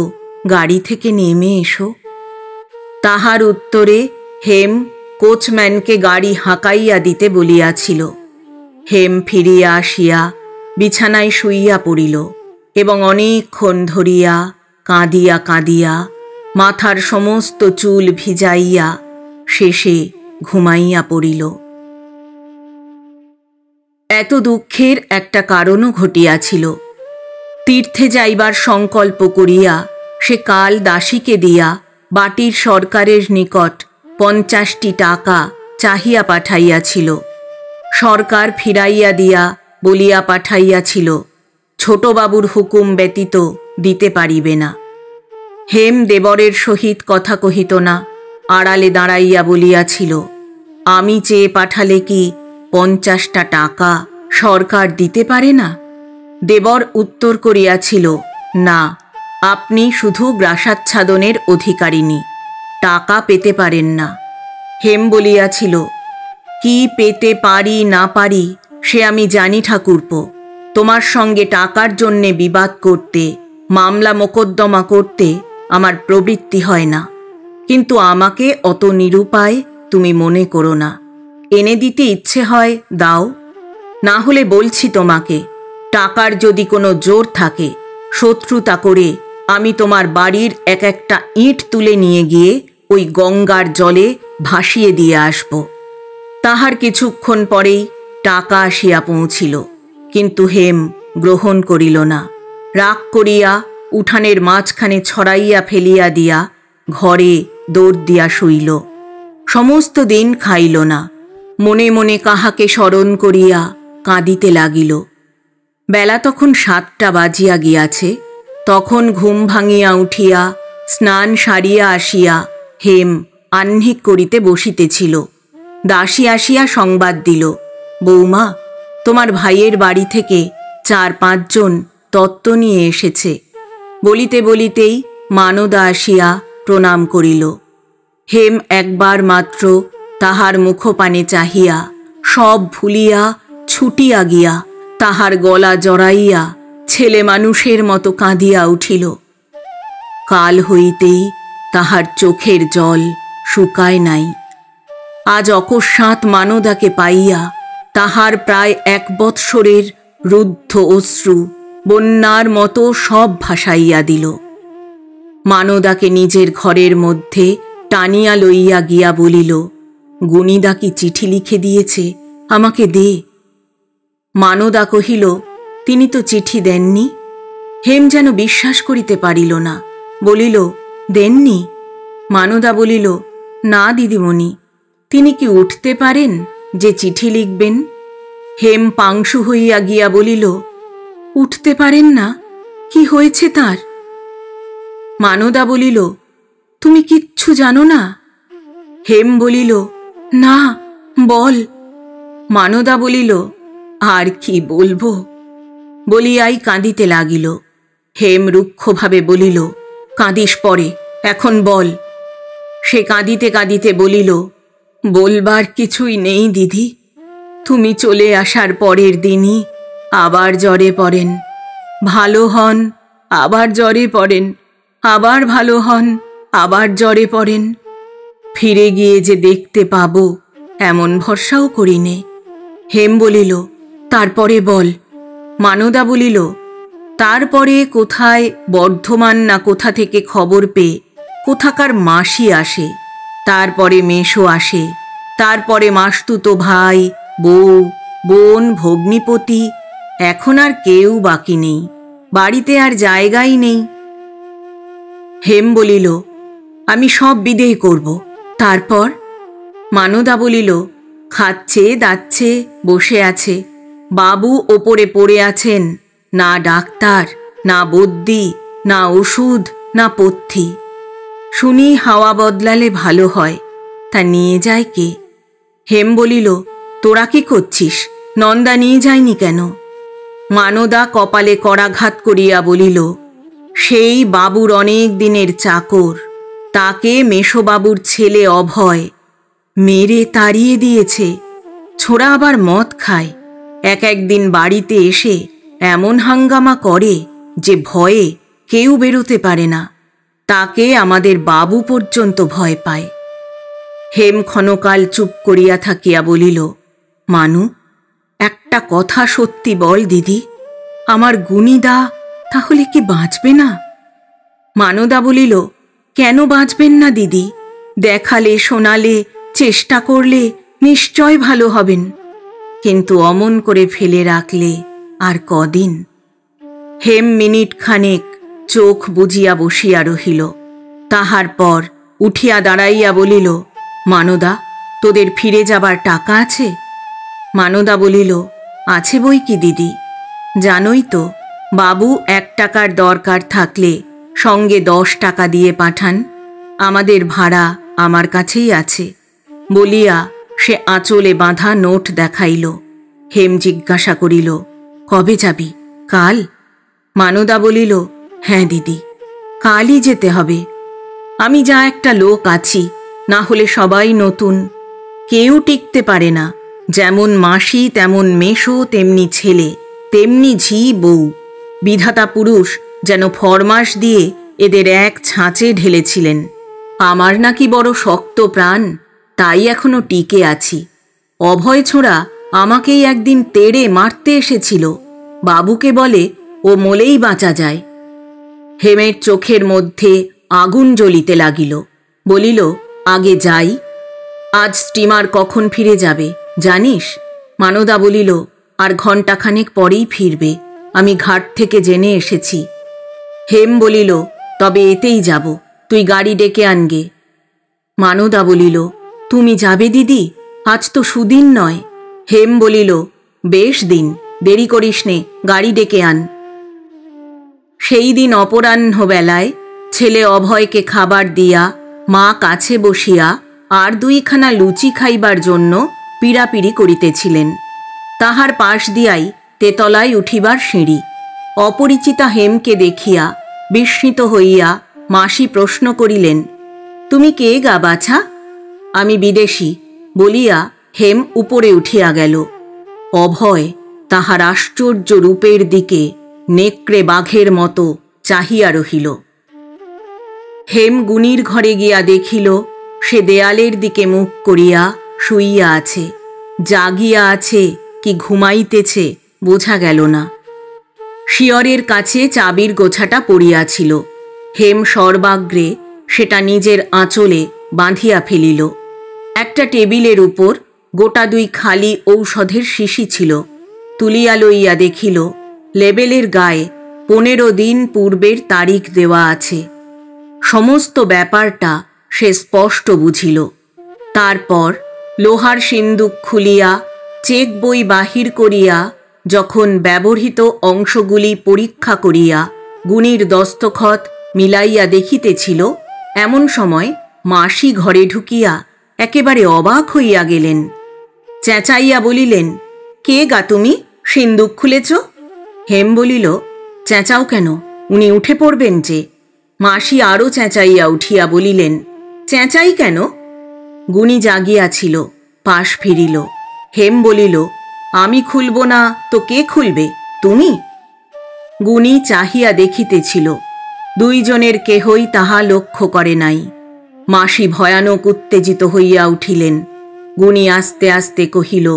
গাড়ি থেকে নেমে এসো। তাহার উত্তরে হেম কোচম্যানকে গাড়ি হাঁকাইয়া দিতে বলিয়াছিল। হেম ফিরিয়া আসিয়া বিছানায় শুইয়া পড়িল এবং অনেকক্ষণ ধরিয়া কাঁদিয়া কাঁদিয়া মাথার সমস্ত চুল ভিজাইয়া শেষে ঘুমাইয়া পড়িল। এত দুঃখের একটা কারণও ঘটিয়াছিল। তীর্থে যাইবার সংকল্প করিয়া সে কাল দাসীকে দিয়া বাটির সরকারের নিকট 50টি টাকা চাহিয়া পাঠাইয়াছিল। সরকার ফিরাইয়া দিয়া বলিয়া পাঠাইয়াছিল, ছোটবাবুর হুকুম ব্যতীত দিতে পারিবে না। হেম দেবরের সহিত কথা কহিত না, আড়ালে দাঁড়াইয়া বলিয়াছিল, আমি চেয়ে পাঠালে কি 50টা টাকা সরকার দিতে পারে না? দেবর উত্তর করিয়াছিল, না, আপনি শুধু গ্রাসাচ্ছাদনের অধিকারিণী, টাকা পেতে পারেন না। হেম বলিয়াছিল, কি পেতে পারি না পারি সে আমি জানি ঠাকুরপো, তোমার সঙ্গে টাকার জন্যে বিবাদ করতে, মামলা মোকদ্দমা করতে আমার প্রবৃত্তি হয় না। কিন্তু আমাকে অত নিরুপায় তুমি মনে করো না। এনে দিতে ইচ্ছে হয় দাও, না হলে বলছি তোমাকে, টাকার যদি কোনো জোর থাকে, শত্রুতা করে আমি তোমার বাড়ির এক একটা ইঁট তুলে নিয়ে গিয়ে ওই গঙ্গার জলে ভাসিয়ে দিয়ে আসব। তাহার কিছুক্ষণ পরেই টাকা আসিয়া পৌঁছিল, কিন্তু হেম গ্রহণ করিল না। রাগ করিয়া উঠানের মাঝখানে ছড়াইয়া ফেলিয়া দিয়া ঘরে দৌড় দিয়া শুইল। সমস্ত দিন খাইল না, মনে মনে কাহাকে স্মরণ করিয়া কাঁদিতে লাগিল। বেলা তখন 7টা বাজিয়া গিয়াছে। তখন ঘুম ভাঙিয়া উঠিয়া স্নান সারিয়া আসিয়া হেম আহ্নিক করিতে বসিতেছিল। দাসী আসিয়া সংবাদ দিল, বৌমা, তোমার ভাইয়ের বাড়ি থেকে 4-5 জন তত্ত্ব নিয়ে এসেছে। বলিতে বলিতেই মানদা আসিয়া প্রণাম করিল। হেম একবার মাত্র তাহার মুখপানে চাহিয়া সব ভুলিয়া ছুটিয়া গিয়া তাহার গলা জড়াইয়া ছেলে মানুষের মতো কাঁদিয়া উঠিল। কাল হইতেই তাহার চোখের জল শুকায় নাই। আজ অকস্মাৎ মানদাকে পাইয়া তাহার প্রায় 1 বৎসরের রুদ্ধ অশ্রু বন্যার মতো সব ভাসাইয়া দিল। মানদাকে নিজের ঘরের মধ্যে টানিয়া লইয়া গিয়া বলিল, গুণীদা কি চিঠি লিখে দিয়েছে, আমাকে দে। মানদা কহিল, তিনি তো চিঠি দেননি। হেম যেন বিশ্বাস করিতে পারিল না, বলিল, দেননি? মানদা বলিল, না দিদিমণি, তিনি কি উঠতে পারেন যে চিঠি লিখবেন? হেম পাংশু হইয়া গিয়া বলিল, উঠতে পারেন না? কি হয়েছে তার? মানদা বলিল, তুমি কিচ্ছু জানো না? হেম বলিল, না, বল। মানদা বলিল, আর কি বলবো, বলিয়াই কাঁদিতে লাগিল। হেম রুক্ষভাবে বলিল, কাঁদিস পরে, এখন বল। সে কাঁদিতে কাঁদিতে বলিল, বলবার কিছুই নেই দিদি। তুমি চলে আসার পরের দিনই আবার জ্বরে পড়েন, ভালো হন, আবার জ্বরে পড়েন, আবার ভালো হন, আবার জ্বরে পড়েন। ফিরে গিয়ে যে দেখতে পাবো এমন ভরসাও করিনে। হেম বলিল, তারপরে বল। মানদা বলিল, তারপরে কোথায় বর্ধমান না কোথা থেকে খবর পেয়ে কোথাকার মাসি আসে, তারপরে মেশো আসে, তারপরে মাসতুতো ভাই, বউ, বোন, ভগ্নিপতি, এখন আর কেউ বাকি নেই, বাড়িতে আর জায়গাই নেই। হেম বলিল, আমি সব বিদেয় করব। তারপর? মানদা বলিল, খাচ্ছে, দাচ্ছে, বসে আছে, বাবু ওপরে পড়ে আছেন, না ডাক্তার, না বদ্যি, না ওষুধ, না পথ্যি। শুনি হাওয়া বদলালে ভালো হয়, তা নিয়ে যায় কে? হেম বলিল, তোরা কি করছিস? নন্দা নিয়ে যায়নি কেন? মানদা কপালে করাঘাত করিয়া বলিল, সেই বাবুর অনেক দিনের চাকর, তাকে মেশোবাবুর ছেলে অভয় মেরে তাড়িয়ে দিয়েছে। ছোড়া আবার মদ খায়, এক একদিন বাড়িতে এসে এমন হাঙ্গামা করে যে ভয়ে কেউ বেরোতে পারে না। তাকে আমাদের বাবু পর্যন্ত ভয় পায়। হেম ক্ষণকাল চুপ করিয়া থাকিয়া বলিল, মানু, একটা কথা সত্যি বল দিদি, আমার গুণীদা তাহলে কি বাঁচবে না? মানদা বলিল, কেন বাঁচবেন না দিদি? দেখালে শোনালে চেষ্টা করলে নিশ্চয় ভালো হবেন, কিন্তু অমন করে ফেলে রাখলে আর কদিন? হেম মিনিট খানেক চোখ বুজিয়া বসিয়া রহিল। তাহার পর উঠিয়া দাঁড়াইয়া বলিল, মানদা, তোদের ফিরে যাবার টাকা আছে? মানদা বলিল, আছে বই কি দিদি, জানোই তো, বাবু 1 টাকার দরকার থাকলে সঙ্গে 10 টাকা দিয়ে পাঠান। আমাদের ভাড়া আমার কাছেই আছে বলিয়া সে আঁচলে বাঁধা নোট দেখাইল। হেম জিজ্ঞাসা করিল, কবে যাবি? কাল? মানদা বলিল, হ্যাঁ দিদি, কালই যেতে হবে। আমি যা একটা লোক আছি, না হলে সবাই নতুন, কেউ টিকতে পারে না। যেমন মাসি তেমন মেশো, তেমনি ছেলে, তেমনি ঝি বউ। বিধাতা পুরুষ যেন ফরমাস দিয়ে এদের এক ছাঁচে ঢেলেছিলেন। আমার নাকি বড় শক্ত প্রাণ, তাই এখনো টিকে আছি। অভয় ছোড়া আমাকেই একদিন তেড়ে মারতে এসেছিল, বাবুকে বলে ও মলেই বাঁচা যায়। হেমের চোখের মধ্যে আগুন জ্বলিতে লাগিল। বলিল, আগে যাই। আজ স্টিমার কখন ফিরে যাবে জানিস? মানদা বলিল, আর ঘণ্টাখানেক পরেই ফিরবে, আমি ঘাট থেকে জেনে এসেছি। হেম বলিল, তবে এতেই যাব, তুই গাড়ি ডেকে আনগে। মানদা বলিল, তুমি যাবে দিদি? আজ তো সুদিন নয়। হেম বলিল, বেশ দিন, দেরি করিস নে, গাড়ি ডেকে আন। সেই দিন অপরাহ্ন বেলায় ছেলে অভয়কে খাবার দিয়া মা কাছে বসিয়া আর 2খানা লুচি খাইবার জন্য পীড়াপিড়ি করিতেছিলেন। তাহার পাশ দিয়াই তেতলায় উঠিবার সিঁড়ি। অপরিচিতা হেমকে দেখিয়া বিস্মিত হইয়া মাসি প্রশ্ন করিলেন, তুমি কে গা বাছা? আমি বিদেশী বলিয়া হেম উপরে উঠিয়া গেল। অভয় তাহার আশ্চর্য রূপের দিকে নেকড়ে বাঘের মতো চাহিয়া রহিল। হেম গুনির ঘরে গিয়া দেখিল, সে দেয়ালের দিকে মুখ করিয়া শুইয়া আছে। জাগিয়া আছে কি ঘুমাইতেছে বোঝা গেল না। শিয়রের কাছে চাবির গোছাটা পড়িয়াছিল। হেম সর্বাগ্রে সেটা নিজের আঁচলে বাঁধিয়া ফেলিল। একটা টেবিলের উপর গোটা 2 খালি ঔষধের শিশি ছিল। তুলিয়া লইয়া দেখিল, লেবেলের গায়ে 15 দিন পূর্বের তারিখ দেওয়া আছে। সমস্ত ব্যাপারটা সে স্পষ্ট বুঝিল। তারপর লোহার সিন্দুক খুলিয়া চেক বই বাহির করিয়া যখন ব্যবহৃত অংশগুলি পরীক্ষা করিয়া গুণীর দস্তখত মিলাইয়া দেখিতেছিল, এমন সময় মাসি ঘরে ঢুকিয়া একেবারে অবাক হইয়া গেলেন। চেঁচাইয়া বলিলেন, কে গা তুমি, সিন্দুক খুলেছ? হেম বলিল, চেঁচাও কেন, উনি উঠে পড়বেন যে। মাসি আরও চেঁচাইয়া উঠিয়া বলিলেন, চেঁচাই কেন? গুণী জাগিয়াছিল, পাশ ফিরিল। হেম বলিল, আমি খুলব না তো কে খুলবে, তুমি? গুণী চাহিয়া দেখিতেছিল। 2 জনের কেহই তাহা লক্ষ্য করে নাই। মাসি ভয়ানক উত্তেজিত হইয়া উঠিলেন। গুণী আস্তে আস্তে কহিল,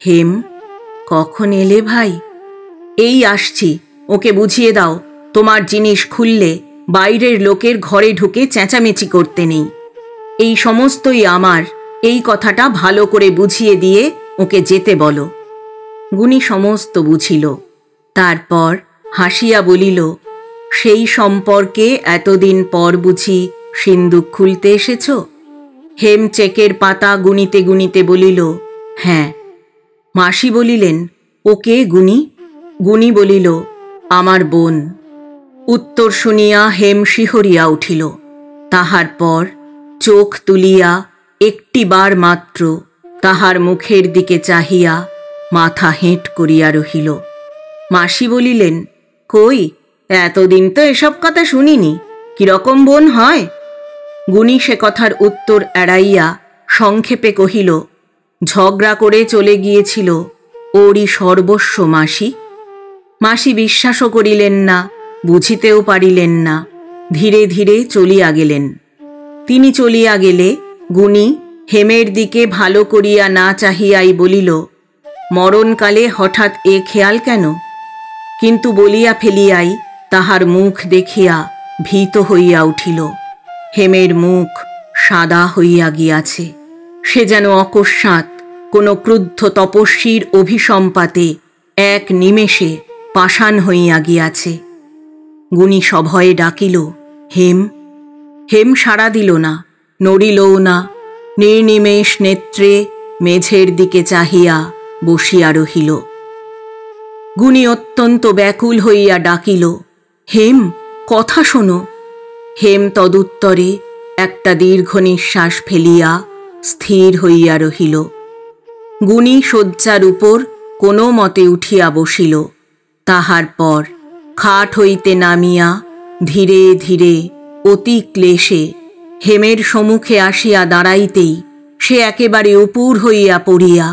হেম, কখন এলে ভাই? এই আসছি, ওকে বুঝিয়ে দাও, তোমার জিনিস খুললে বাইরের লোকের ঘরে ঢুকে চেঁচামেচি করতে নেই। এই সমস্তই আমার, এই কথাটা ভালো করে বুঝিয়ে দিয়ে ওকে যেতে বলো। গুণী সমস্ত বুঝিল। তারপর হাসিয়া বলিল, সেই সম্পর্কে এতদিন পর বুঝি সিন্দুক খুলতে এসেছ? হেম চেকের পাতা গুনিতে গুনিতে বলিল, হ্যাঁ। মাসি বলিলেন, ওকে গুনি? গুনি বলিল, আমার বোন। উত্তর শুনিয়া হেম শিহরিয়া উঠিল। তাহার পর চোখ তুলিয়া একটিবার মাত্র তাহার মুখের দিকে চাহিয়া মাথা হেঁট করিয়া রহিল। মাসি বলিলেন, কই, এতদিন তো এসব কথা শুনিনি, কিরকম বোন হয়? গুনি সে কথার উত্তর এড়াইয়া সংক্ষেপে কহিল, ঝগড়া করে চলে গিয়েছিল ওরই সর্বস্ব মাসি। মাসি বিশ্বাসও করিলেন না, বুঝিতেও পারিলেন না, ধীরে ধীরে চলিয়া গেলেন। তিনি চলিয়া গেলে গুনি হেমের দিকে ভালো করিয়া না চাহিয়াই বলিল, মরণকালে হঠাৎ এ খেয়াল কেন? কিন্তু বলিয়া ফেলিয়াই তাহার মুখ দেখিয়া ভীত হইয়া উঠিল। হেমের মুখ সাদা হইয়া গিয়াছে। সে যেন অকস্মাৎ কোনো ক্রুদ্ধ তপস্বীর অভিসম্পাতে এক নিমেষে পাষাণ হইয়া গিয়াছে। গুনি সভয়ে ডাকিল, হেম। হেম সাড়া দিল না, নড়িলও না, নির্নিমেষ নেত্রে মেঝের দিকে চাহিয়া বসিয়া রহিল। গুনি অত্যন্ত ব্যাকুল হইয়া ডাকিল, হেম, কথা শোনো। হেম তদুত্তরে একটা দীর্ঘ নিঃশ্বাস ফেলিয়া স্থির হইয়া রহিল। গুনি শয্যার উপর কোনো মতে উঠিয়া বসিল। তাহার পর খাট হইতে নামিয়া ধীরে ধীরে অতি ক্লেশে হেমের সম্মুখে আসিয়া দাঁড়াইতেই সে একেবারে উপুর হইয়া পড়িয়া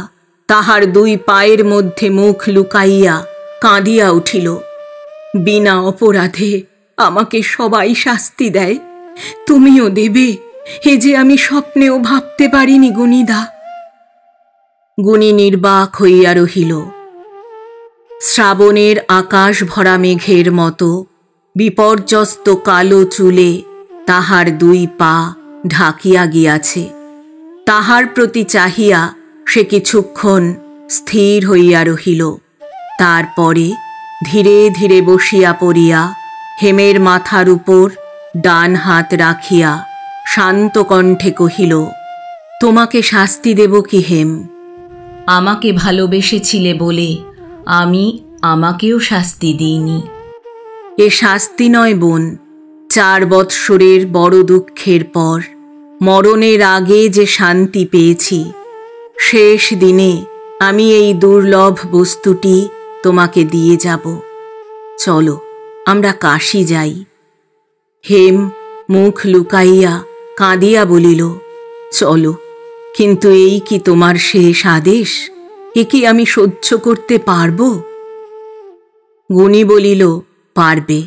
তাহার দুই পায়ের মধ্যে মুখ লুকাইয়া কাঁদিয়া উঠিল। বিনা অপরাধে আমাকে সবাই শাস্তি দেয়, তুমিও দেবে, এ যে আমি স্বপ্নেও ভাবতে পারিনি গুনিদা। গুনি নির্বাক হইয়া রহিল। শ্রাবণের আকাশ ভরা মেঘের মতো বিপর্যস্ত কালো চুলে তাহার দুই পা ঢাকিয়া গিয়াছে। তাহার প্রতি চাহিয়া সে কিছুক্ষণ স্থির হইয়া রহিল। তারপরে ধীরে ধীরে বসিয়া পড়িয়া হেমের মাথার উপর ডান হাত রাখিয়া শান্ত কণ্ঠে কহিল, তোমাকে শাস্তি দেব কি হেম? আমাকে ভালোবেসেছিলে বলে আমি আমাকেও শাস্তি দিইনি। এ শাস্তি নয় বোন, 4 বৎসরের বড় দুঃখের পর মরণের আগে যে শান্তি পেয়েছি, শেষ দিনে আমি এই দুর্লভ বস্তুটি তোমাকে দিয়ে যাব। চলো আমরা কাশী যাই। হেম মুখ লুকাইয়া কাঁদিয়া বলিল, চলো, কিন্তু এই কি তোমার শেষ আদেশ? এ কি আমি সহ্য করতে পারব? গুনি বলিল, পারবে,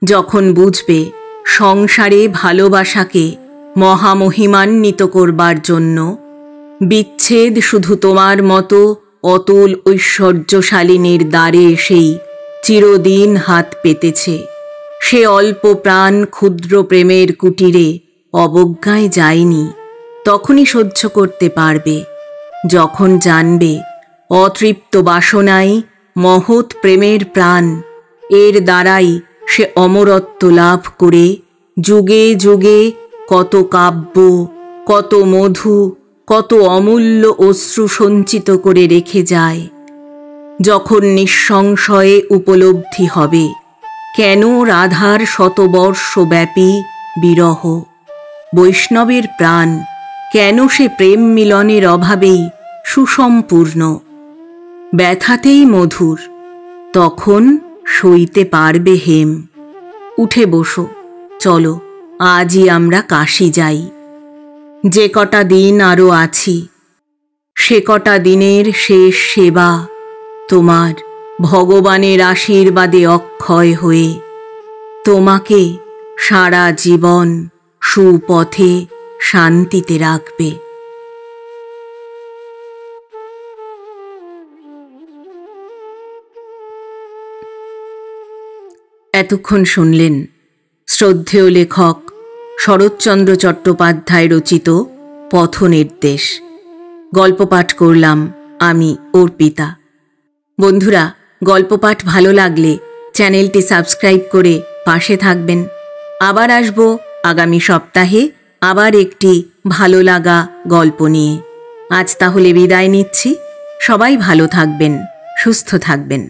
যখন বুঝবে সংসারে ভালোবাসাকে মহামহিমান্বিত করবার জন্য বিচ্ছেদ শুধু তোমার মতো অতুল ঐশ্বর্যশালিনীর দ্বারে এসেই চিরদিন হাত পেতেছে। সে অল্প প্রাণ ক্ষুদ্র প্রেমের কুটিরে অবজ্ঞায় যায়নি। তখনই সহ্য করতে পারবে, যখন জানবে অতৃপ্ত বাসনাই মহৎ প্রেমের প্রাণ। এর দ্বারাই সে অমরত্ব লাভ করে যুগে যুগে কত কাব্য, কত মধু, কত অমূল্য অশ্রু সঞ্চিত করে রেখে যায়। যখন নিঃসংশয়ে উপলব্ধি হবে কেন রাধার শতবর্ষব্যাপী বিরহ, বৈষ্ণবের প্রাণ কেন সে প্রেম মিলনের অভাবেই সুসম্পূর্ণ, ব্যথাতেই মধুর, তখন সইতে পারবে হেম। উঠে বসো, চলো আজই আমরা কাশী যাই। যে কটা দিন আরও আছি, সে কটা দিনের শেষ সেবা তোমার ভগবানের আশীর্বাদে অক্ষয় হয়ে তোমাকে সারা জীবন সুপথে শান্তিতে রাখবে। এতক্ষণ শুনলেন শ্রদ্ধেয় লেখক শরৎচন্দ্র চট্টোপাধ্যায় রচিত পথনির্দেশ। গল্প পাঠ করলাম আমি অর্পিতা। বন্ধুরা, গল্প পাঠ ভালো লাগলে চ্যানেলটি সাবস্ক্রাইব করে পাশে থাকবেন। আবার আসব আগামী সপ্তাহে আবার একটি ভালো লাগা গল্প নিয়ে। আজ তাহলে বিদায় নিচ্ছি। সবাই ভালো থাকবেন, সুস্থ থাকবেন।